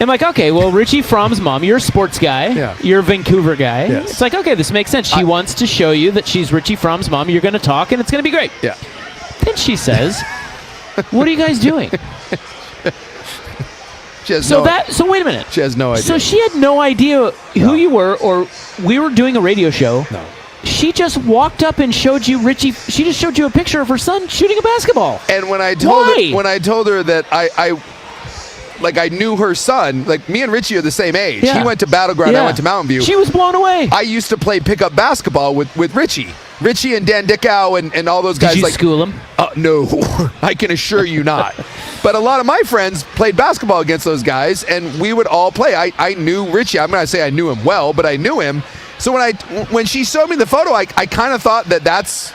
I'm like, okay, well, Richie Fromm's mom, you're a sports guy. Yeah. You're a Vancouver guy. Yes. It's like, okay, this makes sense. She wants to show you that she's Richie Fromm's mom. You're going to talk, and it's going to be great. Yeah. Then she says, what are you guys doing? She has So wait a minute. She has no idea. So she had no idea who you were, or we were doing a radio show. No. She just walked up and showed you Richie. She just showed you a picture of her son shooting a basketball. And when I told Why? her that I knew her son, like me and Richie are the same age. Yeah. He went to Battleground, Yeah. I went to Mountain View. She was blown away. I used to play pickup basketball with Richie. Richie and Dan Dickow and all those guys. Did you school him? No, I can assure you not. But a lot of my friends played basketball against those guys, and we would all play. I knew Richie. I'm not going to say I knew him well, but I knew him. So when she showed me the photo, I kind of thought that's.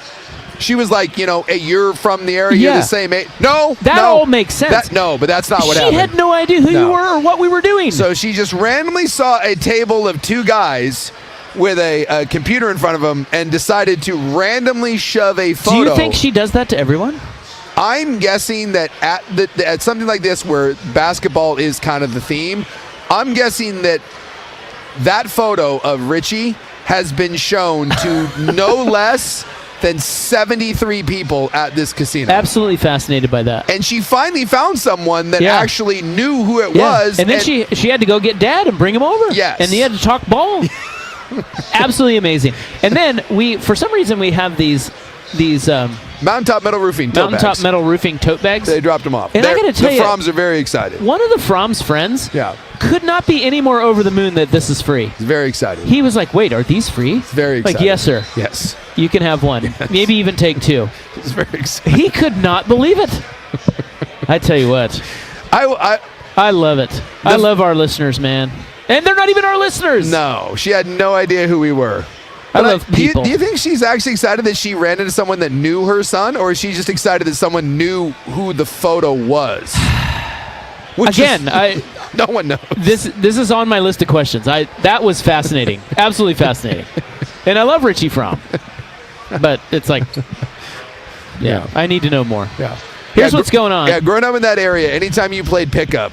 She was like, hey, you're from the area, you're Yeah. the same age. No, That all makes sense. But that's not what She happened. had no idea who you were or what we were doing. So she just randomly saw a table of two guys with a computer in front of them and decided to randomly shove a photo. Do you think she does that to everyone? I'm guessing that at something like this where basketball is kind of the theme, I'm guessing that photo of Richie has been shown to no less than 73 people at this casino. Absolutely fascinated by that. And she finally found someone that actually knew who it was. And then she had to go get Dad and bring him over. Yes. And he had to talk ball. Absolutely amazing. And then for some reason, we have these Mountaintop Metal Roofing tote Mountaintop bags. Metal Roofing tote bags. They dropped them off. And I gotta tell the you, Fromms are very excited. One of the Fromm's friends could not be any more over the moon that this is free. He's very excited. He was like, wait, are these free? Very excited. Like, yes, sir. Yes. You can have one. Yes. Maybe even take two. He's very excited. He could not believe it. I tell you what. I love it. I love our listeners, man. And they're not even our listeners. No, she had no idea who we were. I love people. Do you think she's actually excited that she ran into someone that knew her son, or is she just excited that someone knew who the photo was? No one knows. This is on my list of questions. That was fascinating. Absolutely fascinating. And I love Richie Fromm. But it's like, I need to know more. Yeah. Here's what's going on. Yeah, growing up in that area, anytime you played pickup,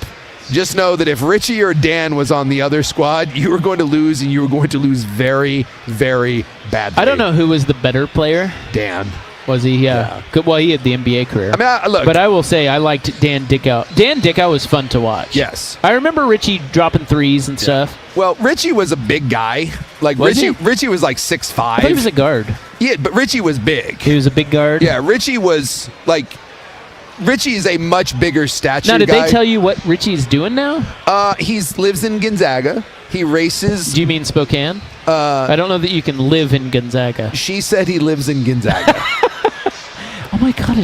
just know that if Richie or Dan was on the other squad, you were going to lose, and you were going to lose very, very badly. I don't know who was the better player. Dan. Was he? Yeah. Well, he had the NBA career. I mean, look. But I will say I liked Dan Dickow. Dan Dickow was fun to watch. Yes. I remember Richie dropping threes and stuff. Well, Richie was a big guy. Like Richie was like 6'5". I thought he was a guard. Yeah, but Richie was big. He was a big guard? Yeah, Richie is a much bigger stature Now, did guy. they tell you what Richie's doing now? He lives in Gonzaga. He races. Do you mean Spokane? I don't know that you can live in Gonzaga. She said he lives in Gonzaga. Oh my God,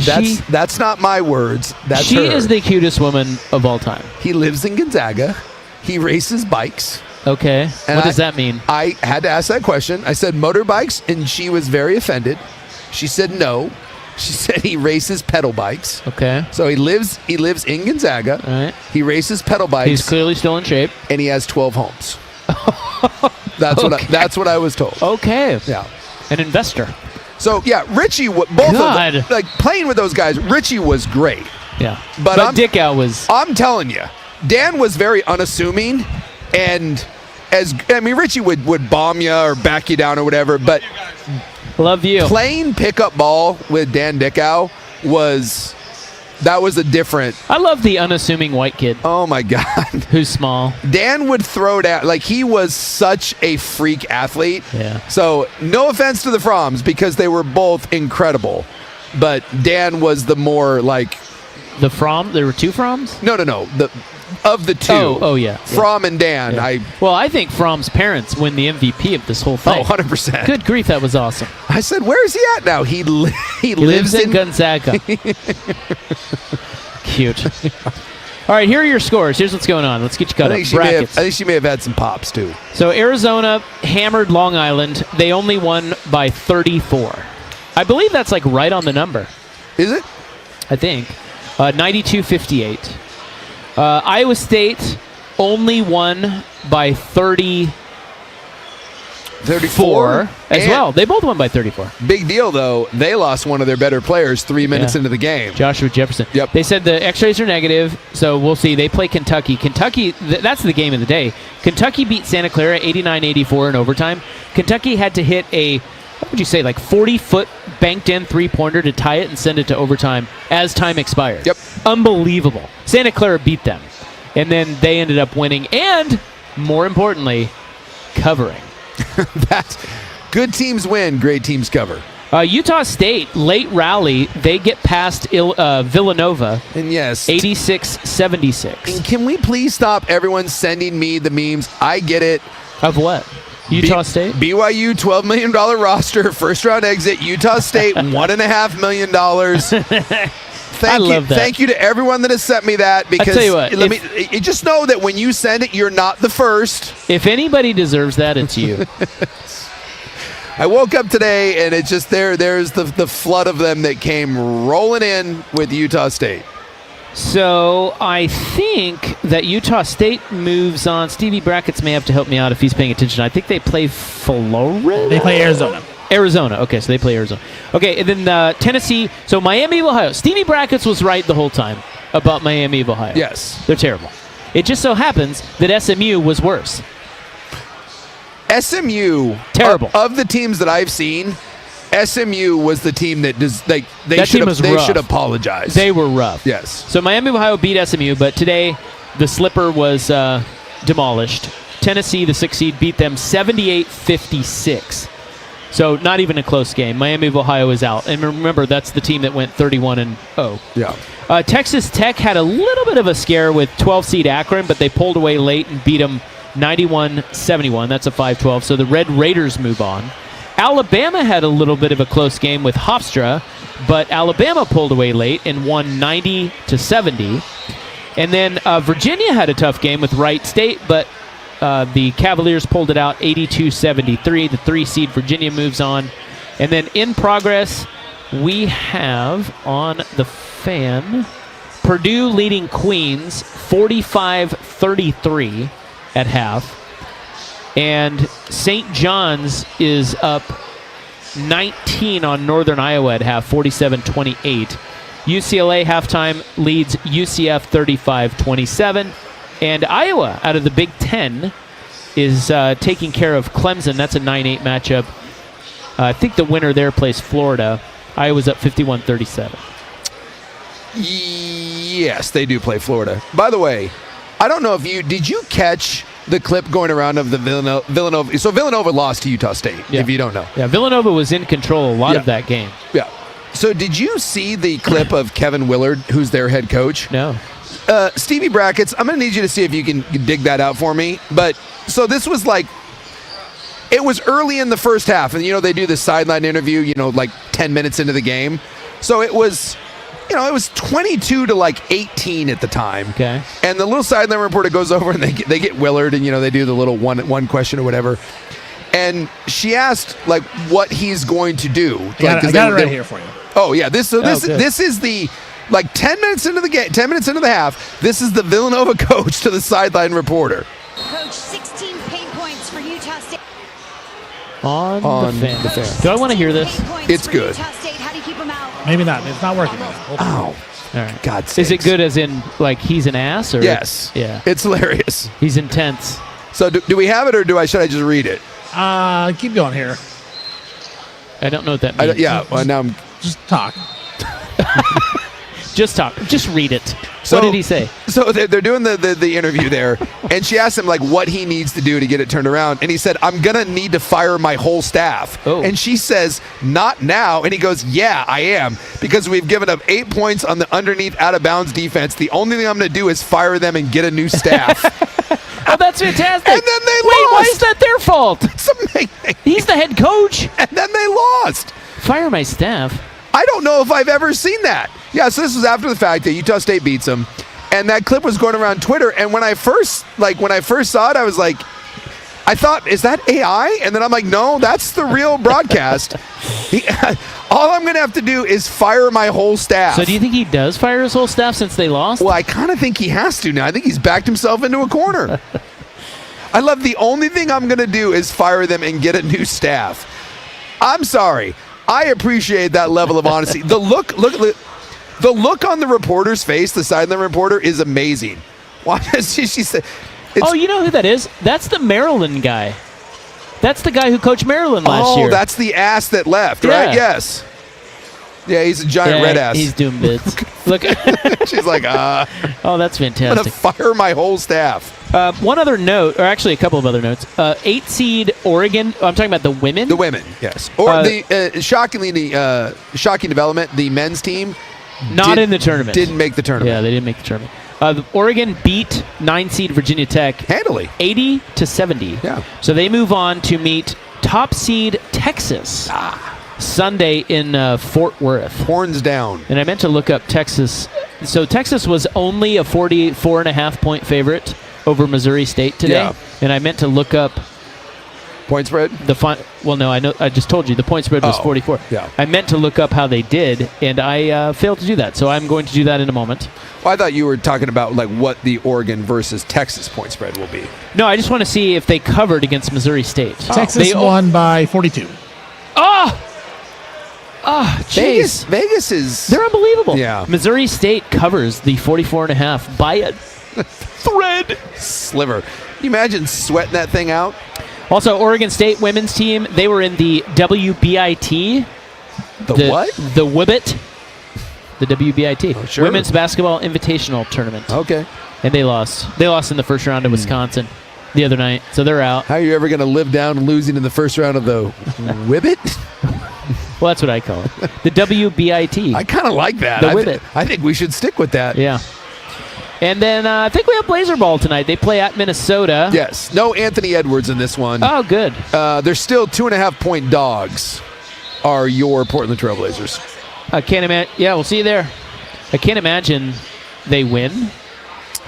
That's not my words. That's she her. is the cutest woman of all time. He lives in Gonzaga. He races bikes. Okay. And What does that mean? I had to ask that question. I said motorbikes, and she was very offended. She said no. She said he races pedal bikes. Okay. So he lives in Gonzaga. All right. He races pedal bikes. He's clearly still in shape. And he has 12 homes. That's what I was told. Okay. Yeah. An investor. So yeah, Richie, both God. of them, like playing with those guys, Richie was great. Yeah. But Dickow was. I'm telling you, Dan was very unassuming, and Richie would bomb you or back you down or whatever, but Love you. playing pickup ball with Dan Dickow was a different. I love the unassuming white kid Oh my God. who's small. Dan would throw down, like he was such a freak athlete. Yeah. So no offense to the Fromms because they were both incredible, but Dan was the more like The Fromm? There were two Fromms? no. of the two. Oh, yeah. Fromm and Dan. Yeah. I think Fromm's parents win the MVP of this whole thing. 100%. Good grief, that was awesome. I said, where is he at now? He lives in Gonzaga. Cute. All right, here are your scores. Here's what's going on. Let's get you caught up. I Brackets. think she may have had some pops, too. So Arizona hammered Long Island. They only won by 34. I believe that's like right on the number. Is it? I think. 92-58. Iowa State only won by 34 as well. They both won by 34. Big deal, though. They lost one of their better players 3 minutes into the game. Joshua Jefferson. Yep. They said the x-rays are negative, so we'll see. They play Kentucky. Kentucky, that's the game of the day. Kentucky beat Santa Clara 89-84 in overtime. Kentucky had to hit a, what would you say, like 40-foot banked-in three-pointer to tie it and send it to overtime as time expired. Yep. Unbelievable. Santa Clara beat them. And then they ended up winning and, more importantly, covering. That's good teams win, great teams cover. Utah State, late rally, they get past Villanova. And yes, 86-76. And can we please stop everyone sending me the memes? I get it. Of what? Utah State? BYU, $12 million roster, first round exit. Utah State, $1.5 million. I love that. Thank you to everyone that has sent me that. Because I'll tell you what, just know that when you send it, you're not the first. If anybody deserves that, it's you. I woke up today and it's just there's the flood of them that came rolling in with Utah State. So I think that Utah State moves on. Stevie Brackets may have to help me out if he's paying attention. I think they play Florida. They play Arizona. Arizona. Okay, so they play Arizona. Okay, and then Tennessee. So Miami of Ohio. Stevie Brackets was right the whole time about Miami of Ohio. Yes. They're terrible. It just so happens that SMU was worse. SMU, terrible. Of the teams that I've seen, SMU was the team that they should apologize. They were rough. Yes. So Miami of Ohio beat SMU, but today the slipper was demolished. Tennessee, the 6th seed, beat them 78-56. So not even a close game. Miami of Ohio is out. And remember, that's the team that went 31-0. Yeah. Texas Tech had a little bit of a scare with 12 seed Akron, but they pulled away late and beat them 91-71. That's a 5-12. So the Red Raiders move on. Alabama had a little bit of a close game with Hofstra, but Alabama pulled away late and won 90-70. And then Virginia had a tough game with Wright State, but the Cavaliers pulled it out 82-73. The 3-seed Virginia moves on. And then in progress, we have on the fan Purdue leading Queens 45-33 at half. And St. John's is up 19 on Northern Iowa at half, 47-28. UCLA halftime leads UCF 35-27. And Iowa, out of the Big Ten, is taking care of Clemson. That's a 9-8 matchup. I think the winner there plays Florida. Iowa's up 51-37. Yes, they do play Florida. By the way, I don't know if did you catch the clip going around of the Villanova? So Villanova lost to Utah State, if you don't know. Yeah, Villanova was in control a lot of that game. Yeah. So did you see the clip of Kevin Willard, who's their head coach? No. Stevie Brackets, I'm going to need you to see if you can dig that out for me. But so this was it was early in the first half. And, they do this sideline interview, like 10 minutes into the game. So it was, it was 22-18 at the time. Okay. And the little sideline reporter goes over and they get Willard and, they do the little one question or whatever. And she asked, what he's going to do. I got it right here for you. Oh, yeah. This is the... 10 minutes into the game, 10 minutes into the half, this is the Villanova coach to the sideline reporter. Coach, 16 paint points for Utah State. On the fan. Do I want to hear this? It's good. How do you keep them out? Maybe not. It's not working. Ow. All right. God sakes. Is it good as in, he's an ass? Or Yes. Yeah. It's hilarious. He's intense. So do we have it or should I just read it? Keep going here. I don't know what that means. Well, now I'm... Just talk. Just talk. Just read it. So- what did he say? So they're doing the interview there, and she asked him like what he needs to do to get it turned around, and he said, "I'm gonna need to fire my whole staff." Oh. And she says, "Not now." And he goes, "Yeah, I am, because we've given up 8 points on the underneath out of bounds defense. The only thing I'm gonna do is fire them and get a new staff." Oh, that's fantastic. And then they Wait, why lost. is that their fault? It's amazing. He's the head coach. And then they lost. Fire my staff. I don't know if I've ever seen that. Yeah, so this was after the fact that Utah State beats them, and that clip was going around Twitter. And when I first saw it, I was like, I thought, is that AI? And then I'm like, no, that's the real broadcast. All I'm going to have to do is fire my whole staff. So do you think he does fire his whole staff since they lost? Well, I kind of think he has to now. I think he's backed himself into a corner. I love the only thing I'm going to do is fire them and get a new staff. I'm sorry. I appreciate that level of honesty. The look on the reporter's face, the sideline reporter, is amazing. Why does she say? Oh, you know who that is? That's the Maryland guy. That's the guy who coached Maryland last year. Oh, that's the ass that left, right? Yeah. Yes. Yeah, he's a giant red ass. He's doing bids. Look. She's like, Oh, that's I'm fantastic. going to fire my whole staff. One other note, or actually a couple of other notes. 8 seed Oregon. I'm talking about the women. The women, yes. Or shocking development, the men's team Not in the tournament. Didn't make the tournament. Yeah, they didn't make the tournament. Oregon beat 9 seed Virginia Tech Handily. 80-70. Yeah. So they move on to meet top seed Texas Sunday in Fort Worth. Horns down. And I meant to look up Texas. So Texas was only a 44.5 point favorite over Missouri State today. Yeah. And I meant to look up Point spread? well, no, I just told you the point spread was 44. Yeah. I meant to look up how they did, and I failed to do that. So I'm going to do that in a moment. Well, I thought you were talking about like what the Oregon versus Texas point spread will be. No, I just want to see if they covered against Missouri State. Texas won by 42. Jeez. Vegas is They're unbelievable. Yeah. Missouri State covers the 44.5 by a thread. sliver. Can you imagine sweating that thing out? Also, Oregon State women's team, they were in the WBIT. The what? The WBIT. The WBIT. Oh, sure. Women's Basketball Invitational Tournament. Okay. And they lost. They lost in the first round to Wisconsin the other night, so they're out. How are you ever going to live down losing in the first round of the Whibbit? Well, that's what I call it. The WBIT. I kind of like that. The Whibbit. I think we should stick with that. Yeah. And then I think we have Blazer Ball tonight. They play at Minnesota. Yes. No Anthony Edwards in this one. Oh, good. They're still 2.5 point dogs. Are your Portland Trailblazers? I can't imagine. Yeah, we'll see you there. I can't imagine they win,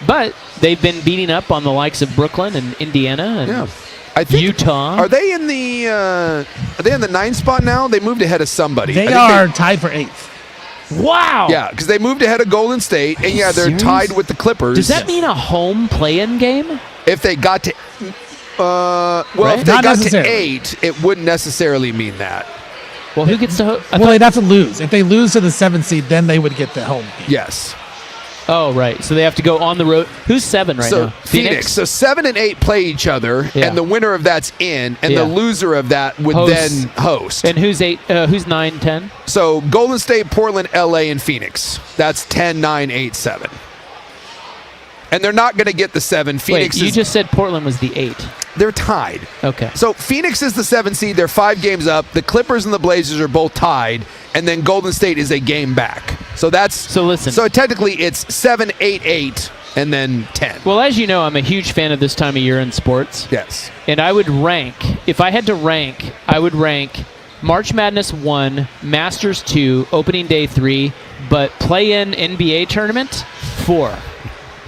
but they've been beating up on the likes of Brooklyn and Indiana and I think, Utah. Are they in the 9th spot now? They moved ahead of somebody. They are tied for 8th. Wow. Yeah, because they moved ahead of Golden State, and they're serious? tied with the Clippers. Does that mean a home play-in game? If they got to, Right? if they Not got to necessarily. 8, it wouldn't necessarily mean that. Well, who gets to? Well, they'd have to lose. If they lose to the 7th seed, then they would get the home game. Yes. Oh, right. So they have to go on the road. Who's 7 right So now? Phoenix. So 7 and 8 play each other, Yeah. and the winner of that's in, and Yeah. the loser of that would Host. then host. And who's 8? Who's 9, 10? So Golden State, Portland, LA, and Phoenix. That's 10, 9, 8, 7. And they're not going to get the 7. Phoenix Wait, you is, just said Portland was the 8. they're tied. Okay. So Phoenix is the 7 seed. They're 5 games up. The Clippers and the Blazers are both tied, and then Golden State is a game back. So that's So listen. So technically, it's 7, 8, 8, and then 10. Well, as you know, I'm a huge fan of this time of year in sports. Yes. And I would rank, if I had to rank, I would rank March Madness 1, Masters 2, Opening Day 3, but play-in NBA tournament 4.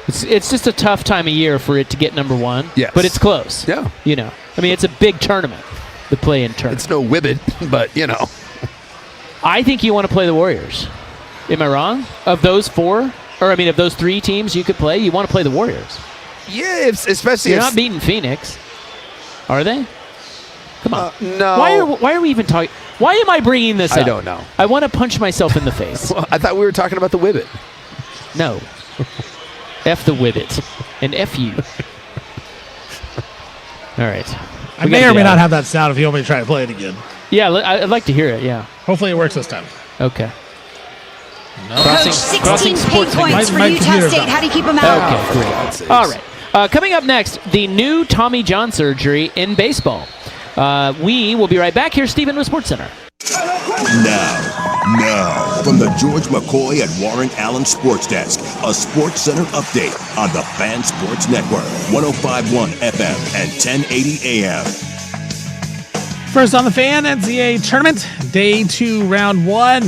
It's just a tough time of year for it to get number 1. Yes. But it's close. Yeah. You know, I mean, it's a big tournament, the play-in tournament. It's no Whibbit, but I think you want to play the Warriors. Am I wrong? Of those 4, or I mean, of those 3 teams you could play, you want to play the Warriors. Yeah, especially You're if not beating Phoenix, are they? Come on. no. Why are we even talking? Why am I bringing this up? I don't know. I want to punch myself in the face. Well, I thought we were talking about the Whibbit. No. F the Whibbit. And F you. All right. I We may gotta or get may out. not have that sound if you want me to try to play it again. Yeah, I'd like to hear it, yeah. Hopefully it works this time. Okay. Coach, 16 paint points for My Utah computer's State. up. How do you keep them out? Okay, great. All right. Coming up next, the new Tommy John surgery in baseball. We will be right back. Here's Stephen with SportsCenter. Now, from the George McCoy and Warren Allen Sports Desk, a Sports Center update on the Fan Sports Network, 105.1 FM and 1080 AM. First on the Fan, NCAA Tournament, Day 2, Round 1.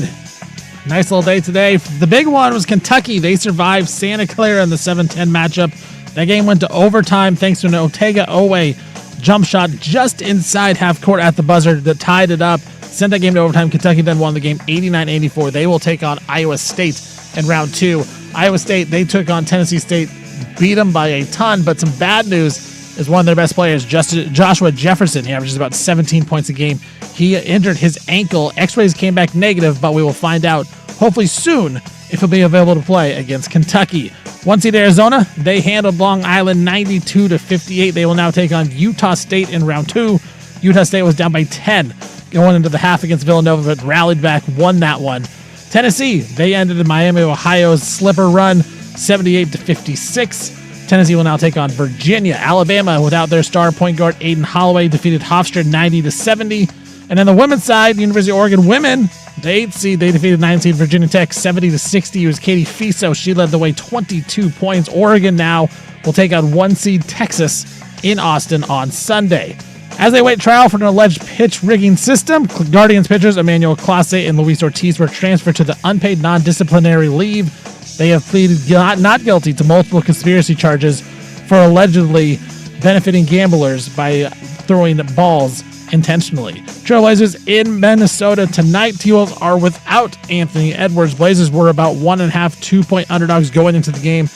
Nice little day today. The big one was Kentucky. They survived Santa Clara in the 7-10 matchup. That game went to overtime thanks to an Ortega-Owe jump shot just inside half court at the buzzer that tied it up. Sent that game to overtime. Kentucky then won the game 89-84. They will take on Iowa State in round 2. Iowa State, they took on Tennessee State, beat them by a ton, but some bad news is one of their best players, Joshua Jefferson. He averages about 17 points a game. He injured his ankle. X-rays came back negative, but we will find out hopefully soon if he'll be available to play against Kentucky. 1 seed Arizona, they handled Long Island 92-58. They will now take on Utah State in round 2. Utah State was down by 10 going into the half against Villanova, but rallied back, won that one. Tennessee, they ended in Miami, Ohio's slipper run 78-56. Tennessee will now take on Virginia. Alabama, without their star point guard Aiden Holloway, defeated Hofstra 90-70. And then the women's side, University of Oregon women, the 8th seed, they defeated 9th seed Virginia Tech 70-60. It was Katie Fiso. She led the way, 22 points. Oregon now will take on 1 seed Texas in Austin on Sunday. As they wait trial for an alleged pitch rigging system, Guardians pitchers Emmanuel Clase and Luis Ortiz were transferred to the unpaid non-disciplinary leave. They have pleaded not guilty to multiple conspiracy charges for allegedly benefiting gamblers by throwing balls intentionally. Trailblazers in Minnesota tonight. T-Wolves are without Anthony Edwards. Blazers were about 1.5, 2-point underdogs going into the game.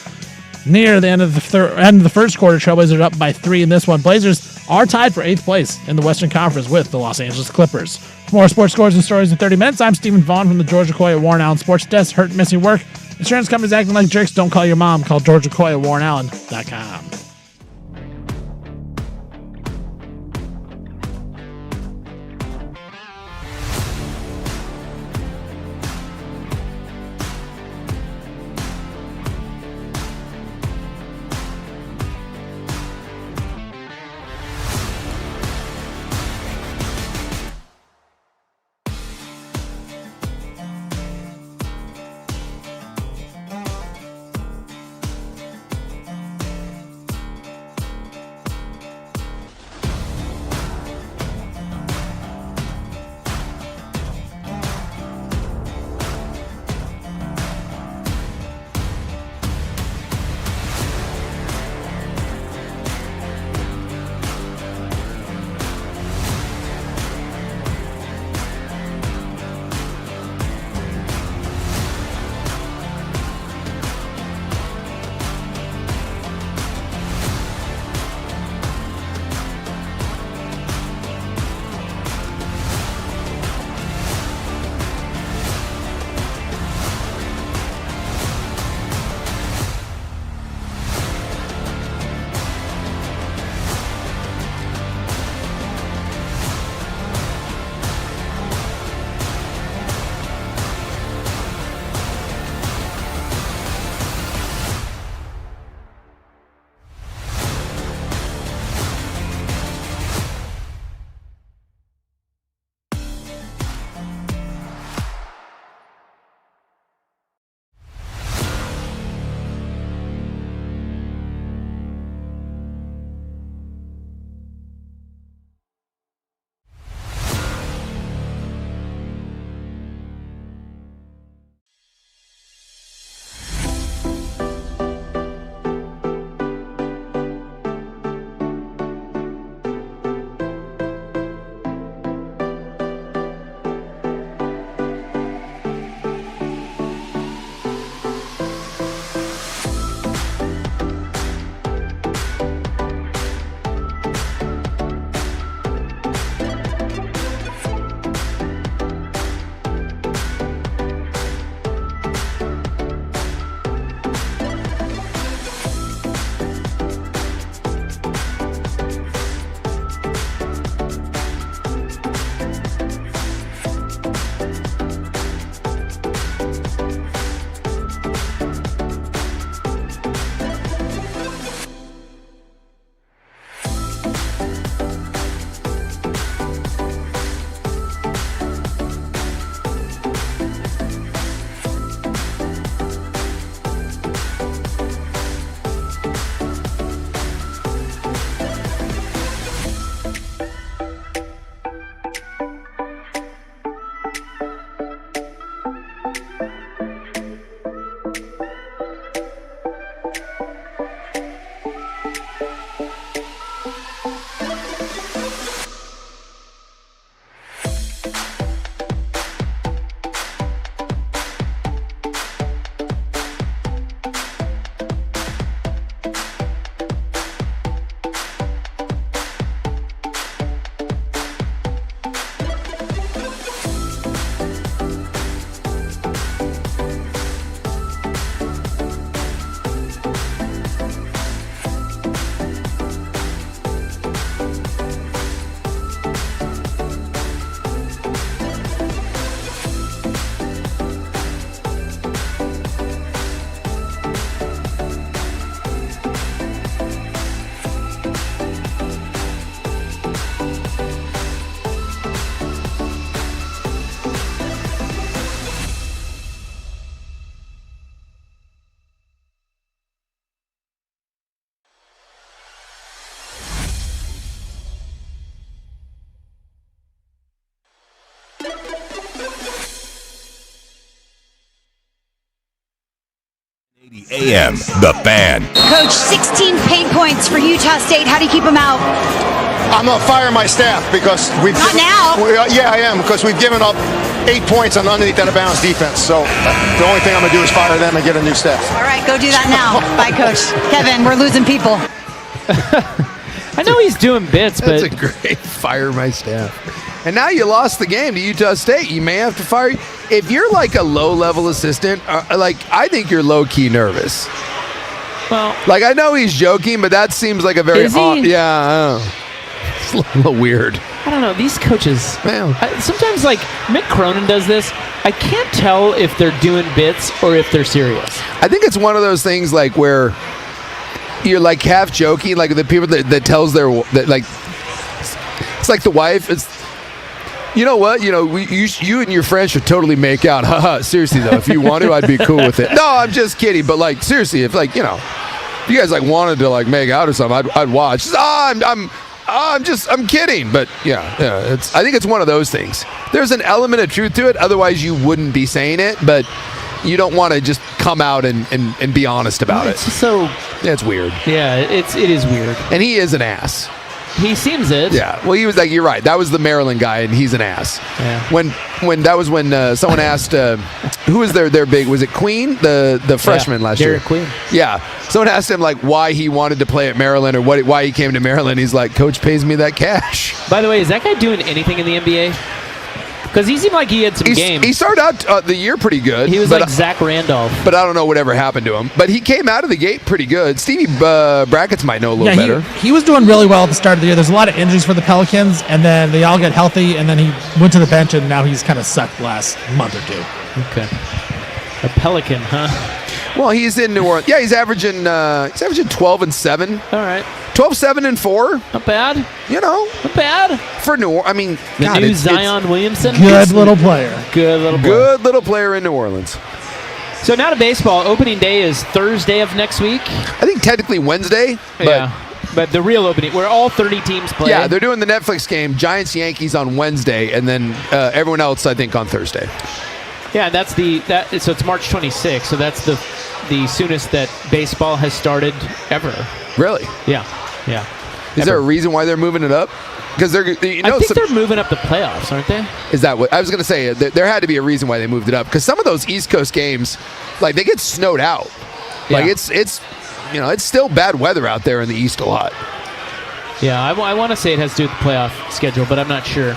Near the end of the first quarter, Trailblazers are up by 3 in this one. Blazers are tied for 8th place in the Western Conference with the Los Angeles Clippers. For more sports scores and stories in 30 minutes, I'm Stephen Vaughn from the George McCoy at Warren Allen Sports Desk. Hurt, missing work. Insurance companies acting like jerks. Don't call your mom. Call George McCoy at WarrenAllen.com. a.m. The Fan. Coach, 16 paint points for Utah State. How do you keep them out? I'm going to fire my staff because we've... Not now. Yeah, I am, because we've given up 8 points on underneath out of bounds defense. So the only thing I'm going to do is fire them and get a new staff. All right, go do that now. Bye, Coach. Kevin, we're losing people. I know he's doing bits, That's but a great fire my staff. And now you lost the game to Utah State. You may have to fire. If you're like a low-level assistant, I think you're low-key nervous. well, Like, I know he's joking, but that seems like a very Is he? yeah. I don't know. It's a little weird. I don't know. These coaches, Well. sometimes like Mick Cronin does this. I can't tell if they're doing bits or if they're serious. I think it's one of those things like where you're like half joking, like the people that tells that like it's like the wife. It's, you know what? You know, you and your friends should totally make out. Haha. Seriously though, if you want to, I'd be cool with it. No, I'm just kidding. But like seriously, if like if you guys like wanted to like make out or something, I'd watch. I'm kidding. But yeah. I think it's one of those things. There's an element of truth to it. Otherwise, you wouldn't be saying it. But you don't want to just come out and be honest about it. So Yeah, it's weird. yeah, it is weird. And he is an ass. He seems it. Yeah. Well, he was like, you're right. That was the Maryland guy, and he's an ass. Yeah. When someone asked who was their big, was it Queen, the freshman last year? Derek Queen. Yeah. Someone asked him like why he wanted to play at Maryland or why he came to Maryland. He's like, Coach pays me that cash. By the way, is that guy doing anything in the NBA? Because he seemed like he had some game. He started out the year pretty good. He was like Zach Randolph. But I don't know whatever happened to him. But he came out of the gate pretty good. Stevie Brackets might know a little better. He was doing really well at the start of the year. There's a lot of injuries for the Pelicans, and then they all get healthy, and then he went to the bench, and now he's kind of sucked the last month or two. Okay. A Pelican, huh? Well, he's in New Orleans. Yeah, he's averaging 12 and 7. All right. 12, 7, and 4. Not bad. Not bad. For New Orleans. I mean, The God, new it's Zion Williamson. Good little player. Good little boy. good little player in New Orleans. So now to baseball. Opening day is Thursday of next week. I think technically Wednesday, but Yeah. But the real opening, where all 30 teams play. yeah, they're doing the Netflix game, Giants-Yankees on Wednesday, and then everyone else, I think, on Thursday. Yeah, that's so it's March 26th. So that's the soonest that baseball has started ever. Really? Yeah. Yeah. Is there a reason why they're moving it up? Because they're, I think they're moving up the playoffs, aren't they? Is that what I was going to say? There had to be a reason why they moved it up. Because some of those East Coast games, like they get snowed out. Like Yeah. it's still bad weather out there in the East a lot. Yeah, I want to say it has to do with the playoff schedule, but I'm not sure.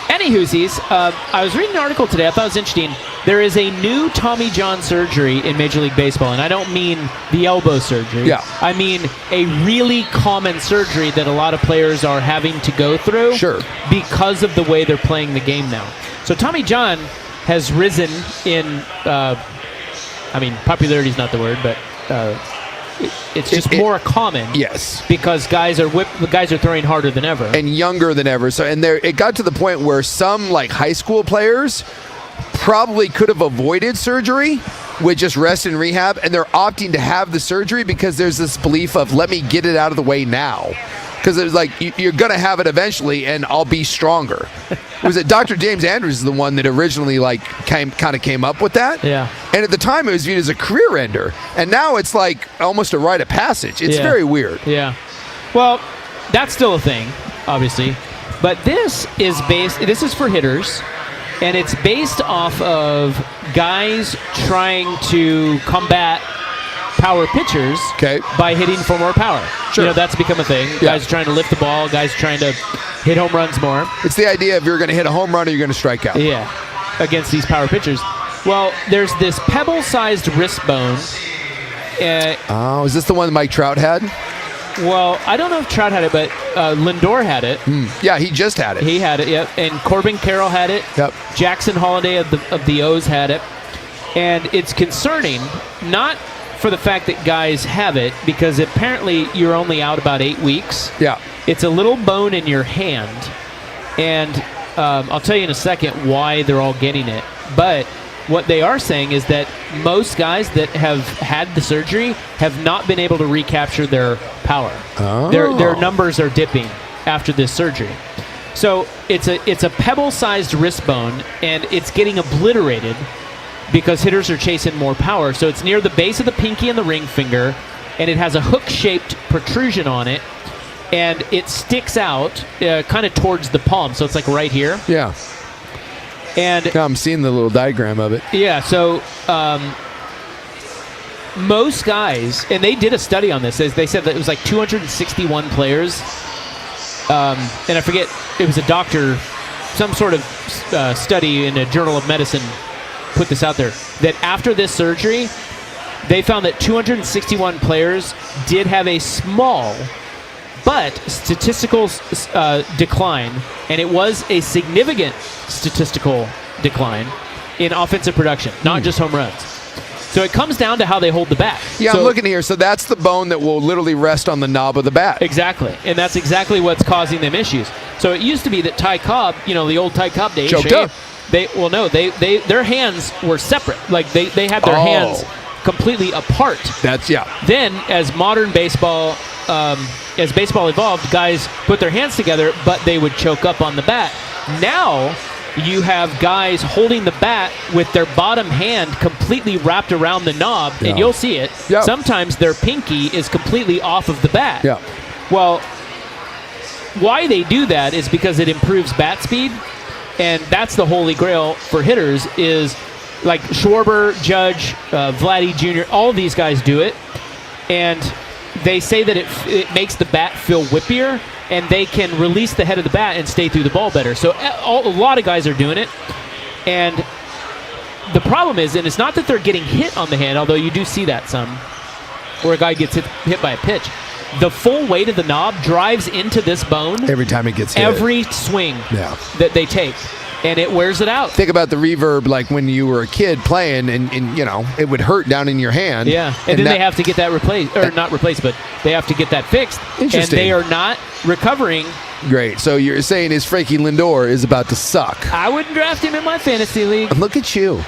Anywhoosies, I was reading an article today. I thought it was interesting. There is a new Tommy John surgery in Major League Baseball, and I don't mean the elbow surgery. Yeah. I mean a really common surgery that a lot of players are having to go through. Sure. Because of the way they're playing the game now. So Tommy John has risen in, popularity is not the word, but it's just more common. Yes. Because guys are throwing harder than ever. And younger than ever. So, and it got to the point where some like high school players probably could have avoided surgery with just rest and rehab, and they're opting to have the surgery because there's this belief of let me get it out of the way now. Because it was like you're going to have it eventually, and I'll be stronger. Was it Dr. James Andrews is the one that originally came up with that? Yeah. And at the time, it was viewed as a career ender, and now it's like almost a rite of passage. It's very weird. Yeah. Well, that's still a thing, obviously, but this is for hitters, and it's based off of guys trying to combat power pitchers by hitting for more power. Sure. That's become a thing. Yeah. Guys are trying to lift the ball. Guys are trying to hit home runs more. It's the idea of you're going to hit a home run or you're going to strike out. Yeah, against these power pitchers. Well, there's this pebble-sized wrist bone. Is this the one Mike Trout had? Well, I don't know if Trout had it, but Lindor had it. Yeah, he just had it. He had it, yep. And Corbin Carroll had it. Yep. Jackson Holiday of the O's had it. And it's concerning, not for the fact that guys have it, because apparently you're only out about 8 weeks. Yeah. It's a little bone in your hand. And I'll tell you in a second why they're all getting it. But what they are saying is that most guys that have had the surgery have not been able to recapture their power. Oh. Their numbers are dipping after this surgery. So it's a pebble-sized wrist bone, and it's getting obliterated because hitters are chasing more power. So it's near the base of the pinky and the ring finger, and it has a hook-shaped protrusion on it, and it sticks out kind of towards the palm. So it's like right here. Yeah. And Yeah, I'm seeing the little diagram of it. yeah, so most guys, and they did a study on this, they said that it was like 261 players, and I forget, it was a doctor, some sort of study in a Journal of Medicine put this out there, that after this surgery, they found that 261 players did have a small but statistical decline, and it was a significant statistical decline in offensive production, not just home runs. So it comes down to how they hold the bat. Yeah, so, I'm looking here. So that's the bone that will literally rest on the knob of the bat. Exactly. And that's exactly what's causing them issues. So it used to be that Ty Cobb, the old Ty Cobb days, choked up. Their hands were separate. Like they had their hands completely apart. Then as modern baseball, as baseball evolved, guys put their hands together, but they would choke up on the bat. Now you have guys holding the bat with their bottom hand completely wrapped around the knob, and you'll see it. Yeah. Sometimes their pinky is completely off of the bat. Yeah. Well, why they do that is because it improves bat speed, and that's the holy grail for hitters is like Schwarber, Judge, Vladdy Jr., all these guys do it, and they say that it makes the bat feel whippier, and they can release the head of the bat and stay through the ball better. So a lot of guys are doing it. And the problem is, and it's not that they're getting hit on the hand, although you do see that some, where a guy gets hit by a pitch. The full weight of the knob drives into this bone Every time it gets hit. every swing that they take, and it wears it out. Think about the reverb like when you were a kid playing and it would hurt down in your hand. Yeah, and then they have to get that replaced, or not replaced, but they have to get that fixed. Interesting. And they are not recovering. Great. So you're saying is Frankie Lindor is about to suck. I wouldn't draft him in my fantasy league. Look at you.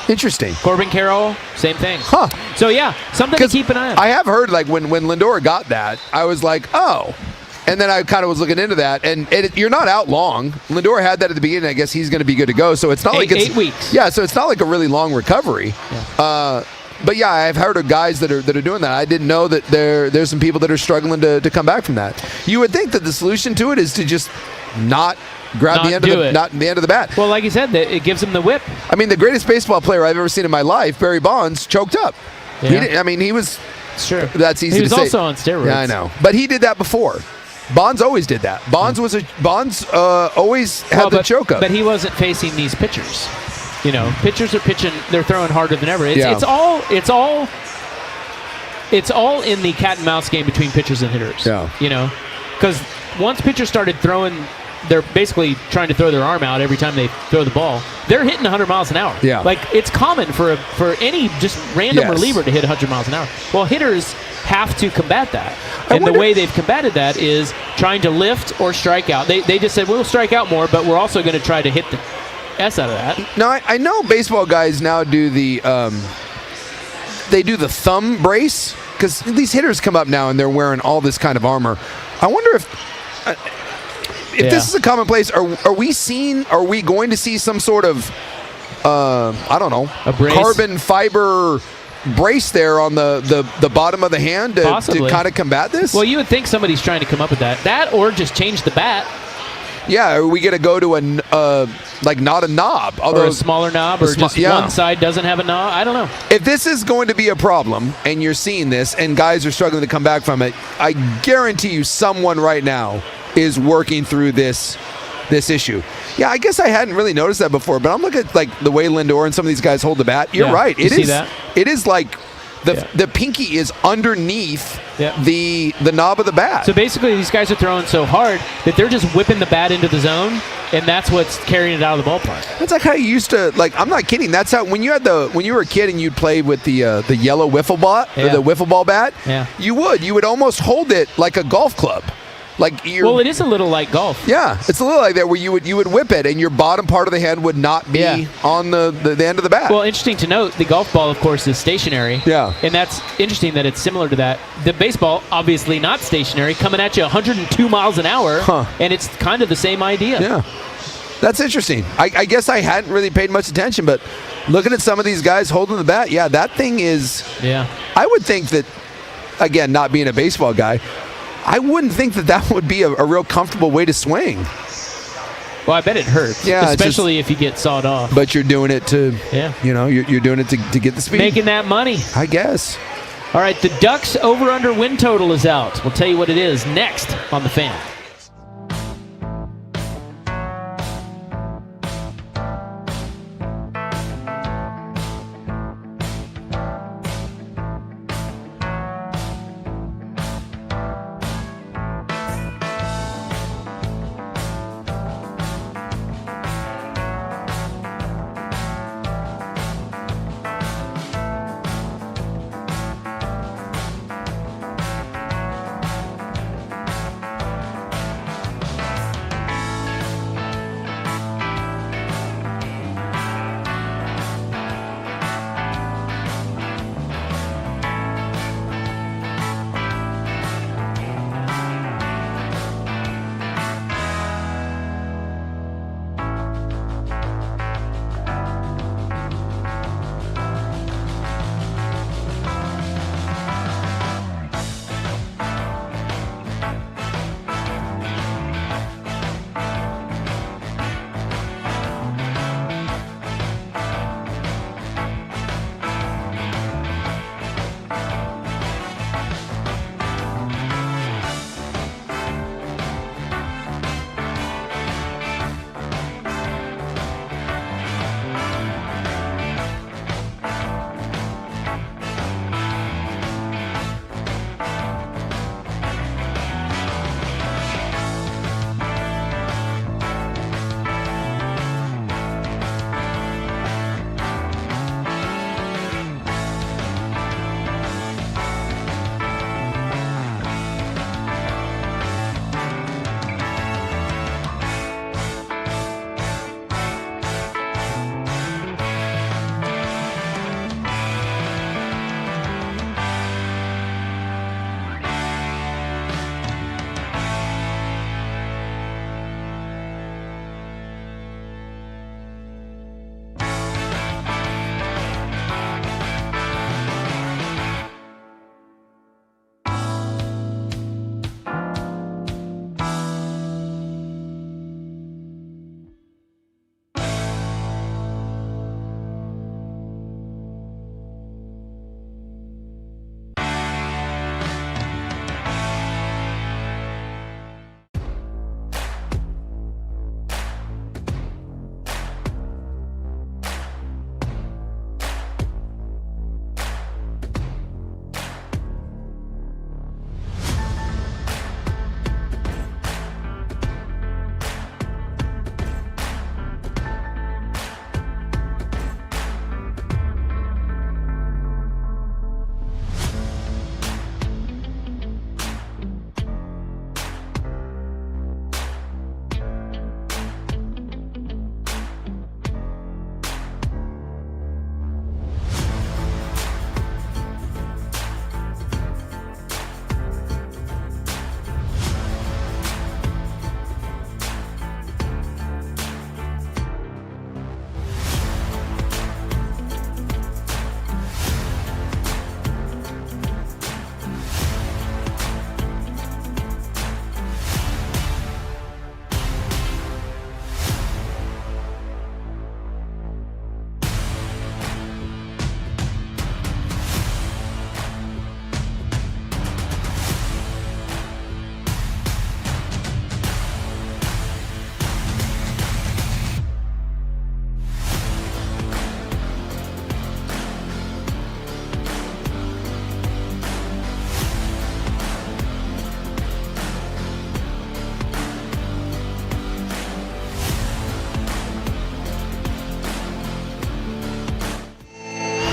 Interesting. Corbin Carroll, same thing. Huh. So yeah, something to keep an eye on. I have heard like when Lindor got that, I was like, oh. And then I kind of was looking into that, and you're not out long. Lindor had that at the beginning. I guess he's going to be good to go. So it's not like it's 8 weeks. Yeah, so it's not like a really long recovery. Yeah. But yeah, I've heard of guys that are doing that. I didn't know that there's some people that are struggling to come back from that. You would think that the solution to it is to just not grab the end of the bat. Well, like you said, it gives him the whip. I mean, the greatest baseball player I've ever seen in my life, Barry Bonds, choked up. Yeah. He was. Sure. That's easy to say. He was also on steroids. Yeah, I know. But he did that before. Bonds always did that. Bonds always had the choke up. But he wasn't facing these pitchers. Pitchers are pitching. They're throwing harder than ever. It's all in the cat and mouse game between pitchers and hitters. Yeah. Because once pitchers started throwing, they're basically trying to throw their arm out every time they throw the ball. They're hitting 100 miles an hour. Yeah. Like it's common for any just random reliever to hit 100 miles an hour. Well, hitters have to combat that. And the way they've combated that is trying to lift or strike out. They just said, we'll strike out more, but we're also going to try to hit the S out of that. Now, I know baseball guys now do the thumb brace, because these hitters come up now and they're wearing all this kind of armor. I wonder if this is a commonplace. Are we going to see some sort of I don't know, a brace? Carbon fiber brace there on the bottom of the hand to kind of combat this? Well, you would think somebody's trying to come up with that or just change the bat. Yeah, are we going to go to not a knob, or a smaller knob, or just one side doesn't have a knob? I don't know. If this is going to be a problem, and you're seeing this, and guys are struggling to come back from it, I guarantee you someone right now is working through this issue. Yeah, I guess I hadn't really noticed that before, but I'm looking at the way Lindor and some of these guys hold the bat. You're right. It is like the pinky is underneath the knob of the bat. So basically, these guys are throwing so hard that they're just whipping the bat into the zone, and that's what's carrying it out of the ballpark. That's like how you used to. I'm not kidding. That's how when you were a kid and you'd play with the yellow wiffle ball, the wiffle ball bat. Yeah. You would almost hold it like a golf club. Well, it is a little like golf. Yeah, it's a little like that where you would whip it and your bottom part of the hand would not be on the end of the bat. Well, interesting to note, the golf ball, of course, is stationary. Yeah. And that's interesting that it's similar to that. The baseball, obviously not stationary, coming at you 102 miles an hour, and it's kind of the same idea. Yeah. That's interesting. I guess I hadn't really paid much attention, but looking at some of these guys holding the bat, yeah, that thing is. Yeah. I would think that, again, not being a baseball guy, I wouldn't think that would be a real comfortable way to swing. Well, I bet it hurts. Yeah, especially if you get sawed off. But you're doing it to, Yeah. you're doing it to get the speed. Making that money. I guess. All right, the Ducks over-under win total is out. We'll tell you what it is next on The Fan.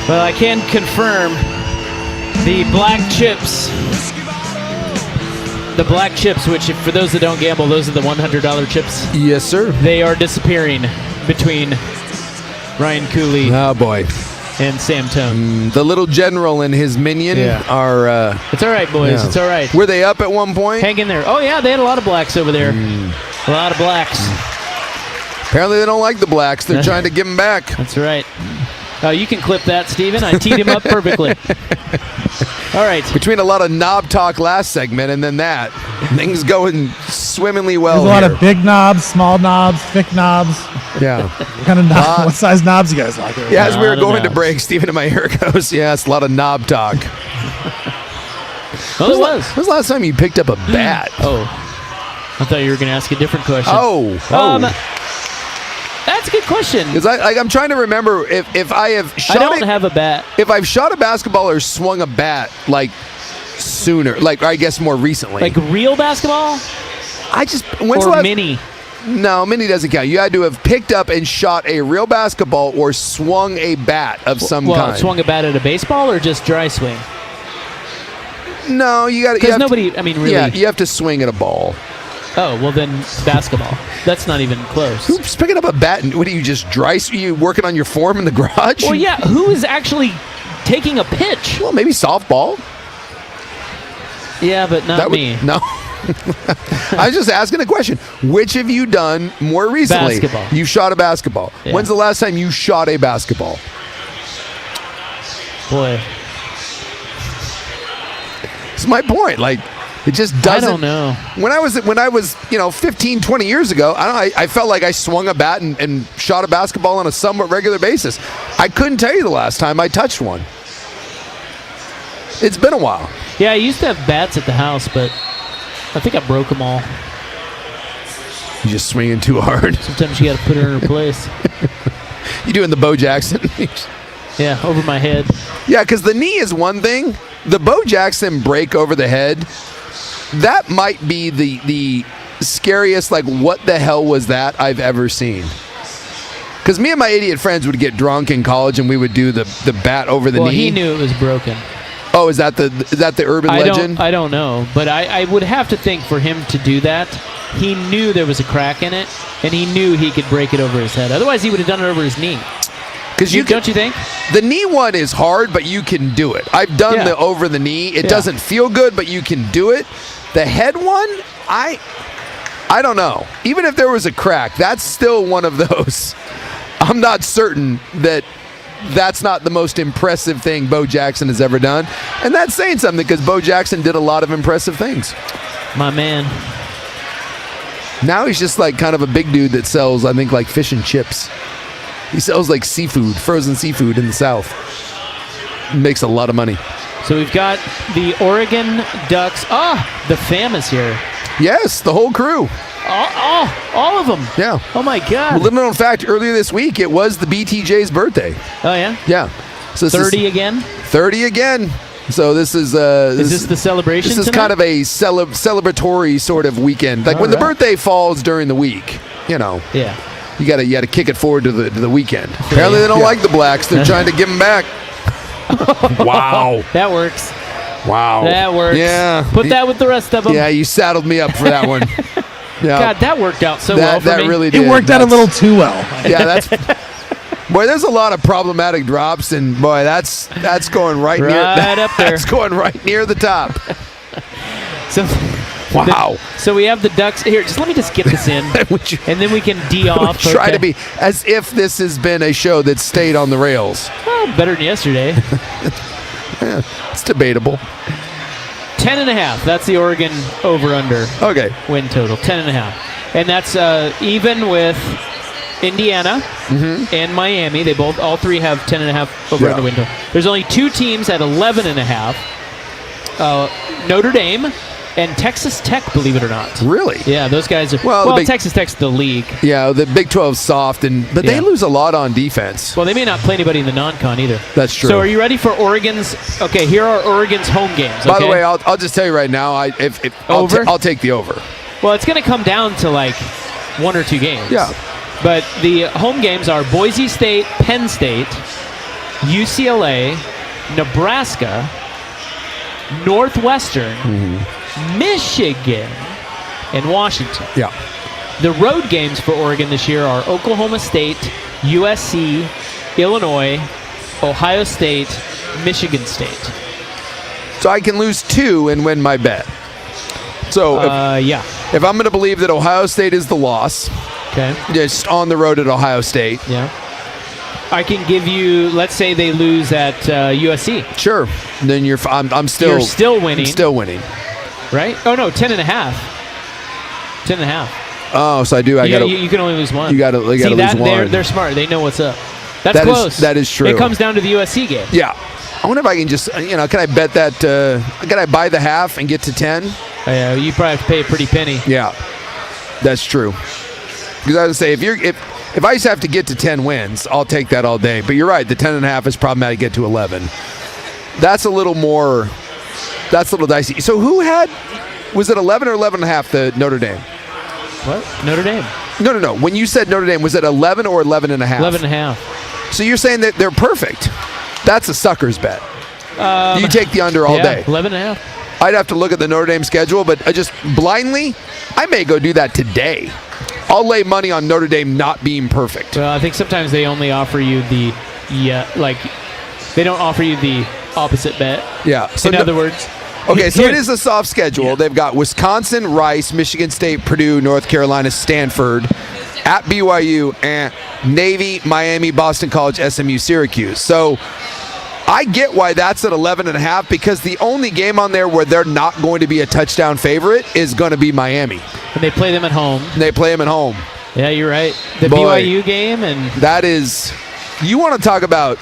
Well, I can confirm the black chips. The black chips, which for those that don't gamble, those are the $100 chips. Yes, sir. They are disappearing between Ryan Cooley Oh, boy. and Sam Tone. The little general and his minion are... It's all right, boys. yeah. It's all right. Were they up at one point? Hang in there. Oh, yeah, they had a lot of blacks over there. A lot of blacks. Apparently they don't like the blacks. They're trying to give them back. That's right. Oh, you can clip that, Steven. I teed him up perfectly. All right. Between a lot of knob talk last segment and then that, things going swimmingly well. There's a lot here. of big knobs, small knobs, thick knobs. Yeah. What kind of knob? What size knobs you guys like? Yeah, as we were Lot of going to knobs. break, Stephen and my ear goes, yeah, it's a lot of knob talk. Well, it was. When was the last time you picked up a bat? Oh. I thought you were going to ask a different question. That's a good question. Because I'm trying to remember if I have I shot don't have a bat. if I've shot a basketball or swung a bat like sooner, like I guess more recently. Like real basketball I just when's the or last- mini? No, mini doesn't count. You had to have picked up and shot a real basketball or swung a bat of some kind. Swung a bat at a baseball or just dry swing? No, you got to. Because nobody, I mean, really. Yeah, you have to swing at a ball. Oh, well then basketball. That's not even close. Who's picking up a bat? And what are you just dry? Are you working on your form in the garage? Well, yeah. Who is actually taking a pitch? Well, maybe softball. Yeah, but not me. No. I was just asking a question. Which have you done more recently? Basketball. You shot a basketball. Yeah. When's the last time you shot a basketball? Boy, That's my point. Like, it just doesn't. I don't know. When I was 15, 20 years ago, I felt like I swung a bat and shot a basketball on a somewhat regular basis. I couldn't tell you the last time I touched one. It's been a while. Yeah, I used to have bats at the house, but I think I broke them all. You just swinging too hard. Sometimes you got to put her in her place. You doing the Bo Jackson? Yeah, over my head. Yeah, because the knee is one thing. The Bo Jackson break over the head, that might be the scariest, like, what the hell was that I've ever seen. Because me and my idiot friends would get drunk in college and we would do the bat over the Well, knee. he knew it was broken. Oh, is that the urban legend? I don't know, but I would have to think for him to do that, he knew there was a crack in it, and he knew he could break it over his head. Otherwise, he would have done it over his knee. Because Don't you think? The knee one is hard, but you can do it. I've done the over the knee. It doesn't feel good, but you can do it. The head one, I don't know. Even if there was a crack, that's still one of those. I'm not certain that's not the most impressive thing Bo Jackson has ever done. And that's saying something because Bo Jackson did a lot of impressive things. My man. Now he's just like kind of a big dude that sells, I think, like fish and chips. He sells like seafood, frozen seafood in the South. Makes a lot of money. So we've got the Oregon Ducks. The fam is here. Yes, the whole crew. All of them. Yeah. Oh, my God. Well, little known fact, earlier this week, it was the BTJ's birthday. Oh, yeah? Yeah. So 30 again? 30 again. So this is... Is this the celebration This is tonight? kind of a celebratory sort of weekend. Like when the birthday falls during the week, Yeah. you gotta kick it forward to the weekend. Apparently they don't like the blacks. They're trying to give them back. Wow. That works. Wow. That works. Yeah. Put that with the rest of them. Yeah, you saddled me up for that one. Yeah. God, that worked out so well for that me. really did. It worked out a little too well. Yeah, that's... Boy, there's a lot of problematic drops, and boy, that's going right near up there. That's going right near the top. So, Wow. so we have the Ducks here. Let me just get this in, Would you- and then we can D off. Try okay? to be as if this has been a show that stayed on the rails. Well, better than yesterday. It's debatable. 10.5. That's the Oregon over/under Okay. win total. 10.5, and that's even with Indiana and Miami. They all three have 10.5 over/under win total. There's only two teams at 11.5. Notre Dame and Texas Tech, believe it or not. Really? Yeah, those guys are. Well, Well, Texas Tech's the league. Yeah, the Big 12's soft, but they Yeah. lose a lot on defense. Well, they may not play anybody in the non-con either. That's true. So, are you ready for Oregon's? Okay, here are Oregon's home games. By the okay? way, I'll just tell you right now, Over? I'll take the over. Well, it's going to come down to like one or two games. Yeah. But the home games are Boise State, Penn State, UCLA, Nebraska, Northwestern, Michigan, and Washington. Yeah. The road games for Oregon this year are Oklahoma State, USC, Illinois, Ohio State, Michigan State. So I can lose 2 and win my bet. So Yeah. if I'm going to believe that Ohio State is the loss, Okay. just on the road at Ohio State, Yeah. I can give you, let's say they lose at USC. Sure. Then I'm still. You're still winning. Still winning. Right? Oh, no, 10.5. 10.5. Oh, so I do. You can only lose one. You got to lose one. They're smart. They know what's up. That's close. That is true. It comes down to the USC game. Yeah. I wonder if I can just, can I bet that, can I buy the half and get to 10? Yeah, you probably have to pay a pretty penny. Yeah, that's true. Because I would say, if I just have to get to 10 wins, I'll take that all day. But you're right, the 10.5 is problematic to get to 11. That's a little dicey. So was it 11 or 11.5, the Notre Dame? What? Notre Dame. No. When you said Notre Dame, was it 11 or 11.5? 11.5. So you're saying that they're perfect. That's a sucker's bet. You take the under all day. 11.5. I'd have to look at the Notre Dame schedule, but just blindly, I may go do that today. I'll lay money on Notre Dame not being perfect. Well, I think sometimes they only offer you they don't offer you the opposite bet. Yeah. So in other words. Okay, so it is a soft schedule. Yeah. They've got Wisconsin, Rice, Michigan State, Purdue, North Carolina, Stanford, at BYU, and Navy, Miami, Boston College, SMU, Syracuse. So I get why that's at 11.5 because the only game on there where they're not going to be a touchdown favorite is going to be Miami. And they play them at home. Yeah, you're right. The BYU game and that is, you want to talk about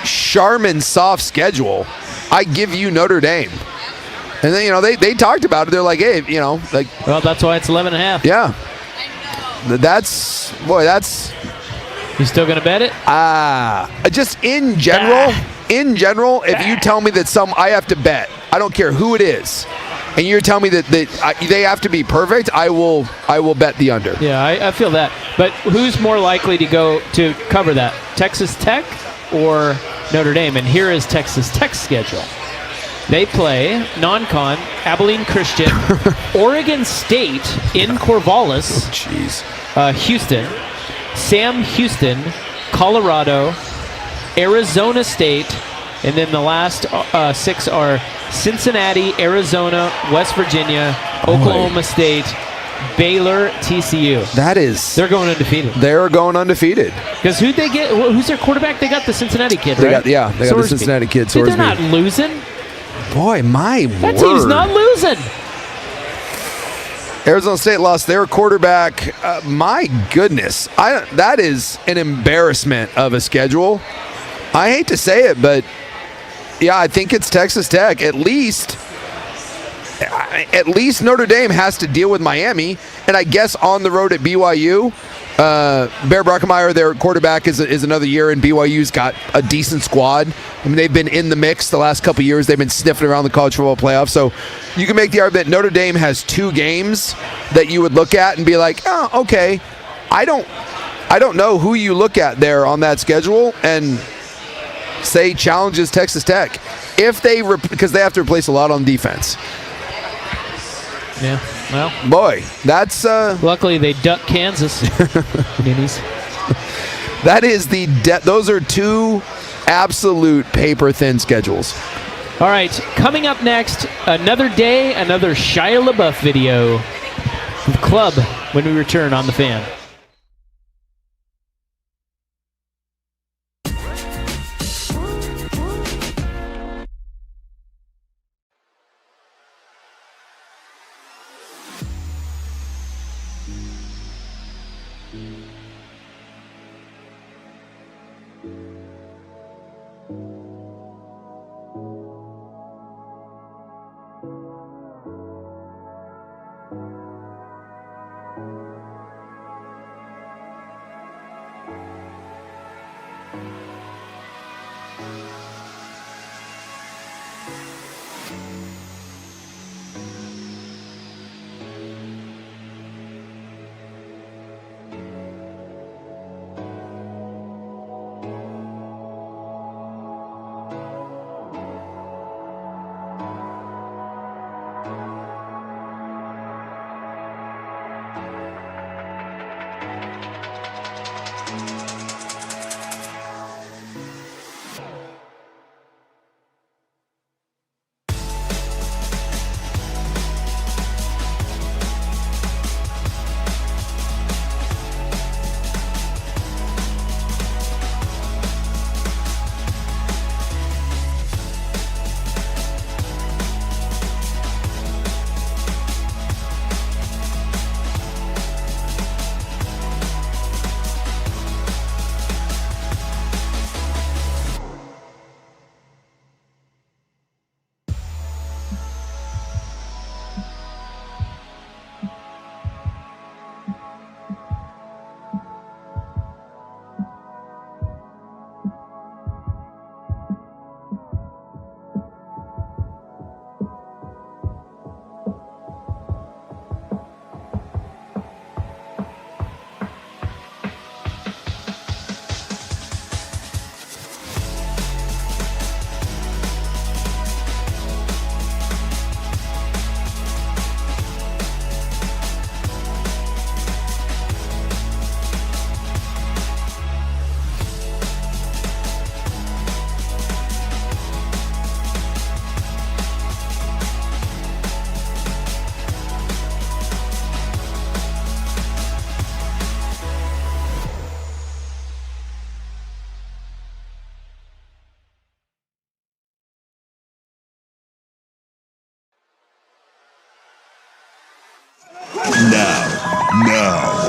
Charmin's soft schedule. I give you Notre Dame. And then, they talked about it. They're like, hey, well, that's why it's 11.5. Yeah. That's. You still going to bet it? Just in general, if you tell me that I have to bet, I don't care who it is, and you're telling me that they have to be perfect, I will bet the under. Yeah, I feel that. But who's more likely to go to cover that? Texas Tech or Notre Dame? And here is Texas Tech's schedule. They play non-con, Abilene Christian, Oregon State in Corvallis, Houston, Sam Houston, Colorado, Arizona State, and then the last 6 are Cincinnati, Arizona, West Virginia, Oklahoma State, Baylor, TCU. They're going undefeated. They're going undefeated. Because who'd they get? Who's their quarterback? They got the Cincinnati kid, right? They got the Cincinnati kid, Sorsby. They're not losing. Boy, my word. That team's not losing. Arizona State lost their quarterback. My goodness. That is an embarrassment of a schedule. I hate to say it, but yeah, I think it's Texas Tech. At least Notre Dame has to deal with Miami, and I guess on the road at BYU, Bear Brockemeyer, their quarterback, is another year, and BYU's got a decent squad. I mean, they've been in the mix the last couple of years. They've been sniffing around the college football playoff. So you can make the argument that Notre Dame has 2 games that you would look at and be like, oh, okay. I don't know who you look at there on that schedule and say challenges Texas Tech because they have to replace a lot on defense. Yeah, well. Boy, that's... Luckily, they ducked Kansas. Ninnies. That is those are 2 absolute paper-thin schedules. All right, coming up next, another day, another Shia LaBeouf video from Club when we return on The Fan.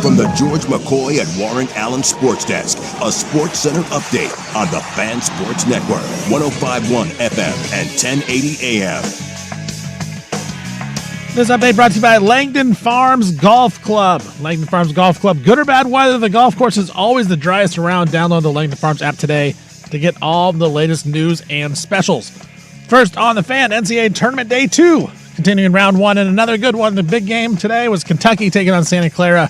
from the George McCoy and Warren Allen Sports Desk, a Sports Center update on the Fan Sports Network, 105.1 FM and 1080 AM. This update brought to you by Langdon Farms Golf Club. Langdon Farms Golf Club. Good or bad weather, the golf course is always the driest around. Download the Langdon Farms app today to get all the latest news and specials. First on the Fan, NCAA Tournament Day 2. Continuing round 1 and another good one. The big game today was Kentucky taking on Santa Clara.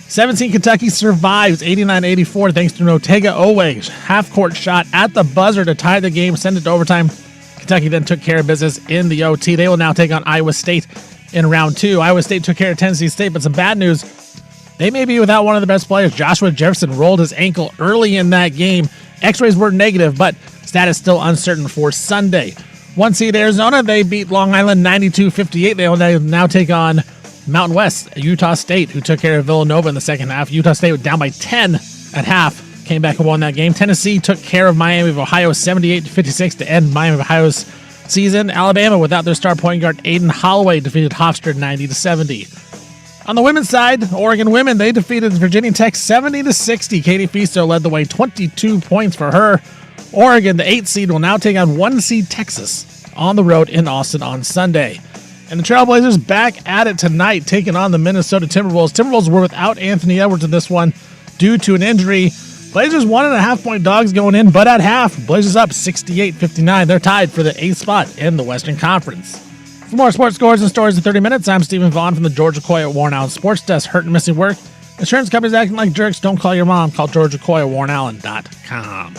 17 Kentucky survives 89-84 thanks to an Ortega-Oweh half-court shot at the buzzer to tie the game, send it to overtime. Kentucky then took care of business in the OT. They will now take on Iowa State in round 2. Iowa State took care of Tennessee State, but some bad news. They may be without one of the best players. Joshua Jefferson rolled his ankle early in that game. X-rays were negative, but status still uncertain for Sunday. 1 seed Arizona, they beat Long Island 92-58. They will now take on Mountain West, Utah State, who took care of Villanova in the second half. Utah State was down by 10 at half, came back and won that game. Tennessee took care of Miami of Ohio 78-56 to end Miami of Ohio's season. Alabama, without their star point guard Aiden Holloway, defeated Hofstra 90-70. On the women's side, Oregon women, they defeated Virginia Tech 70-60. Katie Fisto led the way, 22 points for her. Oregon, the 8th seed, will now take on 1 seed Texas on the road in Austin on Sunday. And the Trailblazers back at it tonight, taking on the Minnesota Timberwolves. Timberwolves were without Anthony Edwards in this one due to an injury. Blazers 1.5-point dogs going in, but at half, Blazers up 68-59. They're tied for the 8th spot in the Western Conference. For more sports scores and stories in 30 minutes, I'm Stephen Vaughn from the George McCoy at Warren Allen Sports Desk. Hurt and missing work? Insurance companies acting like jerks. Don't call your mom. Call George McCoy at warrenallen.com.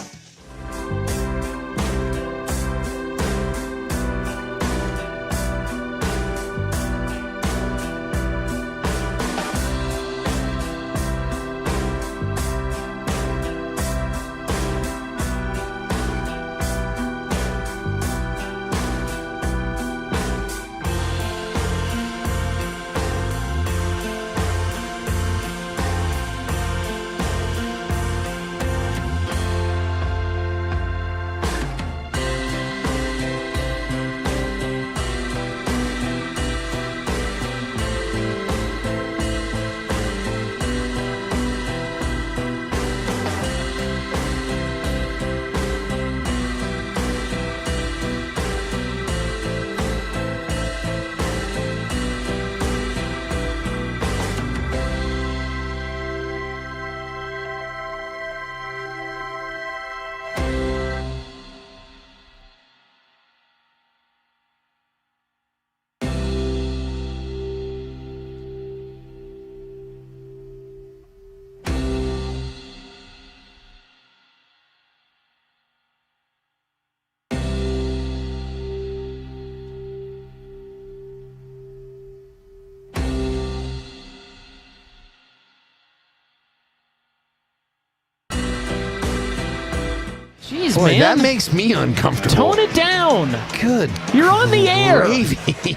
Jeez, Boy, man. that makes me uncomfortable. Tone it down. Good. You're on the air. Gravy.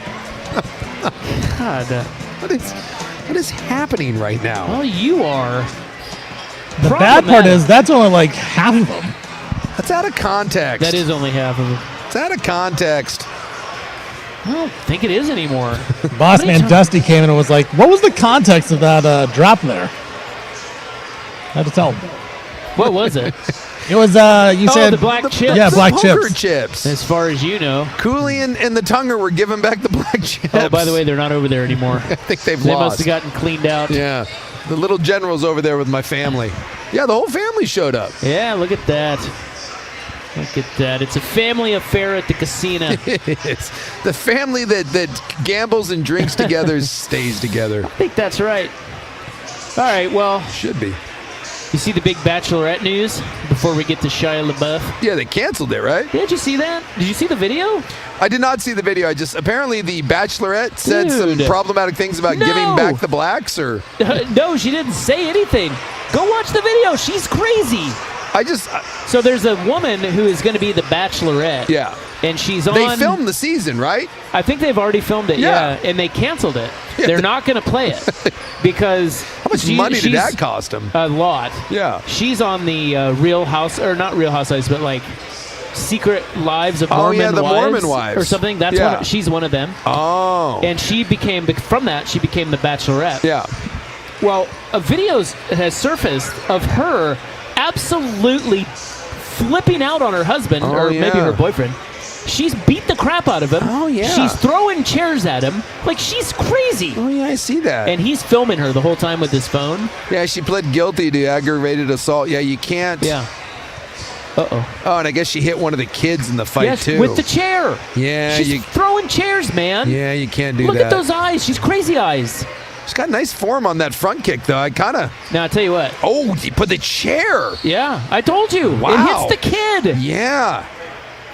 God. What is happening right now? Well, you are. The bad part is that's only like half of them. That's out of context. That is only half of it. It's out of context. I don't think it is anymore. Boss How many man Dusty came in and was like, what was the context of that drop there? I had to tell him. What was it? It was, you said... the black chips. Yeah, The black poker chips. chips. As far as you know. Cooley and the Tunger were giving back the black chips. Oh, by the way, they're not over there anymore. I think they've They lost. must have gotten cleaned out. Yeah. The little general's over there with my family. Yeah, the whole family showed up. Yeah, look at that. Look at that. It's a family affair at the casino. It is. The family that gambles and drinks together stays together. I think that's right. All right, well, Should be. you see the big Bachelorette news before we get to Shia LaBeouf? Yeah, they canceled it, right? Did you see that? Did you see the video? I did not see the video. Apparently the Bachelorette said some Dude. problematic things about No. giving back the blacks, or No, she didn't say anything. Go watch the video. She's crazy. So there's a woman who is going to be the Bachelorette. Yeah. And she's on. They filmed the season, right? I think they've already filmed it, Yeah. and they canceled it. Yeah. They're not going to play it because How much money did that cost them? A lot. Yeah. She's on the Real House, or not Real Housewives, but like Secret Lives of Mormon yeah, the Wives Mormon Wives. or something. That's Yeah. she's one of them. Oh. And she became from that. She became the Bachelorette. Yeah. Well, a video has surfaced of her absolutely flipping out on her husband, or maybe her boyfriend. She's beat the crap out of him. Oh, yeah. She's throwing chairs at him. Like, she's crazy. Oh, yeah, I see that. And he's filming her the whole time with his phone. Yeah, she pled guilty to aggravated assault. Yeah, you can't. Yeah. Uh-oh. Oh, and I guess she hit one of the kids in the fight, too. With the chair. Yeah. She's throwing chairs, man. Yeah, you can't do Look that. at those eyes. She's crazy eyes. She's got nice form on that front kick, though. I kind of... Now, I'll tell you what. Oh, he put the chair. Yeah, I told you. Wow. It hits the kid. Yeah.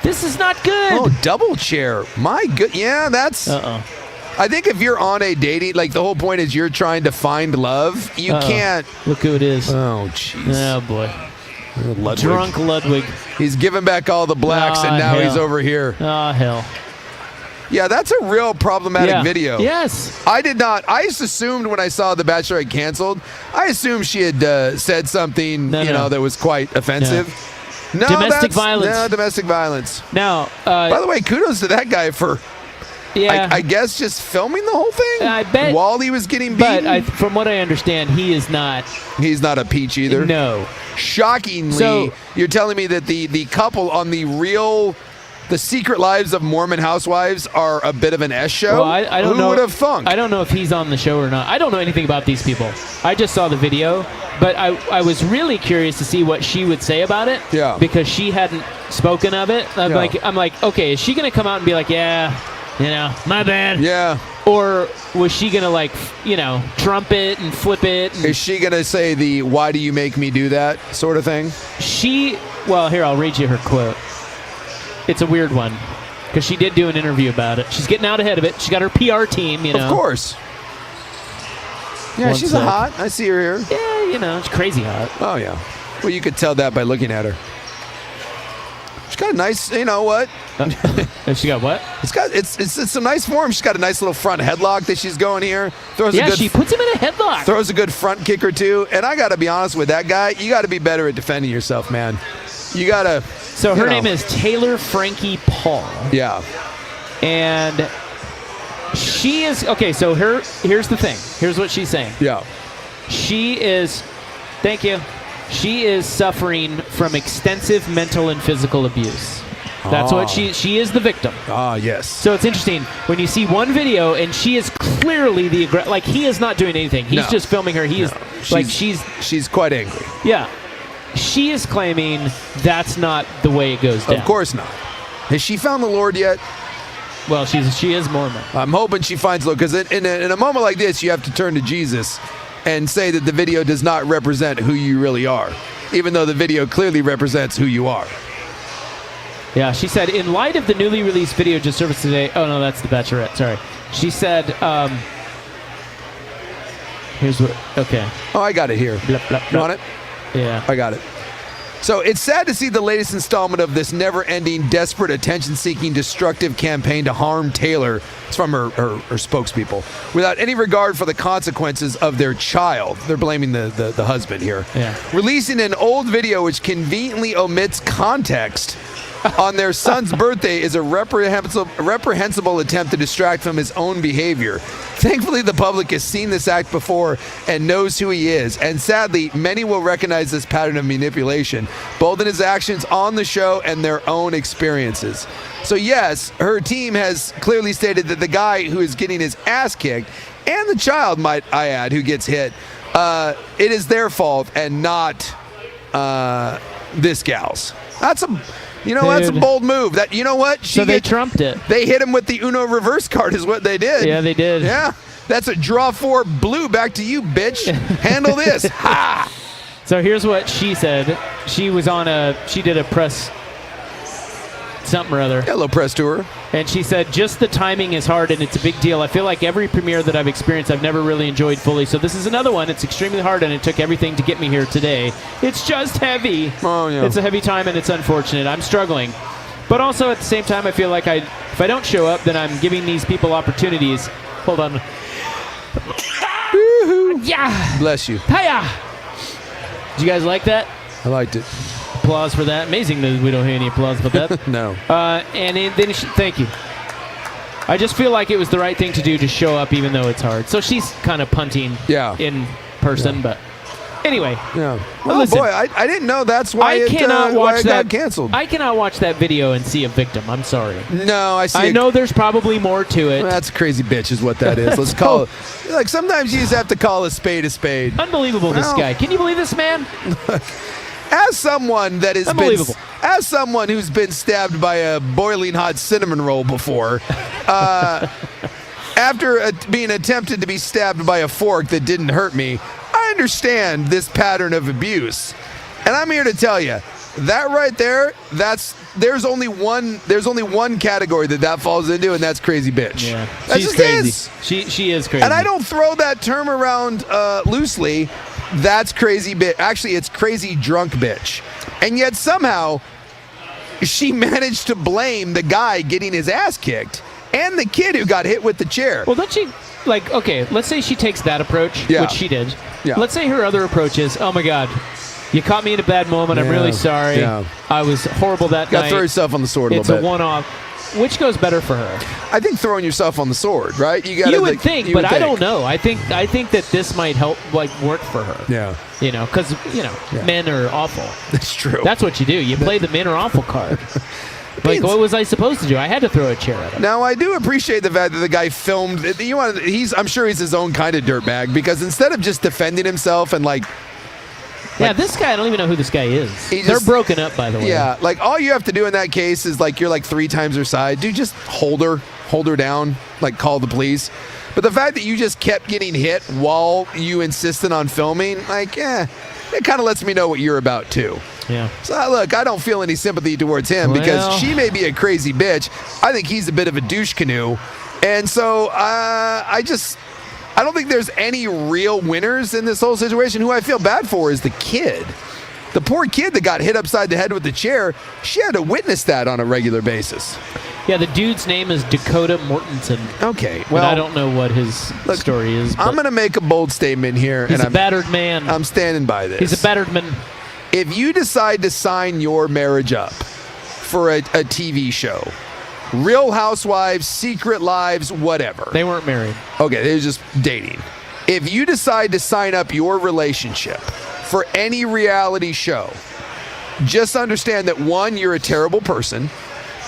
This is not good. Oh, double chair. My good. Yeah, that's... I think if you're on a dating, like the whole point is you're trying to find love, you can't... Look who it is. Oh, jeez. Oh, boy. Ludwig. Drunk Ludwig. He's giving back all the blacks, and now he's over here. Oh, hell. Yeah, that's a real problematic video. Yes. I did not. I just assumed when I saw The Bachelorette canceled, I assumed she had said something, that was quite offensive. No, domestic violence. No, domestic violence. Now, by the way, kudos to that guy for, I guess, just filming the whole thing. I bet while he was getting beaten. But from what I understand, he is not. He's not a peach either. No. Shockingly, you're telling me that the couple on The Secret Lives of Mormon Housewives are a bit of an S show? Well, I don't know. Who would have thunk? I don't know if he's on the show or not. I don't know anything about these people. I just saw the video, but I was really curious to see what she would say about it. Yeah. Because she hadn't spoken of it. I'm like, okay, is she going to come out and be like, yeah, my bad? Yeah. Or was she going to trump it and flip it? Is she going to say the "why do you make me do that" sort of thing? Well, here, I'll read you her quote. It's a weird one because she did do an interview about it. She's getting out ahead of it. She got her PR team, Of course. Yeah, she's hot. I see her here. Yeah, it's crazy hot. Oh, yeah. Well, you could tell that by looking at her. She's got a nice, you know what? She got what? It's a nice form. She's got a nice little front headlock that she's going here. She puts him in a headlock. Throws a good front kick or two. And I got to be honest with that guy. You got to be better at defending yourself, man. You got to. So her name is Taylor Frankie Paul. Yeah. And she is okay. So here's the thing. Here's what she's saying. Yeah. Thank you. She is suffering from extensive mental and physical abuse. That's what she is the victim. Ah, yes. So it's interesting when you see one video and she is clearly like he is not doing anything. He's just filming her. She's quite angry. Yeah. She is claiming that's not the way it goes down. Of course not. Has she found the Lord yet? Well, she is Mormon. I'm hoping she finds the Lord, because in a moment like this, you have to turn to Jesus and say that the video does not represent who you really are, even though the video clearly represents who you are. Yeah, she said, in light of the newly released video just surfaced today. Oh, no, that's The Bachelorette. Sorry. She said, here's what. Okay. Oh, I got it here. Blah, blah, blah. You want it? Yeah. I got it. So it's sad to see the latest installment of this never-ending, desperate, attention-seeking, destructive campaign to harm Taylor. It's from her spokespeople. Without any regard for the consequences of their child. They're blaming the husband here. Yeah. Releasing an old video which conveniently omits context on their son's birthday is a reprehensible attempt to distract from his own behavior. Thankfully, the public has seen this act before and knows who he is. And sadly, many will recognize this pattern of manipulation, both in his actions on the show and their own experiences. So yes, her team has clearly stated that the guy who is getting his ass kicked, and the child, might I add, who gets hit, it is their fault and not this gal's. That's a bold move. They trumped it. They hit him with the Uno reverse card is what they did. Yeah, they did. Yeah. That's a draw 4 blue back to you, bitch. Handle this. Ha! So here's what she said. She did a press something or other. Hello, press tour. And she said, just the timing is hard and it's a big deal. I feel like every premiere that I've experienced, I've never really enjoyed fully. So this is another one. It's extremely hard and it took everything to get me here today. It's just heavy. Oh, yeah. It's a heavy time and it's unfortunate. I'm struggling. But also at the same time, I feel like if I don't show up, then I'm giving these people opportunities. Hold on. Yeah. Bless you. Hiya. Did you guys like that? I liked it. Applause for that. Amazing that we don't hear any applause about that. No. Thank you. I just feel like it was the right thing to do to show up even though it's hard. So she's kind of punting in person, but anyway. Yeah. Well, Oh listen, boy, I didn't know that's why I cannot why watch it that. got canceled. I cannot watch that video and see a victim. I'm sorry. No, I see. I know there's probably more to it. That's a crazy bitch, is what that is. Let's call it. Like sometimes you just have to call a spade a spade. Unbelievable, this Well, guy. Can you believe this man? As someone that has been, Unbelievable. as someone who's been stabbed by a boiling hot cinnamon roll before, after being attempted to be stabbed by a fork that didn't hurt me, I understand this pattern of abuse, and I'm here to tell you that right there. There's only one category that falls into, and that's crazy bitch. Yeah, That she's just crazy. is. She is crazy. And I don't throw that term around loosely. That's crazy bitch. Actually, it's crazy drunk bitch. And yet somehow she managed to blame the guy getting his ass kicked and the kid who got hit with the chair. Well, don't she, like, okay, let's say she takes that approach, Yeah. which she did. Yeah. Let's say her other approach is, oh my God, you caught me in a bad moment. I'm Yeah. really sorry. Yeah. I was horrible that Got night. to throw yourself on the sword a It's little bit. a one-off. Which goes better for her? I think throwing yourself on the sword, right? You would think, but I don't know. I think that this might help, like, work for her. Yeah. You know, because, men are awful. That's true. That's what you do. You play the men are awful card. Like, what was I supposed to do? I had to throw a chair at him. Now, I do appreciate the fact that the guy filmed. I'm sure he's his own kind of dirtbag, because instead of just defending himself and Yeah, this guy, I don't even know who this guy is. He They're just- broken up, by the way. Yeah, like all you have to do in that case is you're 3 times her side. Dude, just hold her down, call the police. But the fact that you just kept getting hit while you insisted on filming, it kind of lets me know what you're about too. Yeah. So look, I don't feel any sympathy towards him Well. because she may be a crazy bitch. I think he's a bit of a douche canoe, and so I don't think there's any real winners in this whole situation. Who I feel bad for is the kid. The poor kid that got hit upside the head with the chair. She had to witness that on a regular basis. Yeah, the dude's name is Dakota Mortensen. Okay, Well, well, I don't know what his story is. I'm going to make a bold statement here, He's and a battered man. I'm standing by this. He's a battered man. If you decide to sign your marriage up for a TV show, Real Housewives, Secret Lives, whatever. They weren't married. Okay, they were just dating. If you decide to sign up your relationship for any reality show, just understand that 1, you're a terrible person.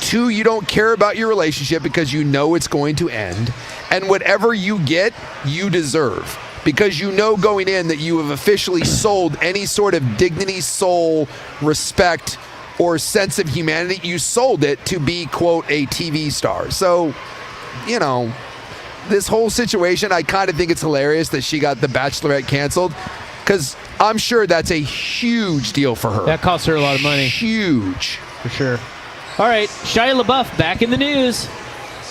2, you don't care about your relationship because you know it's going to end. And whatever you get, you deserve. Because you know going in that you have officially sold any sort of dignity, soul, respect, or sense of humanity. You sold it to be, quote, a TV star. So, this whole situation, I kind of think it's hilarious that she got The Bachelorette canceled, because I'm sure that's a huge deal for her. That cost her a lot of money. Huge. For sure. All right, Shia LaBeouf back in the news.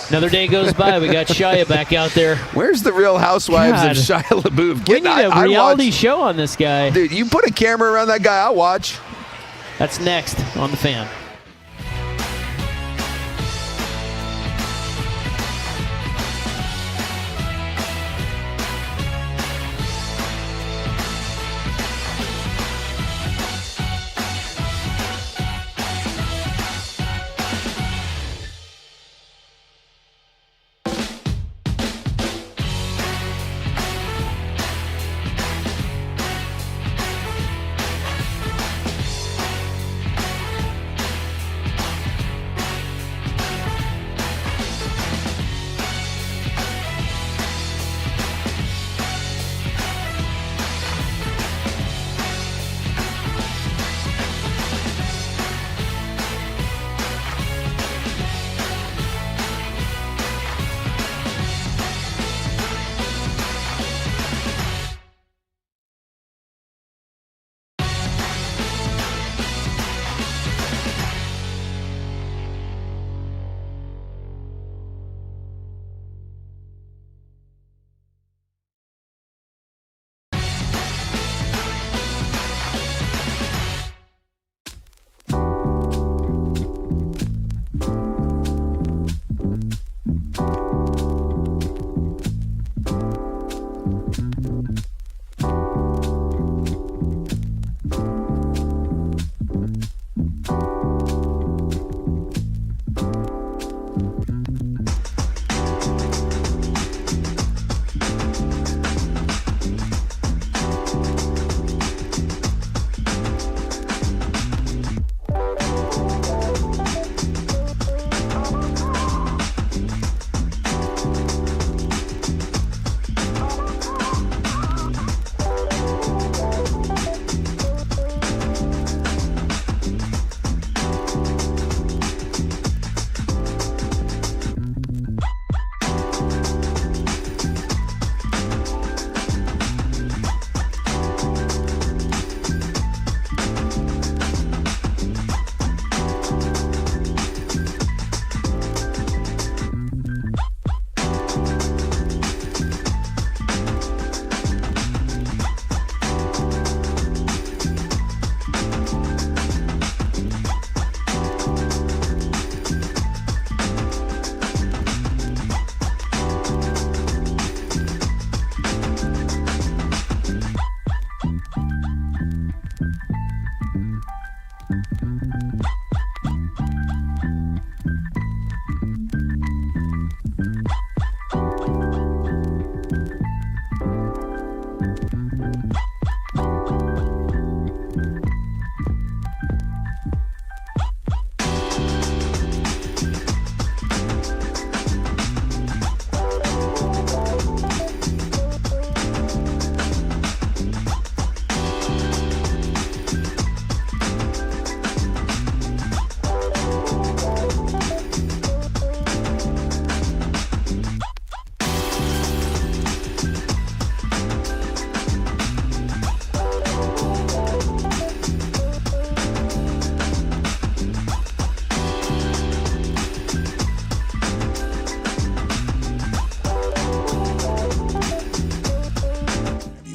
Another day goes by. We got Shia back out there. Where's the Real Housewives God. of Shia LaBeouf? We need a reality watch. show on this guy. Dude, you put a camera around that guy, I'll watch. That's next on The Fan.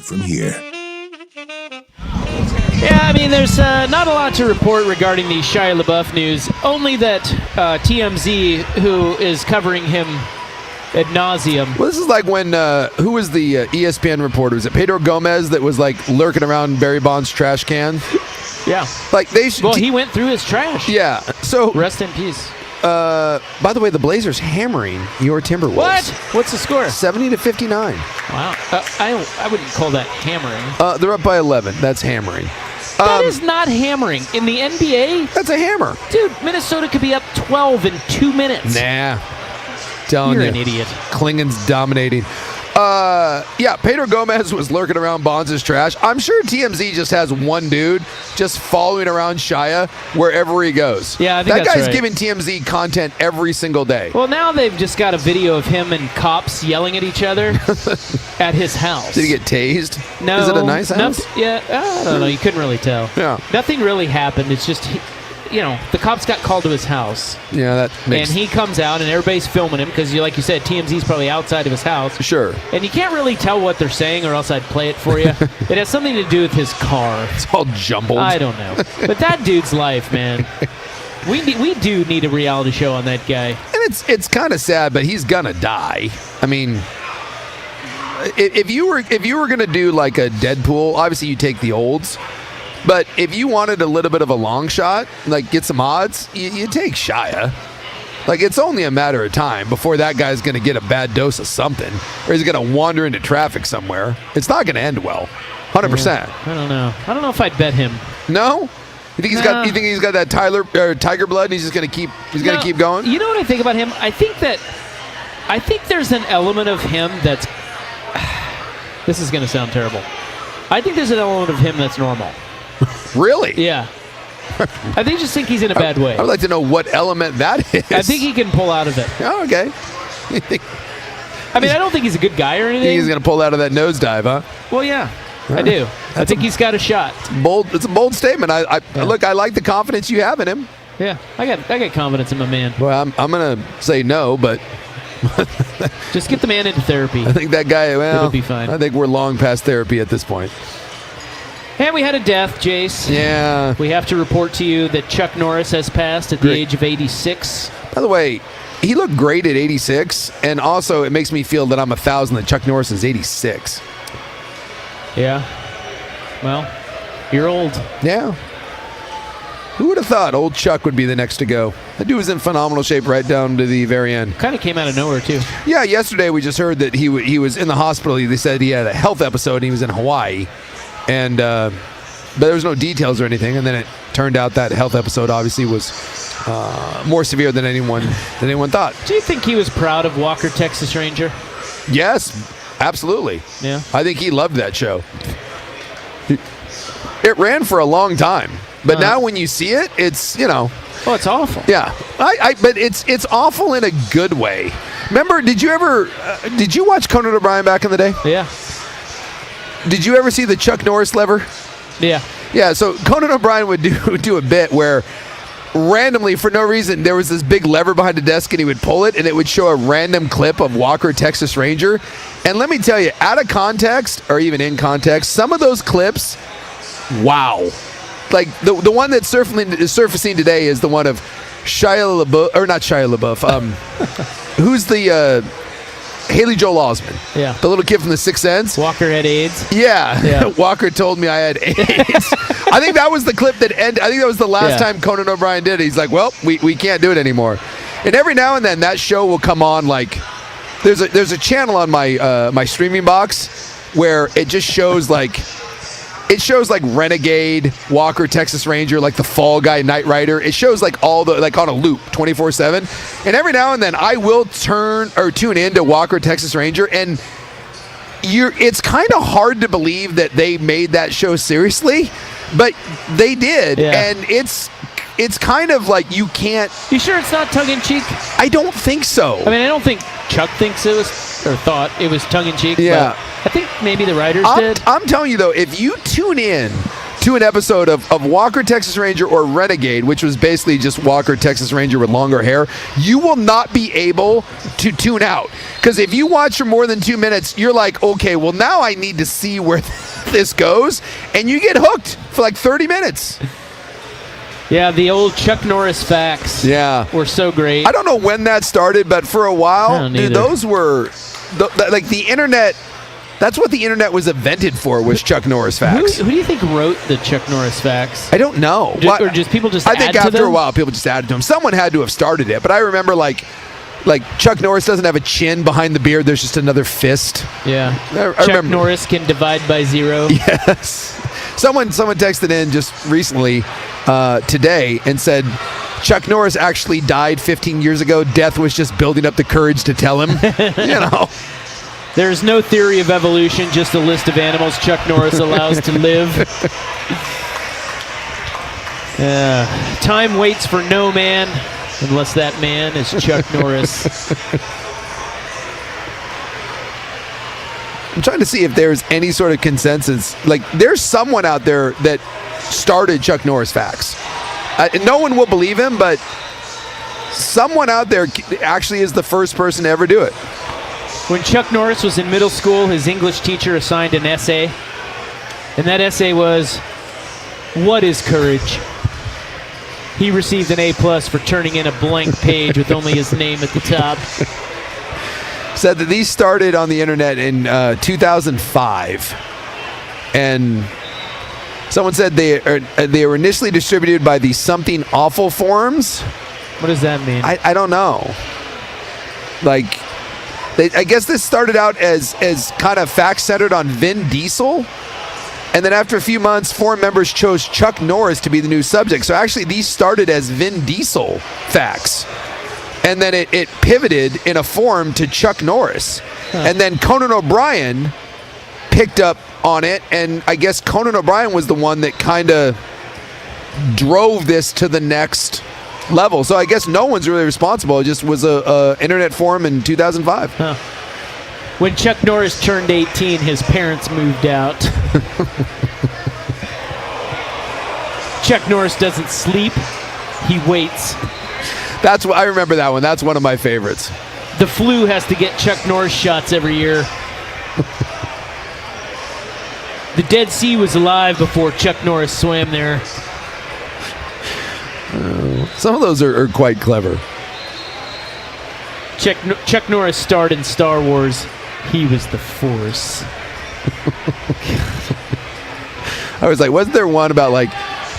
From here. Yeah, I mean, there's not a lot to report regarding the Shia LaBeouf news, only that TMZ, who is covering him ad nauseum. Well, this is like when, who was the ESPN reporter? Was it Pedro Gomez that was like lurking around Barry Bonds' trash can? Yeah. Like they should. Well, he went through his trash. Yeah. So Rest in peace. by the way, the Blazers hammering your Timberwolves. What? What's the score? 70-59. Wow. I wouldn't call that hammering. They're up by 11. That's hammering. That is not hammering. In the NBA, That's a hammer. dude, Minnesota could be up 12 in 2 minutes. Nah. Telling You're you. an idiot. Klingon's dominating. Yeah, Pedro Gomez was lurking around Bonds' trash. I'm sure TMZ just has one dude just following around Shia wherever he goes. Yeah, I think that that's guy's right. giving TMZ content every single day. Well, now they've just got a video of him and cops yelling at each other at his house. Did he get tased? No. Is it a nice house? Yeah, I don't know. You couldn't really tell. Yeah. Nothing really happened. It's just, the cops got called to his house. Yeah, that makes And he comes out and everybody's filming him because, like you said, TMZ's probably outside of his house. Sure. And you can't really tell what they're saying or else I'd play it for you. It has something to do with his car. It's all jumbled. I don't know. But that dude's life, man. We do need a reality show on that guy. And it's kind of sad, but he's gonna die. I mean, if you were gonna do like a Deadpool, obviously you take the olds. But if you wanted a little bit of a long shot, like get some odds, you take Shia. Like, it's only a matter of time before that guy's going to get a bad dose of something, or he's going to wander into traffic somewhere. It's not going to end well. 100%. Yeah, I don't know. I don't know if I'd bet him. No? You think he's got? You think he's got that tiger blood, and he's just going to keep? He's going to keep going. You know what I think about him? I think there's an element of him that's. This is going to sound terrible. I think there's an element of him that's normal. Really? Yeah. I just think he's in a bad way. I would like to know what element that is. I think he can pull out of it. Oh, okay. I mean, I don't think he's a good guy or anything. Think he's going to pull out of that nosedive, huh? Well, yeah, I do. I think he's got a shot. It's a bold statement. Look, I like the confidence you have in him. Yeah, I got confidence in my man. Well, I'm going to say no, but just get the man into therapy. I think that guy, well, it'll be fine. I think we're long past therapy at this point. And we had a death, Jace. Yeah. We have to report to you that Chuck Norris has passed at the age of 86. By the way, he looked great at 86, and also it makes me feel that I'm 1,000 that Chuck Norris is 86. Yeah. Well, you're old. Yeah. Who would have thought old Chuck would be the next to go? That dude was in phenomenal shape right down to the very end. Kind of came out of nowhere, too. Yeah, yesterday we just heard that he was in the hospital. They said he had a health episode, and he was in Hawaii. And but there was no details or anything, and then it turned out that health episode obviously was more severe than anyone thought. Do you think he was proud of Walker, Texas Ranger? Yes, absolutely. Yeah, I think he loved that show. It ran for a long time, but now when you see it, it's oh, it's awful. Yeah, but it's awful in a good way. Remember? Did you watch Conan O'Brien back in the day? Yeah. Did you ever see the Chuck Norris lever? Yeah. Yeah, so Conan O'Brien would do a bit where randomly, for no reason, there was this big lever behind the desk and he would pull it and it would show a random clip of Walker, Texas Ranger. And let me tell you, out of context, or even in context, some of those clips, wow. Like the one that's surfacing today is the one of Shia LaBeouf, or not Shia LaBeouf, who's the Haley Joel Osment. Yeah. The little kid from The Sixth Sense. Walker had AIDS. Yeah. Walker told me I had AIDS. I think that was the clip that ended. I think that was the last time Conan O'Brien did it. He's like, well, we can't do it anymore. And every now and then that show will come on. Like, there's a channel on my my streaming box where it just shows like Renegade, Walker, Texas Ranger, like the Fall Guy, Knight Rider. It shows like all the, like on a loop 24/7. And every now and then I will tune in to Walker, Texas Ranger, and it's kind of hard to believe that they made that show seriously, but they did. Yeah. And it's kind of like you can't. You sure it's not tongue in cheek? I don't think so. I mean, I don't think Chuck thinks it was, or thought it was tongue in cheek. Yeah. But I think maybe the writers did. I'm telling you though, if you tune in to an episode of Walker, Texas Ranger or Renegade, which was basically just Walker, Texas Ranger with longer hair, you will not be able to tune out. Because if you watch for more than 2 minutes, you're like, okay, well now I need to see where this goes. And you get hooked for like 30 minutes. Yeah, the old Chuck Norris facts were so great. I don't know when that started, but for a while, dude, those were, like the internet, that's what the internet was invented for, was Chuck Norris facts. Who do you think wrote the Chuck Norris facts? I don't know. Or just people just I add think to after them? a while, people just added to them. Someone had to have started it, but I remember like Chuck Norris doesn't have a chin behind the beard. There's just another fist. Yeah. I Chuck remember. Norris can divide by 0. Yes. Someone texted in just recently today and said Chuck Norris actually died 15 years ago. Death was just building up the courage to tell him. You know. There's no theory of evolution, just a list of animals Chuck Norris allows to live. Time waits for no man unless that man is Chuck Norris. I'm trying to see if there's any sort of consensus. Like, there's someone out there that started Chuck Norris facts. No one will believe him, but someone out there actually is the first person to ever do it. When Chuck Norris was in middle school, his English teacher assigned an essay. And that essay was, "What is courage?" He received an A+ for turning in a blank page with only his name at the top. Said that these started on the internet in 2005. And someone said they were initially distributed by the Something Awful forums. What does that mean? I don't know. Like, I guess this started out as kind of facts centered on Vin Diesel. And then after a few months, forum members chose Chuck Norris to be the new subject. So actually, these started as Vin Diesel facts. And then it pivoted in a forum to Chuck Norris. And then Conan O'Brien picked up on it. And I guess Conan O'Brien was the one that kind of drove this to the next level. So I guess no one's really responsible. It just was a internet forum in 2005. Huh. When Chuck Norris turned 18, his parents moved out. Chuck Norris doesn't sleep. He waits. That's what I remember that one. That's one of my favorites. The flu has to get Chuck Norris shots every year. The Dead Sea was alive before Chuck Norris swam there. Some of those are quite clever. Chuck Norris starred in Star Wars. He was the Force. I was like, wasn't there one about like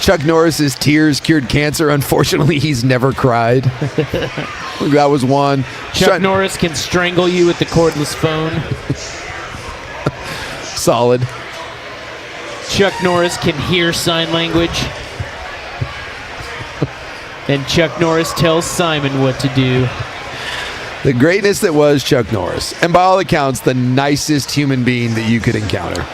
Chuck Norris's tears cured cancer? Unfortunately, he's never cried. That was one. Chuck Norris can strangle you with the cordless phone. Solid. Chuck Norris can hear sign language. And Chuck Norris tells Simon what to do. The greatness that was Chuck Norris. And by all accounts, the nicest human being that you could encounter.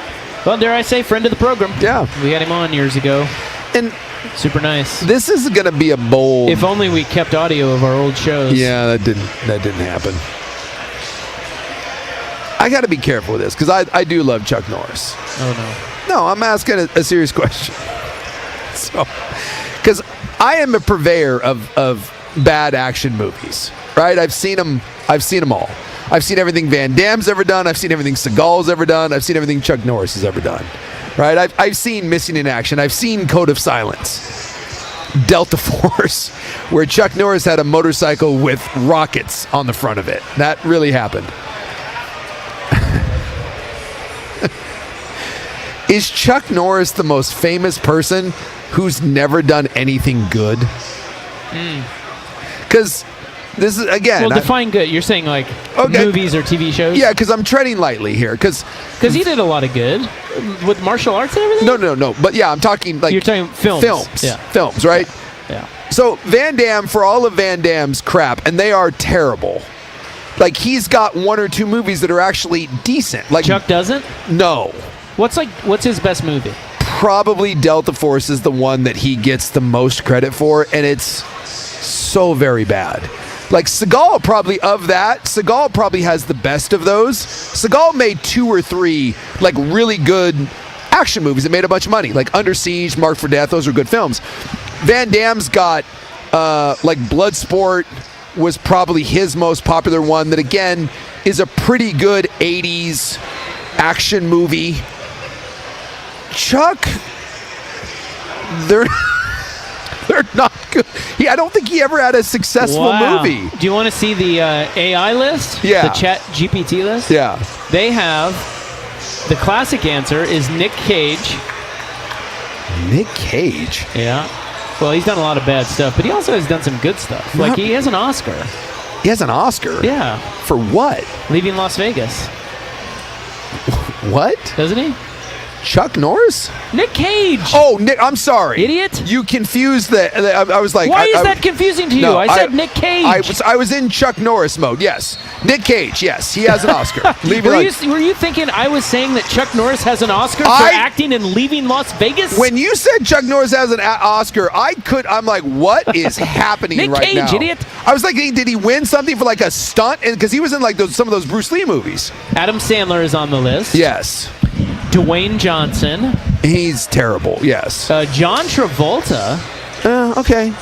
Well, dare I say, friend of the program. Yeah. We had him on years ago. And super nice. This is going to be a bold... If only we kept audio of our old shows. Yeah, that didn't happen. I got to be careful with this because I do love Chuck Norris. Oh, no. No, I'm asking a serious question. So, because I am a purveyor of bad action movies, right? I've seen them all. I've seen everything Van Damme's ever done. I've seen everything Seagal's ever done. I've seen everything Chuck Norris has ever done, right? I've seen Missing in Action. I've seen Code of Silence, Delta Force, where Chuck Norris had a motorcycle with rockets on the front of it. That really happened. Is Chuck Norris the most famous person who's never done anything good? Because this is, again... Well, define good. You're saying like movies or TV shows? Yeah, because I'm treading lightly here. Because he did a lot of good with martial arts and everything? No. But yeah, I'm talking like... You're talking films. Films, right? Yeah. So Van Damme, for all of Van Damme's crap, and they are terrible, like he's got one or two movies that are actually decent. Like Chuck doesn't? No. What's his best movie? Probably Delta Force is the one that he gets the most credit for, and it's so very bad. Like Seagal probably has the best of those. Seagal made 2 or 3 like really good action movies that made a bunch of money, like Under Siege, Marked for Death. Those are good films. Van Damme's got like Bloodsport was probably his most popular one. That again is a pretty good 80s action movie. Chuck, they're not good. I don't think he ever had a successful movie. Do you want to see the AI list? Yeah. The Chat GPT list? Yeah. They have, the classic answer is Nick Cage. Nick Cage? Yeah. Well, he's done a lot of bad stuff, but he also has done some good stuff. Like, he has an Oscar. He has an Oscar? Yeah. For what? Leaving Las Vegas. What? Doesn't he? Chuck Norris? Nick Cage. Oh, Nick, I'm sorry. Idiot. You confused I was like... Why is that confusing to you? No, I said Nick Cage. I was in Chuck Norris mode, yes. Nick Cage, yes. He has an Oscar. Were you thinking I was saying that Chuck Norris has an Oscar for acting in Leaving Las Vegas? When you said Chuck Norris has an Oscar, I'm like, what is happening Nick right Cage, now? Idiot. I was like, did he win something for like a stunt? Because he was in like some of those Bruce Lee movies. Adam Sandler is on the list. Yes. Dwayne Johnson. He's terrible, yes. John Travolta. Okay.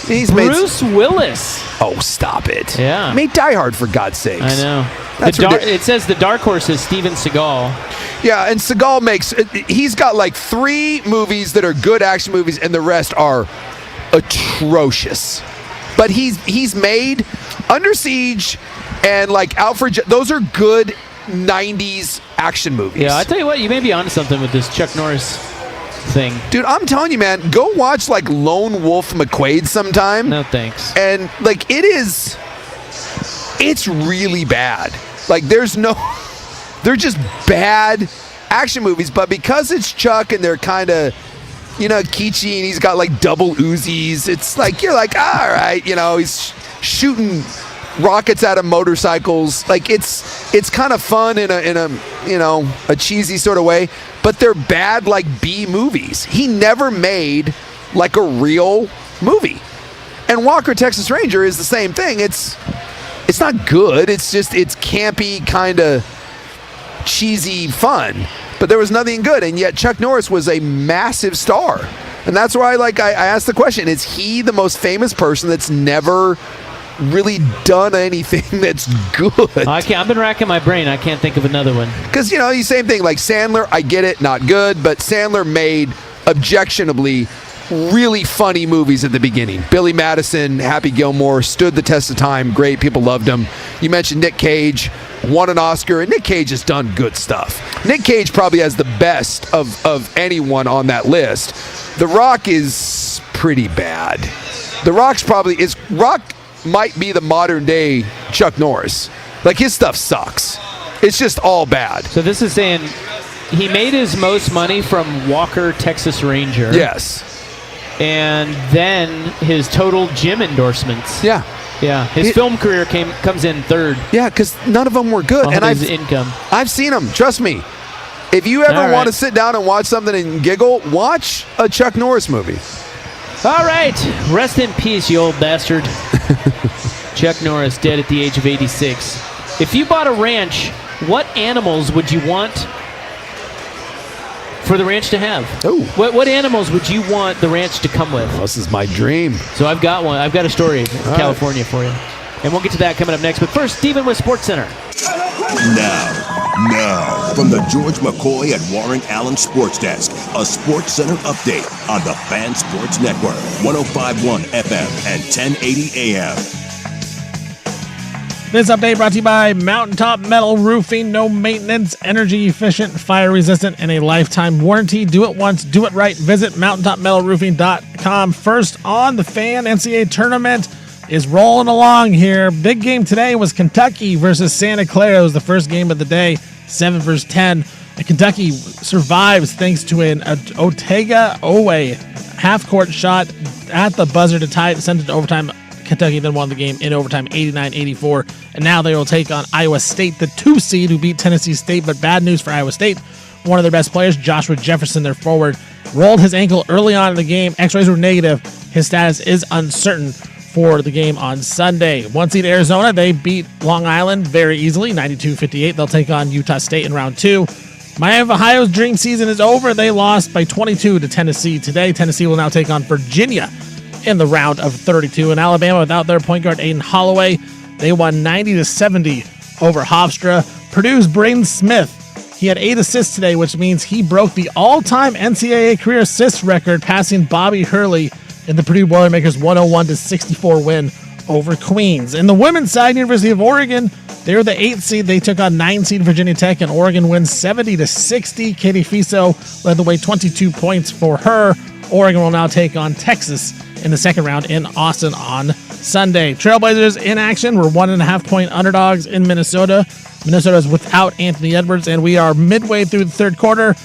Bruce Willis. Oh, stop it. Yeah. Made Die Hard, for God's sakes. I know. It says the dark horse is Steven Seagal. Yeah, and Seagal he's got like 3 movies that are good action movies, and the rest are atrocious. But he's made Under Siege and like those are good 90s action movies. Yeah, I tell you what, you may be onto something with this Chuck Norris thing. Dude, I'm telling you, man, go watch like Lone Wolf McQuade sometime. No thanks. And like it's really bad. Like they're just bad action movies, but because it's Chuck and they're kind of, kitschy, and he's got like double Uzis, it's like you're like, all right, he's shooting rockets out of motorcycles. Like it's kind of fun in a cheesy sort of way, but they're bad like B movies. He never made like a real movie. And Walker Texas Ranger is the same thing. It's not good. It's campy, kind of cheesy fun. But there was nothing good, and yet Chuck Norris was a massive star. And that's why I asked the question, is he the most famous person that's never really done anything that's good? I've been racking my brain. I can't think of another one. Because, the same thing, like Sandler, I get it, not good, but Sandler made objectionably really funny movies at the beginning. Billy Madison, Happy Gilmore, stood the test of time. Great. People loved him. You mentioned Nick Cage, won an Oscar, and Nick Cage has done good stuff. Nick Cage probably has the best of anyone on that list. The Rock is pretty bad. The Rock might be the modern day Chuck Norris. Like, his stuff sucks. It's just all bad. So this is saying he made his most money from Walker Texas Ranger. Yes. And then his total gym endorsements. Yeah. Yeah. His film career comes in third. Yeah, because none of them were good. And his income. I've seen them. Trust me. If you ever want to sit down and watch something and giggle, watch a Chuck Norris movie. All right. Rest in peace, you old bastard. Chuck Norris, dead at the age of 86. If you bought a ranch, what animals would you want for the ranch to have? Oh. What animals would you want the ranch to come with? This is my dream. So I've got one. I've got a story from California for you. And we'll get to that coming up next. But first, Stephen with SportsCenter. Now, from the George McCoy and Warren Allen Sports Desk, a SportsCenter update on the Fan Sports Network, 105.1 FM and 1080 AM. This update brought to you by Mountaintop Metal Roofing. No maintenance, energy efficient, fire resistant, and a lifetime warranty. Do it once, do it right. Visit mountaintopmetalroofing.com. First on the Fan, NCAA tournament is rolling along here. Big game today was Kentucky versus Santa Clara. It was the first game of the day, 7-10. And Kentucky survives thanks to an Otega Owe half-court shot at the buzzer to tie it, send it to overtime. Kentucky then won the game in overtime, 89-84. And now they will take on Iowa State, the 2 seed who beat Tennessee State. But bad news for Iowa State. One of their best players, Joshua Jefferson, their forward, rolled his ankle early on in the game. X-rays were negative. His status is uncertain for the game on Sunday. 1 seed Arizona, they beat Long Island very easily, 92-58. They'll take on Utah State in round 2. Miami of Ohio's dream season is over. They lost by 22 to Tennessee today. Tennessee will now take on Virginia in the round of 32. And Alabama, without their point guard Aiden Holloway, they won 90-70 over Hofstra. Purdue's Braden Smith, he had 8 assists today, which means he broke the all-time NCAA career assists record, passing Bobby Hurley in the Purdue Boilermakers 101-64 win over Queens. In the women's side, University of Oregon, they're the 8th seed. They took on 9 seed Virginia Tech, and Oregon wins 70-60. Katie Fiso led the way, 22 points for her. Oregon will now take on Texas in the second round in Austin on Sunday. Trailblazers in action. We're 1.5-point underdogs in Minnesota. Minnesota is without Anthony Edwards, and we are midway through the third quarter.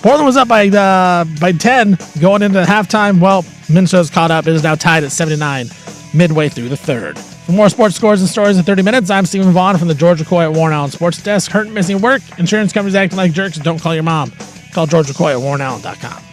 Portland was up by 10 going into halftime. Well, Minnesota's caught up. It is now tied at 79 midway through the third. For more sports scores and stories in 30 minutes, I'm Stephen Vaughn from the George McCoy at Warren Allen Sports Desk. Hurt and missing work, insurance companies acting like jerks, don't call your mom. Call George McCoy at warrenallen.com.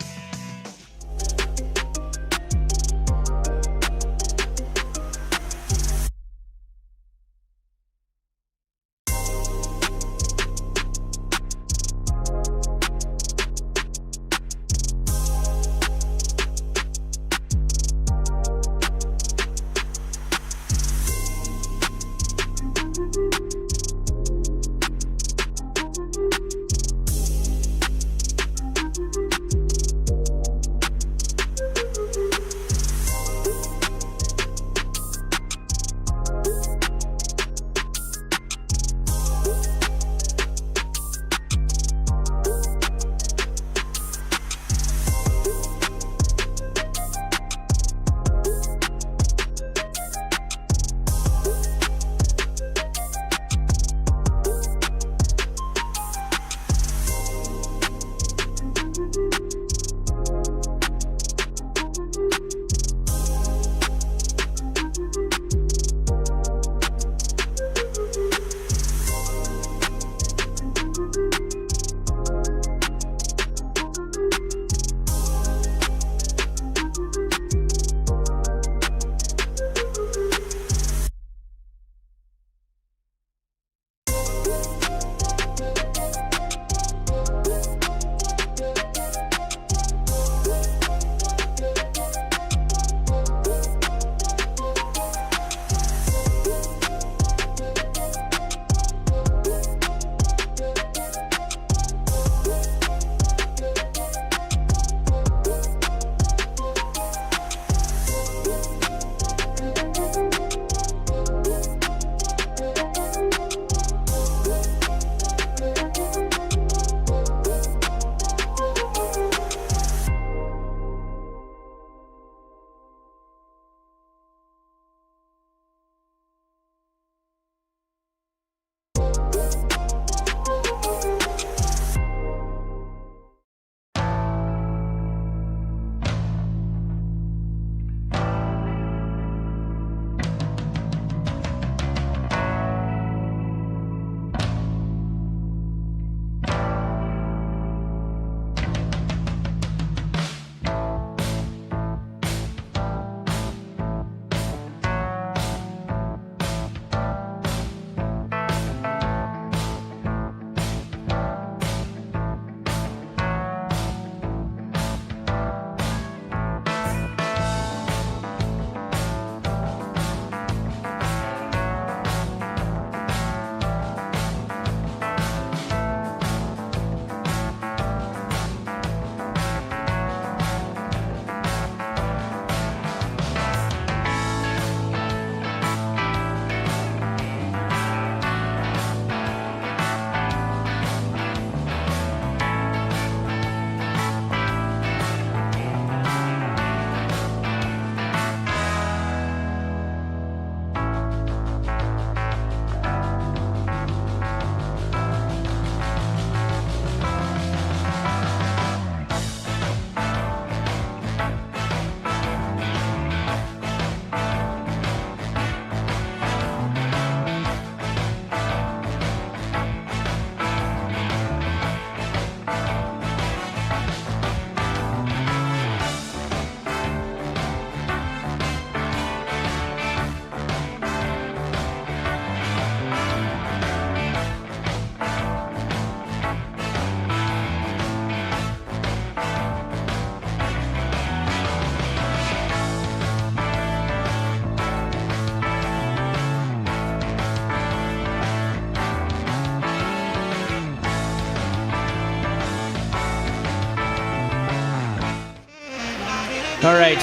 All right.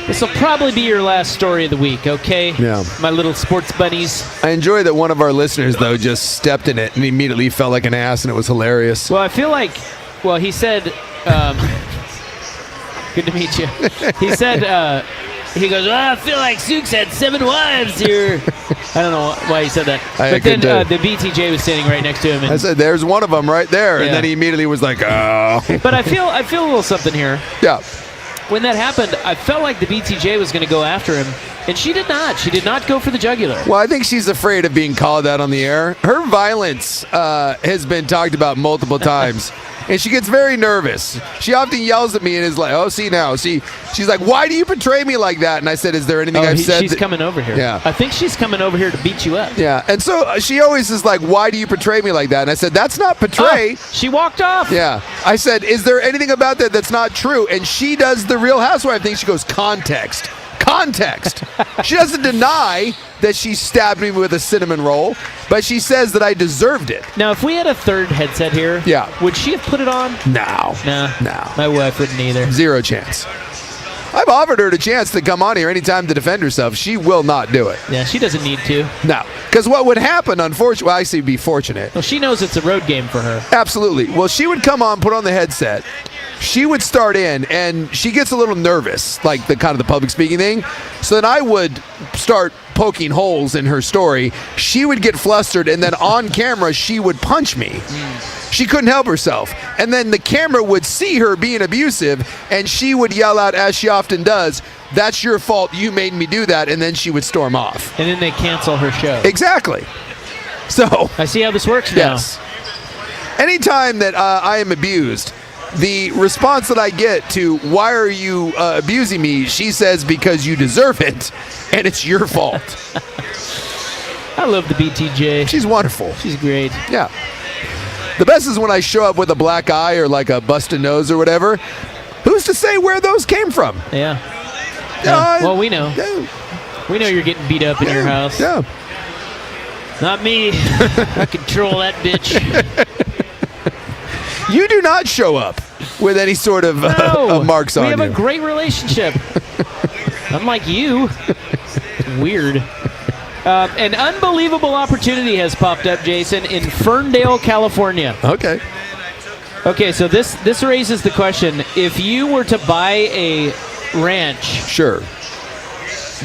This will probably be your last story of the week, okay? Yeah. My little sports bunnies. I enjoy that one of our listeners, though, just stepped in it and immediately felt like an ass, and it was hilarious. Well, I feel like, he said, good to meet you. He said, he goes, I feel like Sukes had 7 wives here. I don't know why he said that. But then the BTJ was standing right next to him. And I said, there's one of them right there. Yeah. And then he immediately was like, oh. But I feel a little something here. Yeah. When that happened, I felt like the BTJ was going to go after him, and she did not. She did not go for the jugular. Well, I think she's afraid of being called out on the air. Her violence has been talked about multiple times, and she gets very nervous. She often yells at me and is like, oh, see now. She's like, why do you portray me like that? And I said, is there anything I've said? She's coming over here. Yeah. I think she's coming over here to beat you up. Yeah, and so she always is like, why do you portray me like that? And I said, that's not portray. Oh, she walked off. Yeah. I said, is there anything about that that's not true? And she does the Real Housewife thing. She goes, context. Context. She doesn't deny that she stabbed me with a cinnamon roll, but she says that I deserved it. Now, if we had a third headset here, would she have put it on? No. No. No. My wife wouldn't either. Zero chance. I've offered her the chance to come on here anytime to defend herself. She will not do it. Yeah, she doesn't need to. No. Because what would happen, unfortunately, well, I say be fortunate. Well, she knows it's a road game for her. Absolutely. Well, she would come on, put on the headset. She would start in, and she gets a little nervous, like the kind of the public speaking thing. So then I would start poking holes in her story. She would get flustered, and then on camera, she would punch me. She couldn't help herself. And then the camera would see her being abusive, and she would yell out, as she often does, that's your fault, you made me do that, and then she would storm off. And then they cancel her show. Exactly. So I see how this works now. Yes. Anytime that I am abused, the response that I get to, why are you abusing me, she says, because you deserve it, and it's your fault. I love the BTJ. She's wonderful. She's great. Yeah. The best is when I show up with a black eye or like a busted nose or whatever. Who's to say where those came from? Yeah. Well, we know. We know you're getting beat up in your house. Yeah. Not me. I control that bitch. You do not show up with any sort of marks on you. We have a great relationship. Unlike you. It's weird. An unbelievable opportunity has popped up, Jason, in Ferndale, California. Okay. Okay, so this raises the question. If you were to buy a ranch, sure,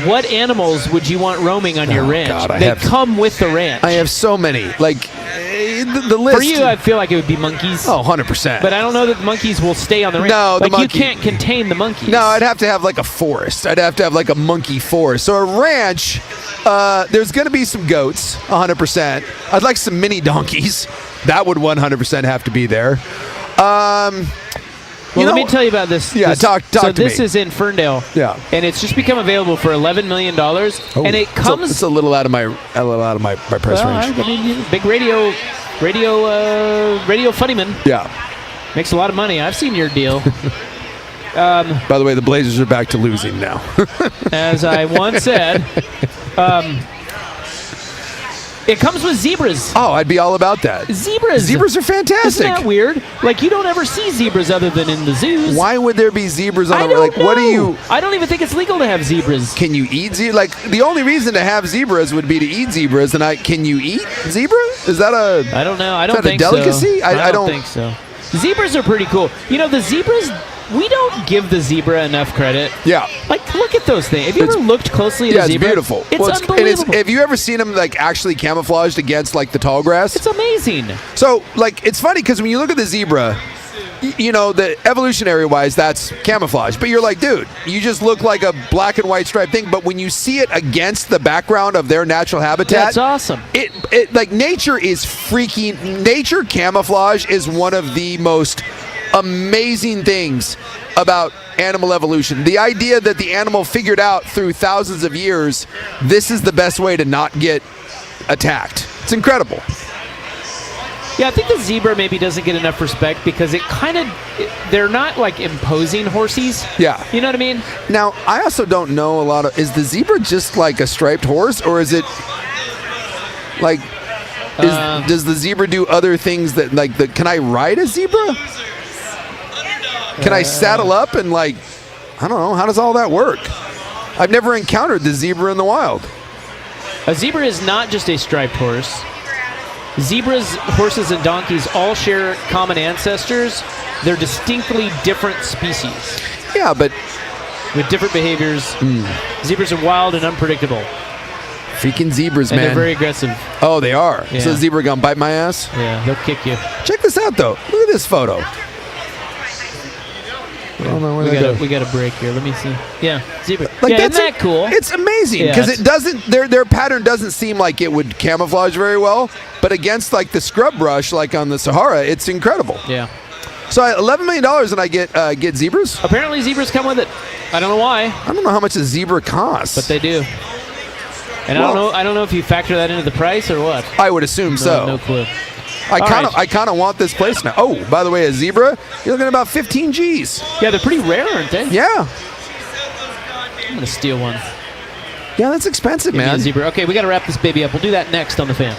what animals would you want roaming on your ranch? God, come with the ranch. I have so many. Like, the list. For you, I feel like it would be monkeys. Oh, 100%. But I don't know that the monkeys will stay on the ranch. No, like you can't contain the monkeys. No, I'd have to have like a forest. I'd have to have like a monkey forest. So a ranch, there's going to be some goats, 100%. I'd like some mini donkeys. That would 100% have to be there. Well, let me tell you about this. Yeah, talk to me. So this is in Ferndale. Yeah. And it's just become available for $11 million. And it comes... It's a little out of my price range. I mean, big radio funnyman. Yeah. Makes a lot of money. I've seen your deal. By the way, the Blazers are back to losing now. As I once said, it comes with zebras. Oh, I'd be all about that. Zebras are fantastic. Isn't that weird? Like, you don't ever see zebras other than in the zoos. Why would there be zebras on I a don't like know. what do you I don't even think it's legal to have zebras. Can you eat zebras? Like, the only reason to have zebras would be to eat zebras, and can you eat zebra? Is that a I don't know. I don't think a delicacy? So. I don't think so. Zebras are pretty cool. You know, the zebras, we don't give the zebra enough credit. Yeah. Like, look at those things. Have you ever looked closely at a zebra? It's beautiful. It's unbelievable. Have you ever seen them, like, actually camouflaged against, like, the tall grass? It's amazing. So, like, it's funny because when you look at the zebra, you know, the evolutionary-wise, that's camouflage. But you're like, dude, you just look like a black and white striped thing. But when you see it against the background of their natural habitat, that's awesome. It like, nature camouflage is one of the most amazing things about animal evolution. The idea that the animal figured out through thousands of years, this is the best way to not get attacked. It's incredible. Yeah, I think the zebra maybe doesn't get enough respect because they're not like imposing horsies. Yeah. You know what I mean? Now, I also don't know is the zebra just like a striped horse, or is it like, does the zebra do other things that, like, can I ride a zebra? Can I saddle up and, like, I don't know. How does all that work? I've never encountered the zebra in the wild. A zebra is not just a striped horse. Zebras, horses, and donkeys all share common ancestors. They're distinctly different species Yeah, but with different behaviors. Zebras are wild and unpredictable, freaking zebras, and man. they're very aggressive. Oh, they are. Yeah. So the zebra gonna bite my ass? Yeah, they'll kick you. Check this out, though. Look at this photo. I don't know where that We got a break here. Let me see. Yeah, zebra. Like, yeah, that's isn't that cool? It's amazing Yeah, because it's- it doesn't. Their pattern doesn't seem like it would camouflage very well, but against like the scrub brush, like on the Sahara, it's incredible. Yeah. So $11 million and I get zebras. Apparently, zebras come with it. I don't know why, I don't know how much a zebra costs, but they do. And Well- I don't know if you factor that into the price or what. I would assume so. No clue. I kind of right. I kind of want this place now. Oh, by the way, a zebra, you're looking at about 15 G's. Yeah, they're pretty rare, aren't they? Yeah, I'm gonna steal one. yeah, that's expensive, Give me a man. zebra. Okay, we got to wrap this baby up. We'll do that next on the Fan.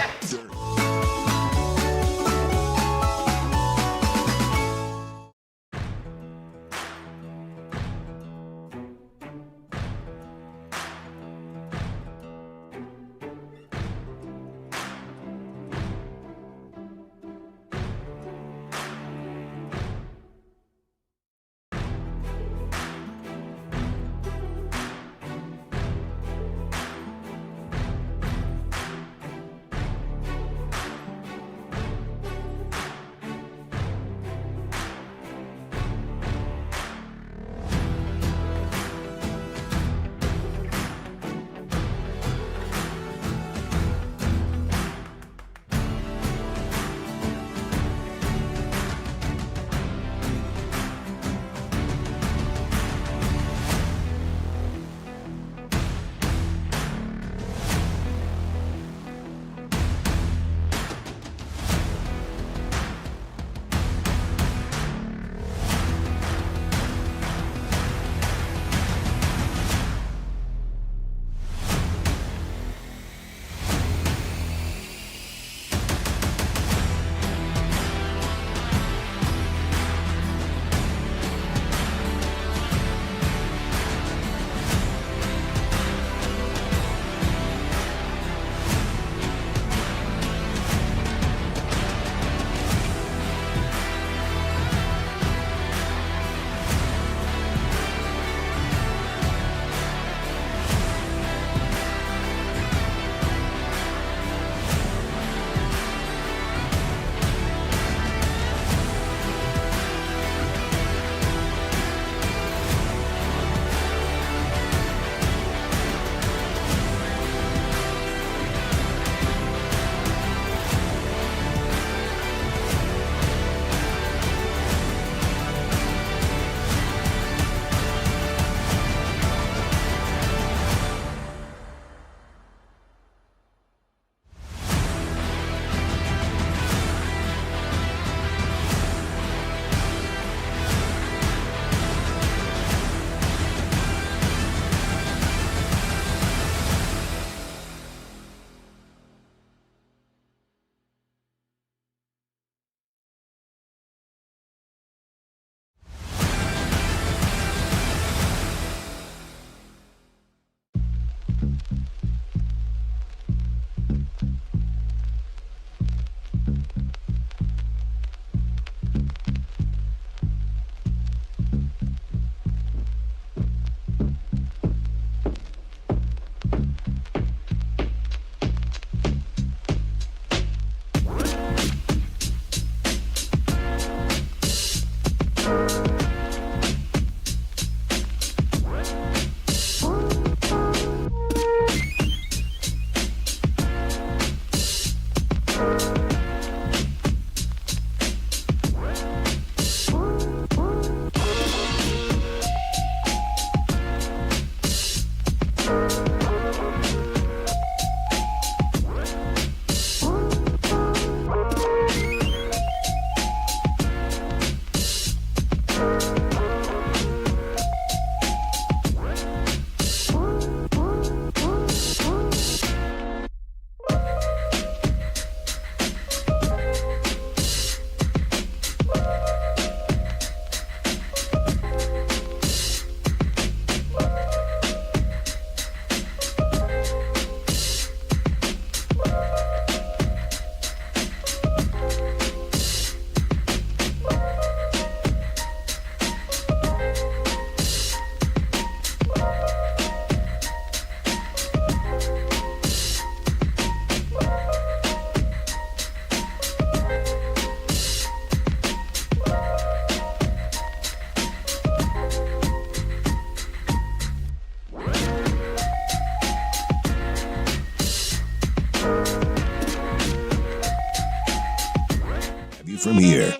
from here.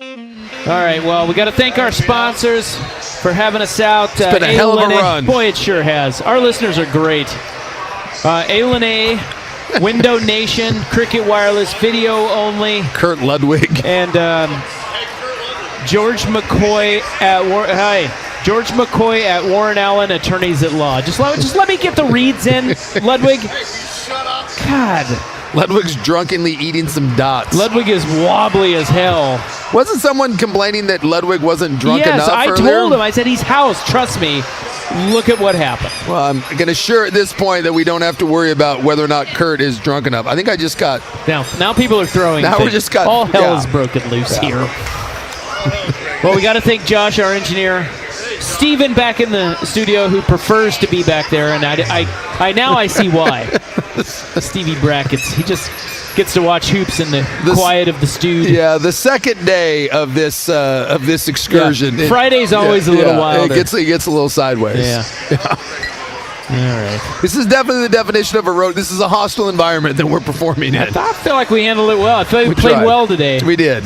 All right, well, we got to thank our sponsors for having us out. It's been a hell of a run. Boy, it sure has. Our listeners are great. A&A, Window Nation, Cricket Wireless, Video Only, Kurt Ludwig. and George McCoy at Warren Allen Attorneys at Law. Just let me get the reads in, Ludwig. Shut up. God. Ludwig's drunkenly eating some dots. Ludwig is wobbly as hell. Wasn't someone complaining that Ludwig wasn't drunk enough Yes, I earlier? told him. I said, he's housed. Trust me. Look at what happened. Well, I'm going to assure at this point that we don't have to worry about whether or not Kurt is drunk enough. I think I just got... Now people are throwing Now things. we just got... All hell yeah. is broken loose Yeah. here. Well, we got to thank Josh, our engineer. Steven back in the studio, who prefers to be back there, and I now see why. Stevie Brackets. He just gets to watch hoops in the quiet of the studio. Yeah, the second day of this excursion. Yeah. Friday's always a little wilder. It gets a little sideways. Yeah. All right. This is definitely the definition of a road. This is a hostile environment that we're performing in. I feel like we handled it well. I feel like we played tried. well today. We did.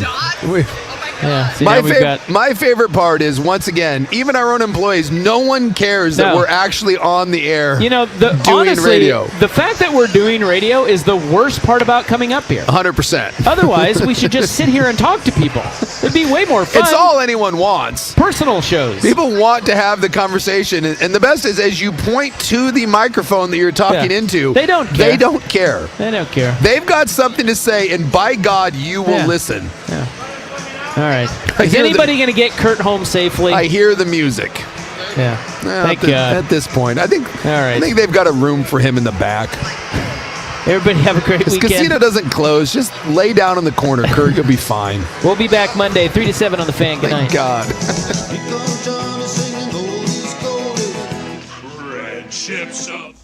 Yeah. See, now we've got... My favorite part is, once again, even our own employees, no one cares that we're actually on the air doing honestly, radio. The fact that we're doing radio is the worst part about coming up here. 100%. Otherwise, we should just sit here and talk to people. It'd be way more fun. It's all anyone wants. Personal shows. People want to have the conversation, and the best is as you point to the microphone that you're talking into, They don't care. They don't care. They don't care. They've got something to say, and by God, you will listen. Yeah. All right. Is anybody going to get Kurt home safely? I hear the music. Yeah. Thank God. At this point, I think they've got a room for him in the back. Everybody have a great This weekend. casino doesn't close. Just lay down in the corner, Kurt. You'll be fine. We'll be back Monday, 3 to 7 on The Fan. Good night. Thank God. Red chips of